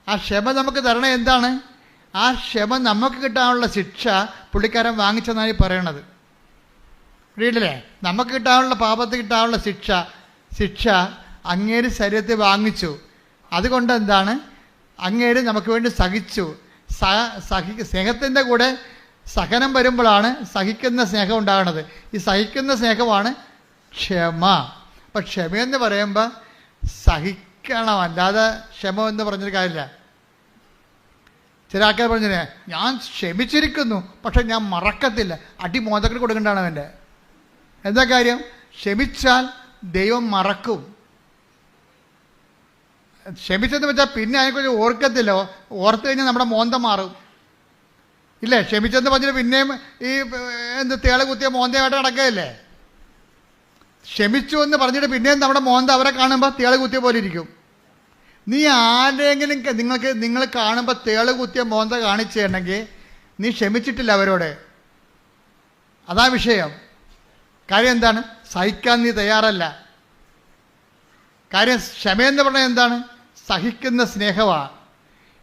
ആ ക്ഷമ നമുക്ക് തരണേ എന്താണ്? ആ ക്ഷമ നമുക്ക് കിട്ടാനുള്ള ശിക്ഷ പുള്ളിക്കാരൻ വാങ്ങിച്ചെന്നാണ് ഈ പറയണത്. വീട്ടിലെ നമുക്ക് കിട്ടാനുള്ള പാപത്തിൽ കിട്ടാനുള്ള ശിക്ഷ അങ്ങേര് ശരീരത്തിൽ വാങ്ങിച്ചു. അതുകൊണ്ട് എന്താണ്? അങ്ങേര് നമുക്ക് വേണ്ടി സഹിച്ചു. സ്നേഹത്തിൻ്റെ കൂടെ സഹനം വരുമ്പോഴാണ് സഹിക്കുന്ന സ്നേഹം ഉണ്ടാകുന്നത്. ഈ സഹിക്കുന്ന സ്നേഹമാണ് ക്ഷമ. അപ്പം ക്ഷമയെന്ന് പറയുമ്പോൾ സഹിക്കണം, അല്ലാതെ ക്ഷമ എന്ന് പറഞ്ഞൊരു കാര്യമില്ല. ചില ആൾക്കാർ പറഞ്ഞേ, ഞാൻ ക്ഷമിച്ചിരിക്കുന്നു പക്ഷെ ഞാൻ മറക്കത്തില്ല. അടി മോദത്തിൽ കൊടുക്കേണ്ടതാണ് അവൻ്റെ. എന്താ കാര്യം? ക്ഷമിച്ചാൽ ദൈവം മറക്കും. ക്ഷമിച്ചെന്ന് വെച്ചാൽ പിന്നെ അതിനെക്കുറിച്ച് ഓർക്കത്തില്ല. ഓർത്ത് കഴിഞ്ഞാൽ നമ്മുടെ മോന്ത മാറും. ഇല്ലേ? ക്ഷമിച്ചെന്ന് പറഞ്ഞിട്ട് പിന്നെയും ഈ തേള കുത്തിയ മോന്തയായിട്ട് നടക്കുകയല്ലേ. ക്ഷമിച്ചു എന്ന് പറഞ്ഞിട്ട് പിന്നെയും നമ്മുടെ മോന്ത അവരെ കാണുമ്പോൾ തേള കുത്തിയ പോലെ ഇരിക്കും. നീ ആരെങ്കിലും നിങ്ങൾ കാണുമ്പോൾ തേള കുത്തിയ മോന്ത കാണിച്ചിട്ടുണ്ടെങ്കിൽ നീ ക്ഷമിച്ചിട്ടില്ല അവരോട്. അതാ വിഷയം. കാര്യം എന്താണ്? സഹിക്കാൻ നീ തയ്യാറല്ല. കാര്യം ക്ഷമയെന്ന് പറഞ്ഞാൽ എന്താണ്? സഹിക്കുന്ന സ്നേഹമാണ്.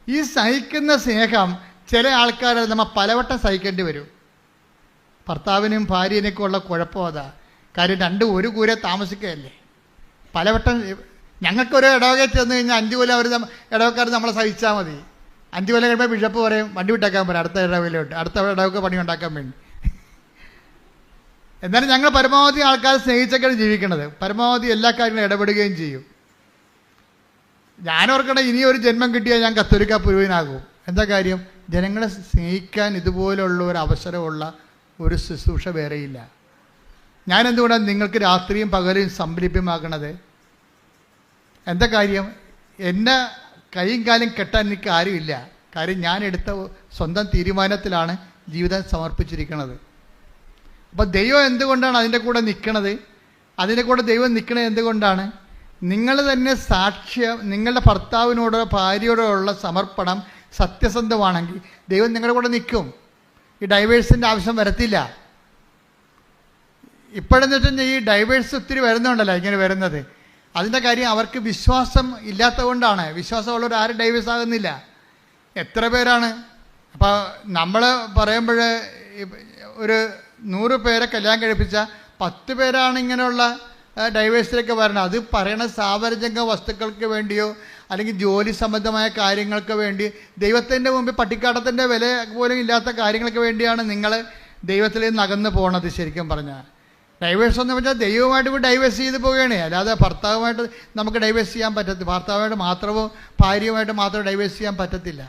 ഈ സഹിക്കുന്ന സ്നേഹം ചില ആൾക്കാർ നമ്മൾ പലവട്ടം സഹിക്കേണ്ടി വരും. ഭർത്താവിനും ഭാര്യനൊക്കെ ഉള്ള കുഴപ്പം അതാ. കാര്യം രണ്ടും ഒരു കൂര താമസിക്കുകയല്ലേ. പലവട്ടം ഞങ്ങൾക്കൊരു ഇടവകയിൽ ചെന്ന് കഴിഞ്ഞാൽ 5 കൊല്ലം ഇടവക്കാർ നമ്മളെ സഹിച്ചാൽ മതി. 5 കൊല്ലം കഴിയുമ്പോൾ ബിഷപ്പ് പറയും വണ്ടി വിട്ടേക്കാൻ പറയും അടുത്ത ഇടവയിലോട്ട്, അടുത്ത ഇടവക്ക് പണി ഉണ്ടാക്കാൻ വേണ്ടി. എന്നാലും ഞങ്ങൾ പരമാവധി ആൾക്കാർ സ്നേഹിച്ചൊക്കെയാണ് ജീവിക്കുന്നത്. പരമാവധി എല്ലാ കാര്യങ്ങളും ഇടപെടുകയും ചെയ്യും. ഞാനോർക്കണേ ഇനി ഒരു ജന്മം കിട്ടിയാൽ ഞാൻ കത്തോലിക്ക പുരോഹിതനാകും. എന്താ കാര്യം? ജനങ്ങളെ സ്നേഹിക്കാൻ ഇതുപോലുള്ള ഒരു അവസരമുള്ള ഒരു ശുശ്രൂഷ വേറെയില്ല. ഞാനെന്തുകൊണ്ടാണ് നിങ്ങൾക്ക് രാത്രിയും പകലും സംഭരിപ്യമാക്കണത്? എന്താ കാര്യം? എന്നെ കൈയും കാലും കെട്ടാൻ എനിക്ക് ആരുമില്ല. കാര്യം ഞാൻ എടുത്ത സ്വന്തം തീരുമാനത്തിലാണ് ജീവിതം സമർപ്പിച്ചിരിക്കുന്നത്. അപ്പോൾ ദൈവം എന്തുകൊണ്ടാണ് അതിൻ്റെ കൂടെ നിൽക്കണത്? അതിൻ്റെ കൂടെ ദൈവം നിൽക്കണത് എന്തുകൊണ്ടാണ്? നിങ്ങൾ തന്നെ സാക്ഷ്യം, നിങ്ങളുടെ ഭർത്താവിനോടോ ഭാര്യയോടോ ഉള്ള സമർപ്പണം സത്യസന്ധമാണെങ്കിൽ ദൈവം നിങ്ങളുടെ കൂടെ നിൽക്കും. ഈ ഡൈവേഴ്സിൻ്റെ ആവശ്യം വരത്തില്ല. ഇപ്പോഴെന്ന് വെച്ചാൽ ഈ ഡൈവേഴ്സ് ഒത്തിരി വരുന്നുണ്ടല്ലോ ഇങ്ങനെ വരുന്നത്. അതിൻ്റെ കാര്യം അവർക്ക് വിശ്വാസം ഇല്ലാത്തത് കൊണ്ടാണ്. വിശ്വാസമുള്ളവർ ആരും ഡൈവേഴ്സ് ആകുന്നില്ല. എത്ര പേരാണ്? അപ്പോൾ നമ്മൾ പറയുമ്പോൾ ഒരു 100 പേരെ കല്യാണം കഴിപ്പിച്ച 10 പേരാണ് ഇങ്ങനെയുള്ള ഡൈവേഴ്സിലേക്ക് വരണം. അത് പറയണ സാവരജംഗ വസ്തുക്കൾക്ക് വേണ്ടിയോ അല്ലെങ്കിൽ ജോലി സംബന്ധമായ കാര്യങ്ങൾക്ക് വേണ്ടി, ദൈവത്തിൻ്റെ മുമ്പിൽ പട്ടിക്കാട്ടത്തിൻ്റെ വില പോലും ഇല്ലാത്ത കാര്യങ്ങൾക്ക് വേണ്ടിയാണ് നിങ്ങൾ ദൈവത്തിൽ നിന്ന് അകന്ന് പോകണത്. ശരിക്കും പറഞ്ഞാൽ ഡൈവേഴ്സ് എന്ന് വെച്ചാൽ ദൈവമായിട്ട് ഇപ്പോൾ ഡൈവേഴ്സ് ചെയ്ത് പോവുകയാണ്, അല്ലാതെ ഭർത്താവുമായിട്ട് നമുക്ക് ഡൈവേഴ്സ് ചെയ്യാൻ പറ്റത്തില്ല. ഭർത്താവുമായിട്ട് മാത്രമോ ഭാര്യയുമായിട്ട് മാത്രമോ ഡൈവേഴ്സ് ചെയ്യാൻ പറ്റത്തില്ല.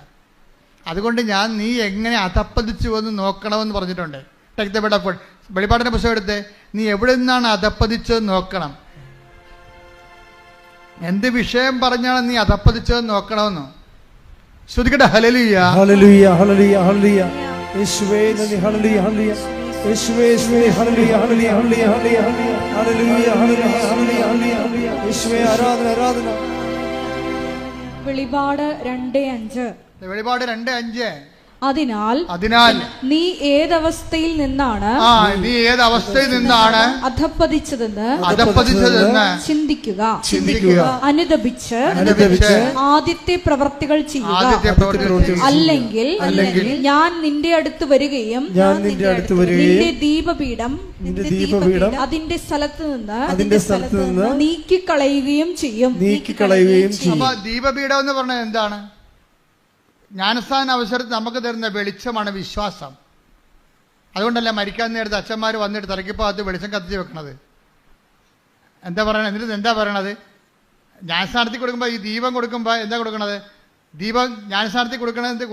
അതുകൊണ്ട് നീ എങ്ങനെ അധപ്പതിച്ചു എന്ന് നോക്കണമെന്ന് പറഞ്ഞിട്ടുണ്ട്. Take the bed of God. വെളിപ്പാടിൻ്റെ പുസ്തകം എടുത്ത് നീ എവിടെ നിന്നാണ് അധപ്പതിച്ചതെന്ന് നോക്കണം. എന്ത് വിഷയം പറഞ്ഞാണ് നീ അധപ്പതിച്ചതെന്ന് നോക്കണമെന്ന്. ശ്രദ്ധിക്കട്ടെ. ഹല്ലേലൂയ ഹല്ലേലൂയ ഹല്ലേലൂയ ഹല്ലേലൂയ. യേശുവേ നന്ദി. ഹല്ലേലൂയ ഹല്ലേലൂയ. യേശുവേ യേശുവേ ഹല്ലേലൂയ ഹല്ലേലൂയ ഹല്ലേലൂയ ഹല്ലേലൂയ ഹല്ലേലൂയ ഹല്ലേലൂയ ഹല്ലേലൂയ ഹല്ലേലൂയ. യേശുവേ ആരാധന ആരാധന. വെളിപാട് 2:5. വെളിപാട് 2:5. അതിനാൽ നീ ഏതവസ്ഥയിൽ നിന്നാണ് അധപ്പതിച്ചതെന്ന് ചിന്തിക്കുക. അനുദപിച്ച് ആദ്യത്തെ പ്രവർത്തികൾ ചെയ്യുക. അല്ലെങ്കിൽ ഞാൻ നിന്റെ അടുത്ത് വരികയും നിന്റെ ദീപപീഠം അതിന്റെ സ്ഥലത്ത് നിന്ന് നീക്കിക്കളയുകയും ചെയ്യും. ദീപപീഠം എന്ന് പറഞ്ഞത് എന്താണ്? ജ്ഞാനസ്ഥാന അവസരത്തിൽ നമുക്ക് തരുന്ന വെളിച്ചമാണ് വിശ്വാസം. അതുകൊണ്ടല്ല മരിക്കാൻ നേരത്തെ അച്ഛന്മാർ വന്നിട്ട് തലക്കിപ്പകത്ത് വെളിച്ചം കത്തിച്ച് വെക്കണത്. എന്താ പറയണത്? എന്നിട്ട് എന്താ പറയണത്? ജ്ഞാനസ്ഥാനത്തിൽ കൊടുക്കുമ്പോൾ ഈ ദീപം കൊടുക്കുമ്പോൾ എന്താ കൊടുക്കണത്? ദീപം ജ്ഞാനസ്ഥാനത്തിൽ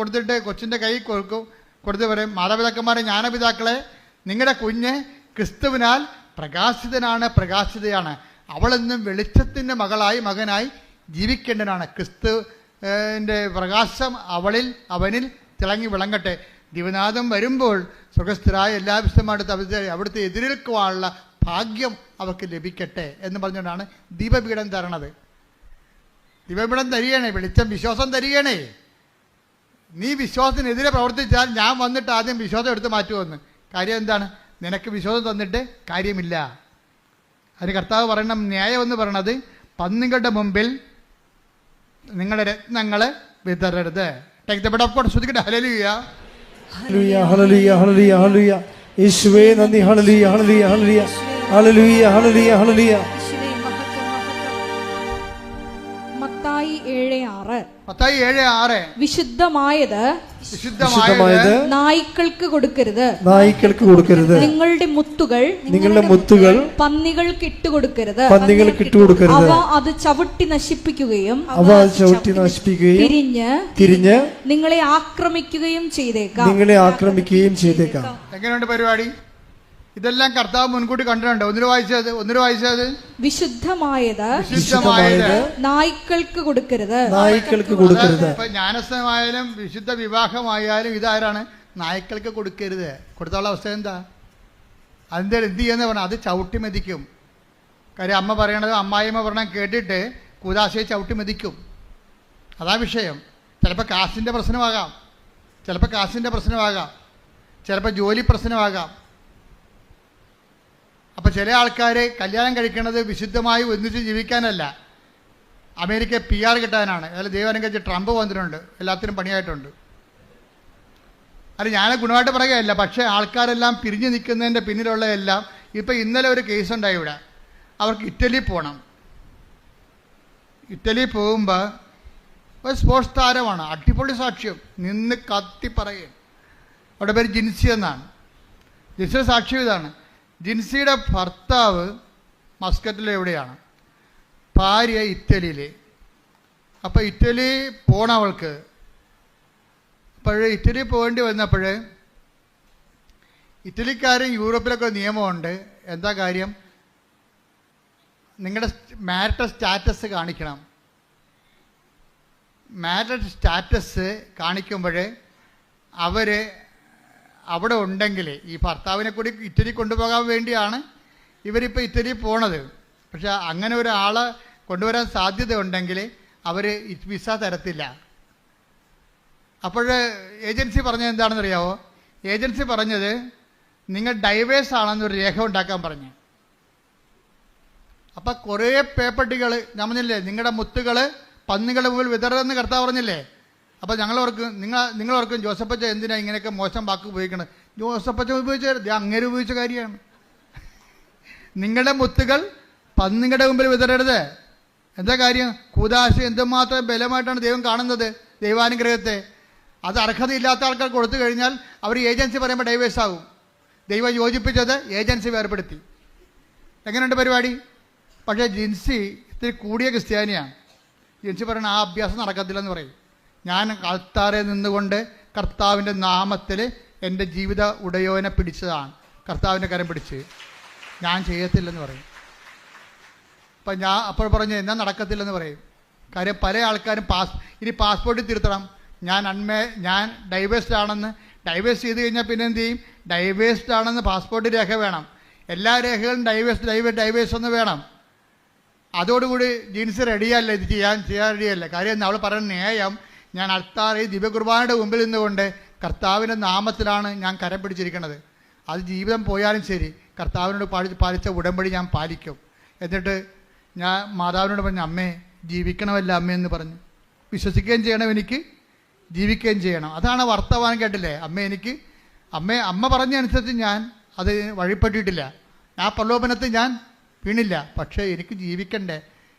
കൊടുത്തിട്ട് കൊച്ചിൻ്റെ കൈ കൊടുത്ത് പറയും, മാതാപിതാക്കന്മാരെ ജ്ഞാനപിതാക്കളെ, നിങ്ങളുടെ കുഞ്ഞ് ക്രിസ്തുവിനാൽ പ്രകാശിതയാണ്. അവളെന്നും വെളിച്ചത്തിൻ്റെ മകനായി ജീവിക്കേണ്ടതാണ്. ക്രിസ്തുവിൻ്റെ പ്രകാശം അവനിൽ തിളങ്ങി വിളങ്ങട്ടെ. ദിവനാഥം വരുമ്പോൾ സ്വർഗസ്ഥരായ എല്ലാ വിശുദ്ധമായിട്ട് അവിടുത്തെ എതിരേൽക്കുവാനുള്ള ഭാഗ്യം അവർക്ക് ലഭിക്കട്ടെ എന്ന് പറഞ്ഞുകൊണ്ടാണ് ദീപപീഠം തരണത്. ദീപപീഠം തരികണേ, വെളിച്ചം വിശ്വാസം തരികണേ. നീ വിശ്വാസത്തിനെതിരെ പ്രവർത്തിച്ചാൽ ഞാൻ വന്നിട്ട് ആദ്യം വിശ്വാസം എടുത്ത് മാറ്റുമെന്ന്. കാര്യം എന്താണ്? നിനക്ക് വിശ്വാസം തന്നിട്ട് കാര്യമില്ല. അതിന് കർത്താവ് പറയണം, ന്യായം എന്ന് പറയണത് പന്നികളുടെ മുമ്പിൽ നിങ്ങളുടെ രത്നങ്ങൾ വിതറരുത്. Take the bed of God. ശ്രദ്ധിക്കട്ടെ. ഹല്ലേലൂയ ഹല്ലേലൂയ ഹല്ലേലൂയ ഹല്ലേലൂയ ഹല്ലേലൂയ. യേശുവേ നന്ദി. ഹല്ലേലൂയ ഹല്ലേലൂയ ഹല്ലേലൂയ ഹല്ലേലൂയ ഹല്ലേലൂയ ഹല്ലേലൂയ. മത്തായി 7:6. മത്തായി 7:6. വിശുദ്ധമായത് നായ്ക്കൾക്ക് കൊടുക്കരുത്. നിങ്ങളുടെ മുത്തുകൾ പന്നികൾക്ക് ഇട്ടുകൊടുക്കരുത്. അവ അത് ചവിട്ടി നശിപ്പിക്കുകയും തിരിഞ്ഞ് നിങ്ങളെ ആക്രമിക്കുകയും ചെയ്തേക്കാം. എങ്ങനെയുണ്ട് പരിപാടി? ഇതെല്ലാം കർത്താവ് മുൻകൂട്ടി കണ്ടിട്ടുണ്ട്. ഒന്നിനു വായിച്ചത് വിശുദ്ധമായത് നായ്ക്കൾക്ക് കൊടുക്കരുത്. ഇപ്പൊ ജ്ഞാനസ്ഥമായാലും വിശുദ്ധ വിവാഹമായാലും ഇതാരാണ്? നായ്ക്കൾക്ക് കൊടുക്കരുത്. കൊടുത്തുള്ള അവസ്ഥ എന്താ? അതിൻ്റെ എന്ത് ചെയ്യുന്ന പറഞ്ഞാൽ അത് ചവിട്ടി മെതിക്കും. കാര്യം അമ്മ പറയണത്, അമ്മായിമ്മ പറഞ്ഞാൽ കേട്ടിട്ട് കൂതാശയെ ചവിട്ടി മെതിക്കും. അതാ വിഷയം. ചിലപ്പോൾ കാശിൻ്റെ പ്രശ്നമാകാം, ചിലപ്പോൾ ജോലി പ്രശ്നമാകാം. അപ്പോൾ ചില ആൾക്കാർ കല്യാണം കഴിക്കുന്നത് വിശുദ്ധമായി ഒന്നിച്ച് ജീവിക്കാനല്ല, അമേരിക്ക PR കിട്ടാനാണ്. അതിൽ ദൈവം കഴിച്ച് ട്രംപ് വന്നിട്ടുണ്ട്, എല്ലാത്തിനും പണിയായിട്ടുണ്ട്. അത് ഞാൻ ഗുണമായിട്ട് പറയുകയല്ല, പക്ഷേ ആൾക്കാരെല്ലാം പിരിഞ്ഞു നിൽക്കുന്നതിൻ്റെ പിന്നിലുള്ള എല്ലാം. ഇപ്പോൾ ഇന്നലെ ഒരു കേസുണ്ടായി ഇവിടെ. അവർക്ക് ഇറ്റലി പോകണം. ഇറ്റലി പോകുമ്പോൾ ഒരു സ്പോർട്സ് താരമാണ്, അടിപൊളി സാക്ഷ്യം, നിന്ന് കത്തി പറയും. അവിടെ പേര് ജിൻസി എന്നാണ്. ജിൻസിയുടെ സാക്ഷ്യം ഇതാണ്: ജിൻസിയുടെ ഭർത്താവ് മസ്കറ്റിൽ എവിടെയാണ്, ഭാര്യ ഇറ്റലിയിൽ. അപ്പോൾ ഇറ്റലി പോകണം അവൾക്ക്. ഇറ്റലി പോകേണ്ടി വന്നപ്പോൾ ഇറ്റലിക്കാരും യൂറോപ്പിലൊക്കെ നിയമമുണ്ട്. എന്താ കാര്യം? നിങ്ങളുടെ മാരിറ്റൽ സ്റ്റാറ്റസ് കാണിക്കണം. മാരിറ്റൽ സ്റ്റാറ്റസ് കാണിക്കുമ്പോൾ അവർ അവിടെ ഉണ്ടെങ്കിൽ, ഈ ഭർത്താവിനെ കൂടി ഇറ്റലി കൊണ്ടുപോകാൻ വേണ്ടിയാണ് ഇവരിപ്പോൾ ഇറ്റലി പോണത്. പക്ഷെ അങ്ങനെ ഒരാളെ കൊണ്ടുവരാൻ സാധ്യത ഉണ്ടെങ്കിൽ അവർ വിസ തരത്തില്ല. അപ്പോൾ ഏജൻസി പറഞ്ഞത് എന്താണെന്ന് അറിയാമോ? ഏജൻസി പറഞ്ഞത് നിങ്ങൾ ഡൈവേഴ്സ് ആണെന്നൊരു രേഖ ഉണ്ടാക്കാൻ പറഞ്ഞു. അപ്പം കുറേ പേപ്പട്ടികൾ, ഞാൻ പറഞ്ഞില്ലേ, നിങ്ങളുടെ മുത്തുകൾ പന്നികളുടെ മുമ്പിൽ വിതറെന്ന് കർത്താവ് പറഞ്ഞില്ലേ. അപ്പോൾ നിങ്ങളോർക്കും ജോസഫച്ച എന്തിനാ ഇങ്ങനെയൊക്കെ മോശം വാക്ക് ഉപയോഗിക്കണം? ജോസഫച്ച ഉപയോഗിച്ചത് അങ്ങനെ ഉപയോഗിച്ച കാര്യമാണ്. നിങ്ങളുടെ മുത്തുകൾ പന്നികളുടെ മുമ്പിൽ വിതറരുത്. എന്താ കാര്യം? കൂദാശ എന്തുമാത്രം ബലമായിട്ടാണ് ദൈവം കാണുന്നത് ദൈവാനുഗ്രഹത്തെ. അത് അർഹതയില്ലാത്ത ആൾക്കാർ കൊടുത്തു കഴിഞ്ഞാൽ അവർ ഏജൻസി പറയുമ്പോൾ ഡൈവേഴ്സ് ആകും. ദൈവം യോജിപ്പിച്ചത് ഏജൻസി വേർപെടുത്തി. എങ്ങനെയുണ്ട് പരിപാടി? പക്ഷേ ജിൻസി ഇത്തിരി കൂടിയ ക്രിസ്ത്യാനിയാണ്. ജിൻസി പറയുന്നത് ആ അഭ്യാസം നടക്കത്തില്ലെന്ന് പറയും. ഞാൻ അൾത്താറെ നിന്നുകൊണ്ട് കർത്താവിൻ്റെ നാമത്തിൽ എൻ്റെ ജീവിത ഉടയോനെ പിടിച്ചതാണ്, കർത്താവിൻ്റെ കരം പിടിച്ച്, ഞാൻ ചെയ്യത്തില്ലെന്ന് പറയും. അപ്പം ഞാൻ അപ്പോൾ പറഞ്ഞു എന്നാൽ നടക്കത്തില്ലെന്ന് പറയും. കാര്യം പല ആൾക്കാരും ഇനി പാസ്പോർട്ടിൽ തിരുത്തണം, ഞാൻ ഡൈവേഴ്സ്ഡ് ആണെന്ന്. ഡൈവേഴ്സ് ചെയ്ത് കഴിഞ്ഞാൽ പിന്നെ എന്ത് ചെയ്യും? ഡൈവേഴ്സ്ഡ് ആണെന്ന് പാസ്പോർട്ട് രേഖ വേണം. എല്ലാ രേഖകളും ഡൈവേഴ്സ് ഒന്ന് വേണം. അതോടുകൂടി ജീൻസ് റെഡിയല്ല, ഇത് ചെയ്യാൻ റെഡിയല്ല. കാര്യം അവൾ പറയുന്ന ന്യായം, ഞാൻ അൾത്താറിൽ ദിവ്യകുർബാനയുടെ മുമ്പിൽ നിന്നുകൊണ്ട് കർത്താവിൻ്റെ നാമത്തിലാണ് ഞാൻ കരം പിടിച്ചിരിക്കുന്നത്. അത് ജീവിതം പോയാലും ശരി കർത്താവിനോട് പാലിച്ച ഉടമ്പടി ഞാൻ പാലിക്കും. എന്നിട്ട് ഞാൻ മാതാവിനോട് പറഞ്ഞു, അമ്മേ ജീവിക്കണമല്ല അമ്മ എന്ന് പറഞ്ഞു. വിശ്വസിക്കുകയും ചെയ്യണം, എനിക്ക് ജീവിക്കുകയും ചെയ്യണം. അതാണ് വർത്തമാനം. കേട്ടില്ലേ? അമ്മ പറഞ്ഞനുസരിച്ച് ഞാൻ അത് വഴിപ്പെട്ടിട്ടില്ല. ആ പ്രലോഭനത്തിൽ ഞാൻ വീണില്ല. പക്ഷേ എനിക്ക് ജീവിക്കണ്ടേ,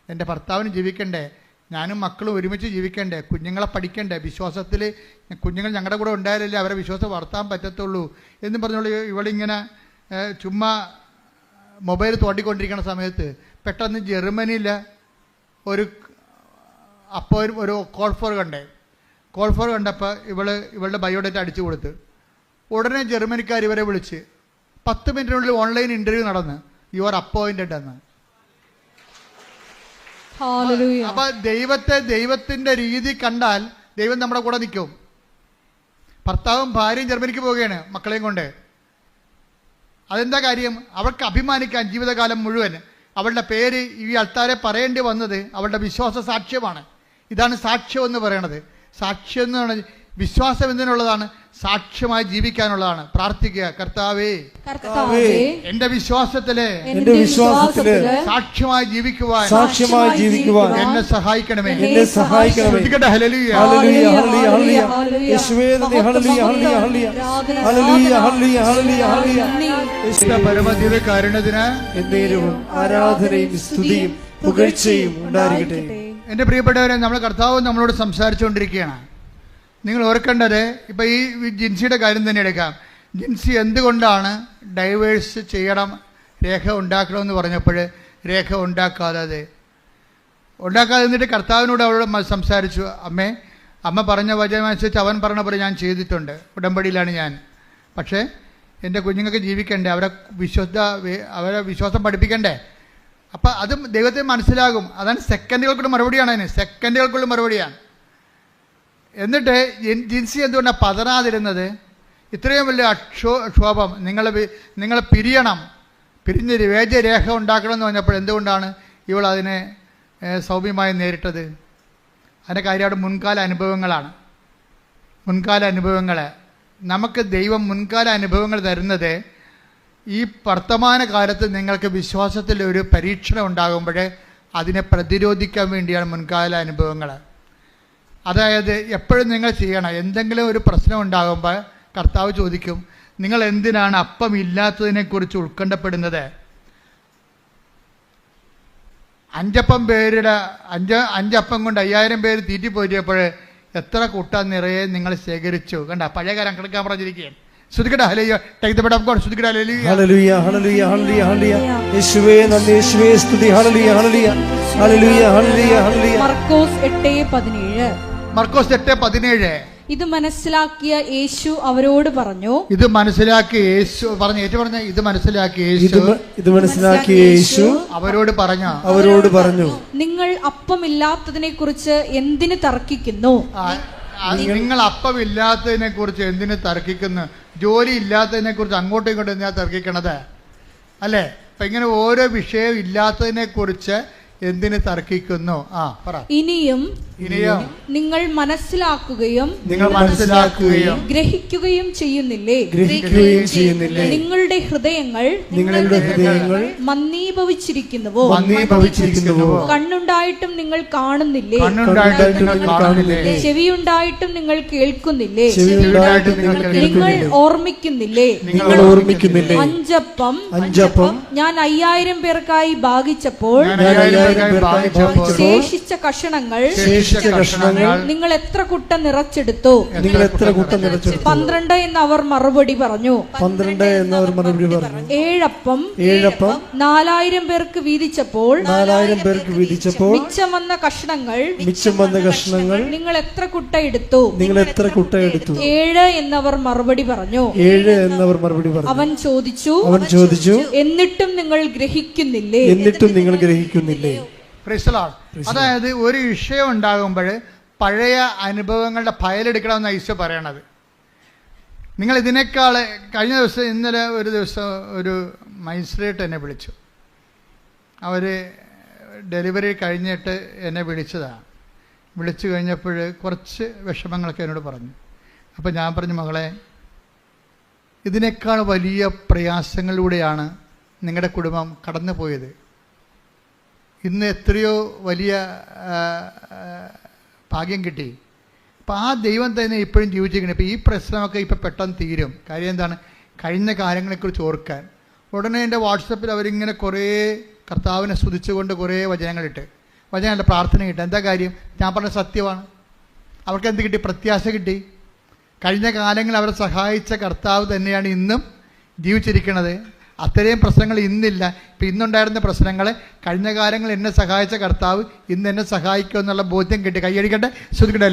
എൻ്റെ ഭർത്താവിന് ജീവിക്കണ്ടേ, ഞാനും മക്കളും ഒരുമിച്ച് ജീവിക്കണ്ടേ, കുഞ്ഞുങ്ങളെ പഠിക്കണ്ടേ, വിശ്വാസത്തിൽ കുഞ്ഞുങ്ങൾ ഞങ്ങളുടെ കൂടെ ഉണ്ടായാലല്ലേ അവരെ വിശ്വാസം വളർത്താൻ പറ്റത്തുള്ളൂ എന്ന് പറഞ്ഞുള്ള ഇവളിങ്ങനെ ചുമ്മാ മൊബൈൽ തോണ്ടിക്കൊണ്ടിരിക്കുന്ന സമയത്ത് പെട്ടെന്ന് ജർമ്മനിയിൽ ഒരു കോൾ ഫോർ കണ്ടപ്പോൾ ഇവളുടെ ബയോഡേറ്റ അടിച്ചു കൊടുത്ത് ഉടനെ ജർമ്മനിക്കാർ ഇവരെ വിളിച്ച് 10 മിനിറ്റിനുള്ളിൽ ഓൺലൈൻ ഇൻ്റർവ്യൂ നടന്ന് യു ആർ അപ്പോയിൻറ്റഡ് എന്ന്. അപ്പൊ ദൈവത്തിന്റെ രീതി കണ്ടാൽ ദൈവം നമ്മുടെ കൂടെ നിൽക്കും. ഭർത്താവും ഭാര്യയും ജർമ്മനിക്ക് പോവുകയാണ് മക്കളെയും കൊണ്ട്. അതെന്താ കാര്യം? അവൾക്ക് അഭിമാനിക്കാൻ ജീവിതകാലം മുഴുവൻ അവളുടെ പേര് ഈ അൾത്താരെ പറയേണ്ടി വന്നത് അവളുടെ വിശ്വാസ സാക്ഷ്യമാണ്. ഇതാണ് സാക്ഷ്യം എന്ന് പറയണത്. സാക്ഷ്യം എന്ന് പറയുന്നത് വിശ്വാസം എന്തിനുള്ളതാണ്? സാക്ഷ്യമായി ജീവിക്കാനുള്ളതാണ്. പ്രാർത്ഥിക്കുക, കർത്താവേ എന്റെ വിശ്വാസത്തില് സാക്ഷ്യമായി ജീവിക്കുവാൻ എന്നെ സഹായിക്കണമേ. പരമദിവ്യകാരുണ്യത്തിന് ആരാധനയും സ്തുതിയും പുകഴ്ചയും ഉണ്ടായിരിക്കട്ടെ. എൻ്റെ പ്രിയപ്പെട്ടവരെ, നമ്മൾ കർത്താവ് നമ്മളോട് സംസാരിച്ചുകൊണ്ടിരിക്കുകയാണ്. നിങ്ങൾ ഓർക്കേണ്ടത്, ഇപ്പം ഈ ജിൻസിയുടെ കാര്യം തന്നെ എടുക്കാം. ജിൻസി എന്തുകൊണ്ടാണ് ഡൈവേഴ്സ് ചെയ്യണം, രേഖ ഉണ്ടാക്കണമെന്ന് പറഞ്ഞപ്പോൾ രേഖ ഉണ്ടാക്കാതെ എന്നിട്ട് കർത്താവിനോട് അവളോട് സംസാരിച്ചു. അമ്മ പറഞ്ഞ വചനമനുസരിച്ച് അവൻ പറഞ്ഞ പോലെ ഞാൻ ചെയ്തിട്ടുണ്ട്, ഉടമ്പടിയിലാണ് ഞാൻ. പക്ഷേ എൻ്റെ കുഞ്ഞുങ്ങൾക്ക് ജീവിക്കണ്ടേ, അവരെ വിശ്വാസം പഠിപ്പിക്കണ്ടേ. അപ്പം അതും ദൈവത്തിന് മനസ്സിലാകും. അതാണ് സെക്കൻഡുകൾക്കുള്ള മറുപടിയാണ്. സെക്കൻഡുകൾക്കുള്ള മറുപടിയാണ്. എന്നിട്ട് ജിൻസി എന്തുകൊണ്ടാണ് പതറാതിരുന്നത്? ഇത്രയും വലിയ ക്ഷോഭം, നിങ്ങളെ പിരിഞ്ഞ് വേദ്യരേഖ ഉണ്ടാക്കണം എന്ന് പറഞ്ഞപ്പോൾ എന്തുകൊണ്ടാണ് ഇവൾ അതിനെ സൗമ്യമായി നേരിട്ടത്? അതിൻ്റെ കാര്യമാണ് മുൻകാല അനുഭവങ്ങൾ. നമുക്ക് ദൈവം മുൻകാല അനുഭവങ്ങൾ തരുന്നത് ഈ വർത്തമാന കാലത്ത് നിങ്ങൾക്ക് വിശ്വാസത്തിൽ ഒരു പരീക്ഷണം ഉണ്ടാകുമ്പോൾ അതിനെ പ്രതിരോധിക്കാൻ വേണ്ടിയാണ് മുൻകാല അനുഭവങ്ങൾ. അതായത് എപ്പോഴും നിങ്ങൾ ചെയ്യണം, എന്തെങ്കിലും ഒരു പ്രശ്നം ഉണ്ടാകുമ്പോൾ കർത്താവ് ചോദിക്കും, നിങ്ങൾ എന്തിനാണ് അപ്പം ഇല്ലാത്തതിനെക്കുറിച്ച് ഉത്കണ്ഠപ്പെടുന്നത്? അഞ്ചപ്പം കൊണ്ട് 5000 പേര് തീറ്റിപ്പോറ്റിയപ്പോൾ എത്ര കൂട്ടാൻ നിറയെ നിങ്ങൾ ശേഖരിച്ചു. കണ്ട, പഴയ കാലം കിടക്കാൻ പറഞ്ഞിരിക്കുകയാണ്. ശ്രദ്ധിക്കട്ടെ, ഹല്ലേലൂയ, take the bed of God. ശ്രദ്ധിക്കട്ടെ, ഹല്ലേലൂയ, ഹല്ലേലൂയ, ഹല്ലേലൂയ, ഹല്ലേലൂയ, ഹല്ലേലൂയ. യേശുവേ നന്ദി, യേശുവേ സ്തുതി. ഹല്ലേലൂയ, ഹല്ലേലൂയ, ഹല്ലേലൂയ, ഹല്ലേലൂയ, ഹല്ലേലൂയ. മർക്കോസ് 8:17. മർക്കോസ് 8:17. ഇത് മനസ്സിലാക്കിയ യേശു അവരോട് പറഞ്ഞു. ഇത് മനസ്സിലാക്കിയ യേശു അവരോട് പറഞ്ഞു, നിങ്ങൾ അപ്പമില്ലാത്തതിനെ കുറിച്ച് എന്തിന് തർക്കിക്കുന്നു? നിങ്ങൾ അപ്പമില്ലാത്തതിനെ കുറിച്ച് എന്തിന് തർക്കിക്കുന്നു? ജോലി ഇല്ലാത്തതിനെ കുറിച്ച് അങ്ങോട്ടും ഇങ്ങോട്ടും എന്തിനാ തർക്കിക്കണത്? അല്ലേ? അപ്പൊ ഇങ്ങനെ ഓരോ വിഷയം ഇല്ലാത്തതിനെ കുറിച്ച് എന്തിന് തർക്കിക്കുന്നു? പറ. ഇനിയും നിങ്ങൾ മനസ്സിലാക്കുകയും ഗ്രഹിക്കുകയും ചെയ്യുന്നില്ലേ? നിങ്ങളുടെ ഹൃദയങ്ങൾ മന്ദീഭവിച്ചിരിക്കുന്നുവോ? കണ്ണുണ്ടായിട്ടും നിങ്ങൾ കാണുന്നില്ലേ? ചെവിയുണ്ടായിട്ടും നിങ്ങൾ കേൾക്കുന്നില്ലേ? നിങ്ങൾ ഓർമ്മിക്കുന്നില്ലേ? അഞ്ചപ്പം ഞാൻ 5000 പേർക്കായി ഭാഗിച്ചപ്പോൾ ശേഷിച്ച കഷണങ്ങൾ നിങ്ങൾ എത്ര കുട്ട നിറച്ചെടുത്തു? 12 എന്ന് അവർ മറുപടി പറഞ്ഞു. 12 എന്ന് അവർ മറുപടി പറഞ്ഞു. ഏഴപ്പം 4000 പേർക്ക് വീതിച്ചപ്പോൾ മിച്ചം വന്ന കഷ്ണങ്ങൾ നിങ്ങൾ എത്ര കുട്ട എടുത്തു? 7 എന്നവർ മറുപടി പറഞ്ഞു. അവൻ ചോദിച്ചു എന്നിട്ടും നിങ്ങൾ ഗ്രഹിക്കുന്നില്ലേ? അതായത് ഒരു വിഷയം ഉണ്ടാകുമ്പോൾ പഴയ അനുഭവങ്ങളുടെ ഫയലെടുക്കണമെന്ന് ഈശോ പറയണത്. നിങ്ങൾ ഇതിനേക്കാൾ കഴിഞ്ഞ ദിവസം ഇന്നലെ ഒരു ദിവസം ഒരു മജിസ്ട്രേറ്റ് എന്നെ വിളിച്ചു. അവർ ഡെലിവറി കഴിഞ്ഞിട്ട് എന്നെ വിളിച്ചതാണ്. വിളിച്ചു കഴിഞ്ഞപ്പോൾ കുറച്ച് വിഷമങ്ങളൊക്കെ എന്നോട് പറഞ്ഞു. അപ്പോൾ ഞാൻ പറഞ്ഞു, മകളെ, ഇതിനേക്കാൾ വലിയ പ്രയാസങ്ങളിലൂടെയാണ് നിങ്ങളുടെ കുടുംബം കടന്നു പോയത്. ഇന്ന് എത്രയോ വലിയ ഭാഗ്യം കിട്ടി. അപ്പോൾ ആ ദൈവം തന്നെ ഇപ്പോഴും ജീവിച്ചിരിക്കണം. ഇപ്പോൾ ഈ പ്രശ്നമൊക്കെ ഇപ്പോൾ പെട്ടെന്ന് തീരും. കാര്യം എന്താണ്? കഴിഞ്ഞ കാര്യങ്ങളെക്കുറിച്ച് ഓർക്കാൻ. ഉടനെ എൻ്റെ വാട്സപ്പിൽ അവരിങ്ങനെ കുറേ കർത്താവിനെ സ്തുതിച്ചുകൊണ്ട് കുറേ വചനങ്ങളുടെ പ്രാർത്ഥന കിട്ടും. എന്താ കാര്യം? ഞാൻ പറഞ്ഞ സത്യമാണ്. അവർക്ക് എന്ത് കിട്ടി? പ്രത്യാശ കിട്ടി. കഴിഞ്ഞ കാലങ്ങളിൽ അവരെ സഹായിച്ച കർത്താവ് തന്നെയാണ് ഇന്നും ജീവിച്ചിരിക്കുന്നത്. അത്രയും പ്രശ്നങ്ങൾ ഇന്നില്ല. ഇപ്പം ഇന്നുണ്ടായിരുന്ന പ്രശ്നങ്ങൾ കഴിഞ്ഞ കാലങ്ങളിൽ എന്നെ സഹായിച്ച കർത്താവ് ഇന്ന് എന്നെ സഹായിക്കും എന്നുള്ള ബോധ്യം കിട്ടി. കൈയടിക്കട്ടെ, ശ്രദ്ധിക്കട്ടെ.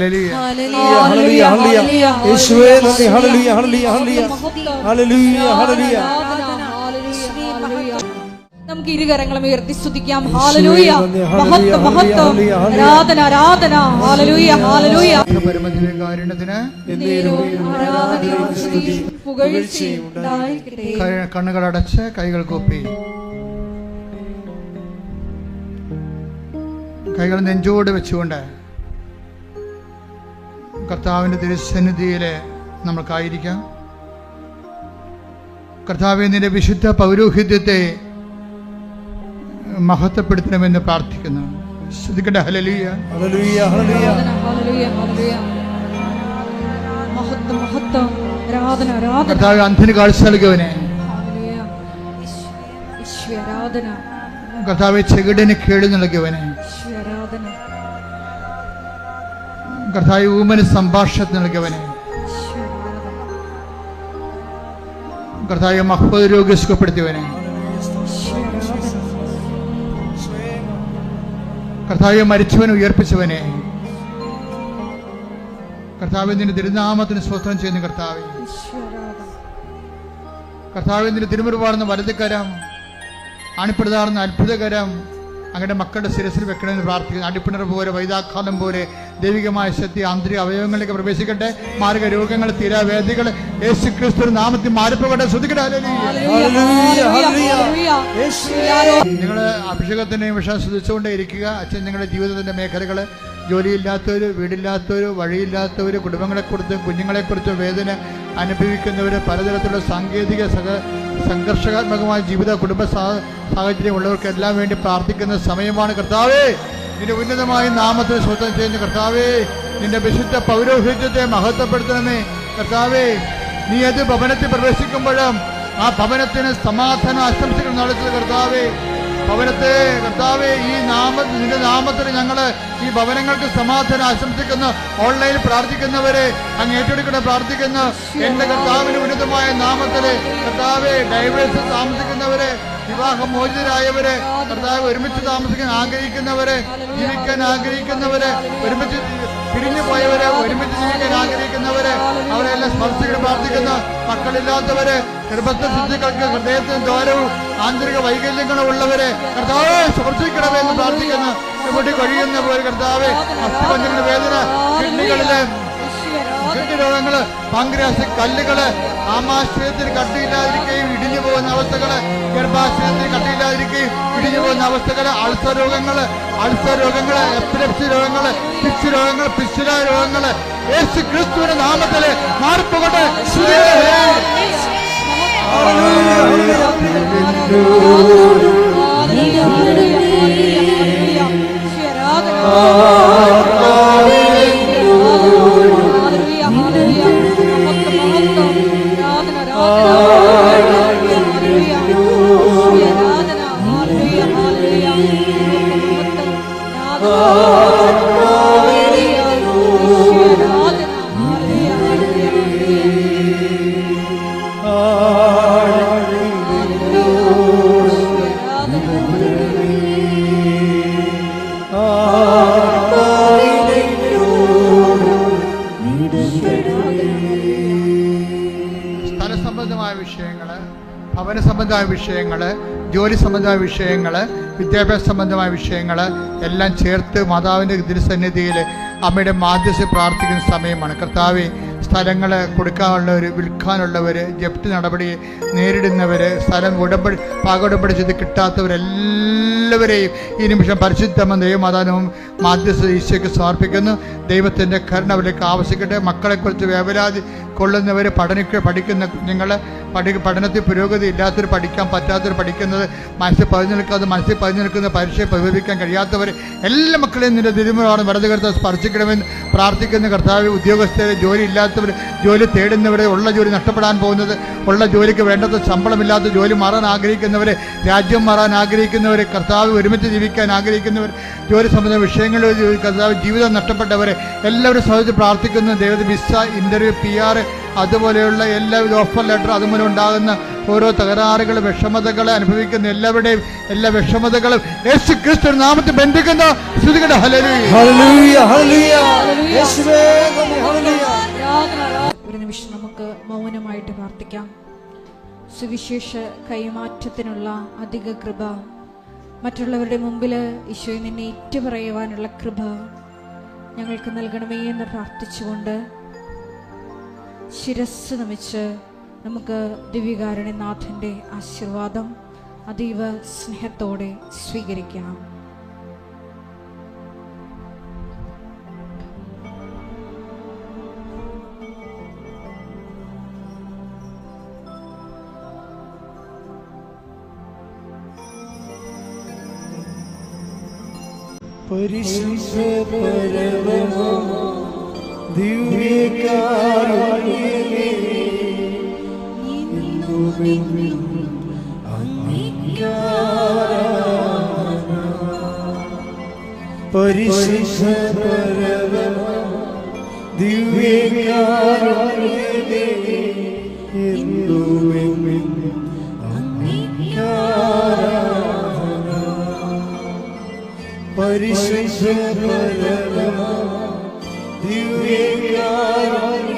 നമുക്ക് ഇരുകരങ്ങളും ഉയർത്തി സ്തുതിക്കാം. ഹല്ലേലൂയ, മഹത്വം, മഹത്വം, ആരാധന, ആരാധന. ഹല്ലേലൂയ, ഹല്ലേലൂയ. പരമദിവ്യകാരുണ്യത്തിന് കണ്ണുകളടച്ച് കൈകൾ കൂപ്പി കൈകൾ നെഞ്ചോട് വെച്ചുകൊണ്ട് കർത്താവിൻ്റെ തിരുസന്നിധിയിൽ നമ്മൾക്കായിരിക്കാം. കർത്താവേ, നിന്റെ വിശുദ്ധ പൗരോഹിത്യത്തെ മഹത്വപ്പെടുത്തണമെന്ന് പ്രാർത്ഥിക്കുന്നു. ശ്രദ്ധിക്കട്ടെ. ഹല്ലേലൂയ, ഹല്ലേലൂയ, ഹല്ലേലൂയ, ഹല്ലേലൂയ, ഹല്ലേലൂയ. മഹത്വം, മഹത്വം, ആരാധന, ആരാധന. കർത്താവേ, അന്ധന് കാഴ്ച നൽകിയവനെ, കർത്താവേ, ചെകിടന് കേട് നൽകിയവനെ, കർത്താവേ, ഊമന് സംഭാഷണം നൽകിയവനെ, കർത്താവേ, മഹ്ബൂബ് രോഗി സുഖപ്പെടുത്തിയവനെ, കർത്താവെ, മരിച്ചവനെ ഉയർപ്പിച്ചവനെ, കർത്താവെ, നിന്റെ തിരുനാമത്തിന് സ്തോത്രം ചെയ്യുന്നു. കർത്താവെ, കർത്താവെ, നിന്റെ തിരുമുറിവാടുന്ന വലതുകരം, അണിപ്പിടുതാറുന്ന അത്ഭുതകരം അങ്ങയുടെ മക്കളുടെ ശിരസിൽ വെക്കണമെന്ന് പ്രാർത്ഥിക്കുന്നു. അടിപ്പിണർ പോലെ, വൈതാക്കാലം പോലെ ദൈവികമായ ശക്തി ആന്തരിക അവയവങ്ങളിലേക്ക് പ്രവേശിക്കട്ടെ. മാരക രോഗങ്ങൾ, തീരാവേദികൾ യേശുക്രിസ്തു നാമത്തിൽ മാറിപ്പോകട്ടെ. ശ്രദ്ധിക്കട്ടെ. നിങ്ങൾ അഭിഷേകത്തിനെയും വിഷം ശ്രദ്ധിച്ചുകൊണ്ടേ ഇരിക്കുക. അച്ഛൻ നിങ്ങളുടെ ജീവിതത്തിൻ്റെ മേഖലകൾ, ജോലിയില്ലാത്തവർ, വീടില്ലാത്തവർ, വഴിയില്ലാത്തവർ, കുടുംബങ്ങളെക്കുറിച്ചും കുഞ്ഞുങ്ങളെക്കുറിച്ചും വേദന അനുഭവിക്കുന്നവർ, പലതരത്തിലുള്ള സാങ്കേതിക സംഘർഷാത്മകമായ ജീവിത കുടുംബ സാഹചര്യം ഉള്ളവർക്കെല്ലാം വേണ്ടി പ്രാർത്ഥിക്കുന്ന സമയമാണ്. കർത്താവേ, നിന്റെ ഉന്നതമായ നാമത്തിൽ സ്വന്തം ചെയ്യുന്ന കർത്താവേ, നിന്റെ വിശുദ്ധ പൗരോഹിത്യത്തെ മഹത്വപ്പെടുത്തണമേ. കർത്താവേ, നീ ഏത് ഭവനത്തിൽ പ്രവേശിക്കുമ്പോഴും ആ ഭവനത്തിന് സമാധാനം ആശംസിക്കുന്ന നടത്തുന്ന കർത്താവേ, ഭവനത്തെ കർത്താവേ, നിന്റെ നാമത്തിൽ ഞങ്ങൾ ഈ ഭവനങ്ങൾക്ക് സമാധാനം ആശംസിക്കുന്നു. ഓൺലൈനിൽ പ്രാർത്ഥിക്കുന്നവരെ അങ്ങ് ഏറ്റെടുക്കണ പ്രാർത്ഥിക്കുന്നു. എന്റെ കർത്താവിന് ഉന്നതമായ നാമത്തില് കർത്താവെ, ഡൈവേഴ്സ് താമസിക്കുന്നവരെ, വിവാഹമോചിതരായവരെ, കർത്താവ് ഒരുമിച്ച് താമസിക്കാൻ ആഗ്രഹിക്കുന്നവരെ, ജീവിക്കാൻ ആഗ്രഹിക്കുന്നവരെ, ഒരുമിച്ച് പിരിഞ്ഞു പോയവരെ, ഒരുമിച്ച് ജീവിക്കാൻ ആഗ്രഹിക്കുന്നവരെ, അവരെല്ലാം സ്പർശിക്കാൻ പ്രാർത്ഥിക്കുന്നു. മക്കളില്ലാത്തവരെ, ഗർഭസ്ഥ ശുദ്ധികൾക്ക് ഹൃദയത്തിന് ദ്വാരവും ആന്തരിക വൈകല്യങ്ങളും ഉള്ളവരെ കർത്താവെ സ്പർശിക്കണമെന്ന് പ്രാർത്ഥിക്കുന്നു. ഇവിടെ കഴിയുന്ന പോലെ കർത്താവെ, അസ്ഥിപഞ്ചങ്ങളുടെ വേദന, കിഡ്നികളിലെ രോഗങ്ങള്, പാങ്ക്രിയാസ് കല്ലുകള്, ആമാശയത്തിന് കട്ടിയില്ലാതിരിക്കുകയും ഇടിഞ്ഞു പോകുന്ന അവസ്ഥകൾ, ഗർഭാശയത്തിന് കട്ടിയില്ലാതിരിക്കുകയും ഇടിഞ്ഞു പോകുന്ന അവസ്ഥകൾ, അൾസർ രോഗങ്ങൾ, എപ്പിലെപ്സി രോഗങ്ങൾ, പിച്ച് രോഗങ്ങൾ, പിസ്റ്റുല രോഗങ്ങൾ യേശു ക്രിസ്തുവിന്റെ നാമത്തില് മാറിപ്പോകട്ടെ. സ്ഥലസംബന്ധമായ വിഷയങ്ങൾ, ഭവന സംബന്ധമായ വിഷയങ്ങൾ, ജോലി സംബന്ധമായ വിഷയങ്ങൾ, വിദ്യാഭ്യാസ സംബന്ധമായ വിഷയങ്ങൾ എല്ലാം ചേർത്ത് മാതാവിൻ്റെ തിരുസന്നിധിയിൽ അമ്മയുടെ മാധ്യസ്ഥ പ്രാർത്ഥിക്കുന്ന സമയമാണ്. കർത്താവേ, സ്ഥലങ്ങൾ കൊടുക്കാനുള്ളവർ, വിൽക്കാനുള്ളവർ, ജപ്തി നടപടി നേരിടുന്നവർ, സ്ഥലം പാകോടമ്പടി ചെയ്ത് കിട്ടാത്തവരെല്ലാവരെയും ഈ നിമിഷം പരിശുദ്ധമ ദൈവമാതാനും മാധ്യസ്ഥ ഈശോയ്ക്ക് സമർപ്പിക്കുന്നു. ദൈവത്തിൻ്റെ കരുണ അവരിലേക്ക് ആവശ്യിക്കട്ടെ. മക്കളെക്കുറിച്ച് വേവലാതി കൊള്ളുന്നവർ, പഠിക്കുന്ന കുഞ്ഞുങ്ങൾ, പഠനത്തിൽ പുരോഗതി ഇല്ലാത്തവർ, പഠിക്കാൻ പറ്റാത്തവർ, പഠിക്കുന്നത് മനസ്സിൽ പതിഞ്ഞു നിൽക്കുന്ന പരീക്ഷയെ പരിഹരിക്കാൻ കഴിയാത്തവർ എല്ലാ മക്കളെയും നിന്റെ തിരുമുറാണ് വലതുകരത്തെ സ്പർശിക്കണമെന്ന് പ്രാർത്ഥിക്കുന്ന കർത്താവ്. ഉദ്യോഗസ്ഥരെ, ജോലി ഇല്ലാത്തവർ, ജോലി തേടുന്നവരെ, ഉള്ള ജോലി നഷ്ടപ്പെടാൻ പോകുന്നത്, ഉള്ള ജോലിക്ക് വേണ്ടത്ര ശമ്പളമില്ലാത്ത ജോലി മാറാൻ ആഗ്രഹിക്കുന്നവർ, രാജ്യം മാറാൻ ആഗ്രഹിക്കുന്നവർ, കർത്താവ് ഒരുമിച്ച് ജീവിക്കാൻ ആഗ്രഹിക്കുന്നവർ, ജോലി സംബന്ധ വിഷയങ്ങളിൽ കർത്താവ് ജീവിതം നഷ്ടപ്പെട്ടവരെ എല്ലാവരും സഹിച്ച് പ്രാർത്ഥിക്കുന്നു. ദൈവത്തെ വിസ, ഇൻ്റർവ്യൂ, PR അതുപോലെയുള്ള എല്ലാവിധ ഓഫർ ലെറ്റർ, അതുമൂലം ഉണ്ടാകുന്ന ഓരോ തകരാറുകൾ, വിഷമതകൾ അനുഭവിക്കുന്ന എല്ലാവരുടെയും എല്ലാ വിഷമതകളും യേശു ക്രിസ്തു നാമത്തിൽ ബന്ധിക്കുന്നു. ഒരു നിമിഷം നമുക്ക് മൗനമായിട്ട് പ്രാർത്ഥിക്കാം. സുവിശേഷ കൈമാറ്റത്തിനുള്ള അധിക കൃപ, മറ്റുള്ളവരുടെ മുമ്പിൽ ഈശോയെ നിന്നെ ഏറ്റുപറയുവാനുള്ള കൃപ ഞങ്ങൾക്ക് നൽകണമേ എന്ന് പ്രാർത്ഥിച്ചുകൊണ്ട് ശിരസ് നമിച്ച് നമുക്ക് ദിവ്യകാരുണ്യനാഥൻ്റെ ആശീർവാദം അതീവ സ്നേഹത്തോടെ സ്വീകരിക്കാം. പരിശുദ്ധ പരമമാ ദിവ്യകാരുണ്യമേ, പരിശുദ്ധ പരമമാ ദിവ്യകാരുണ്യമേ, പരിശുദ്ധ പരമമാ ദിവ്യകാരുണ്യമേ,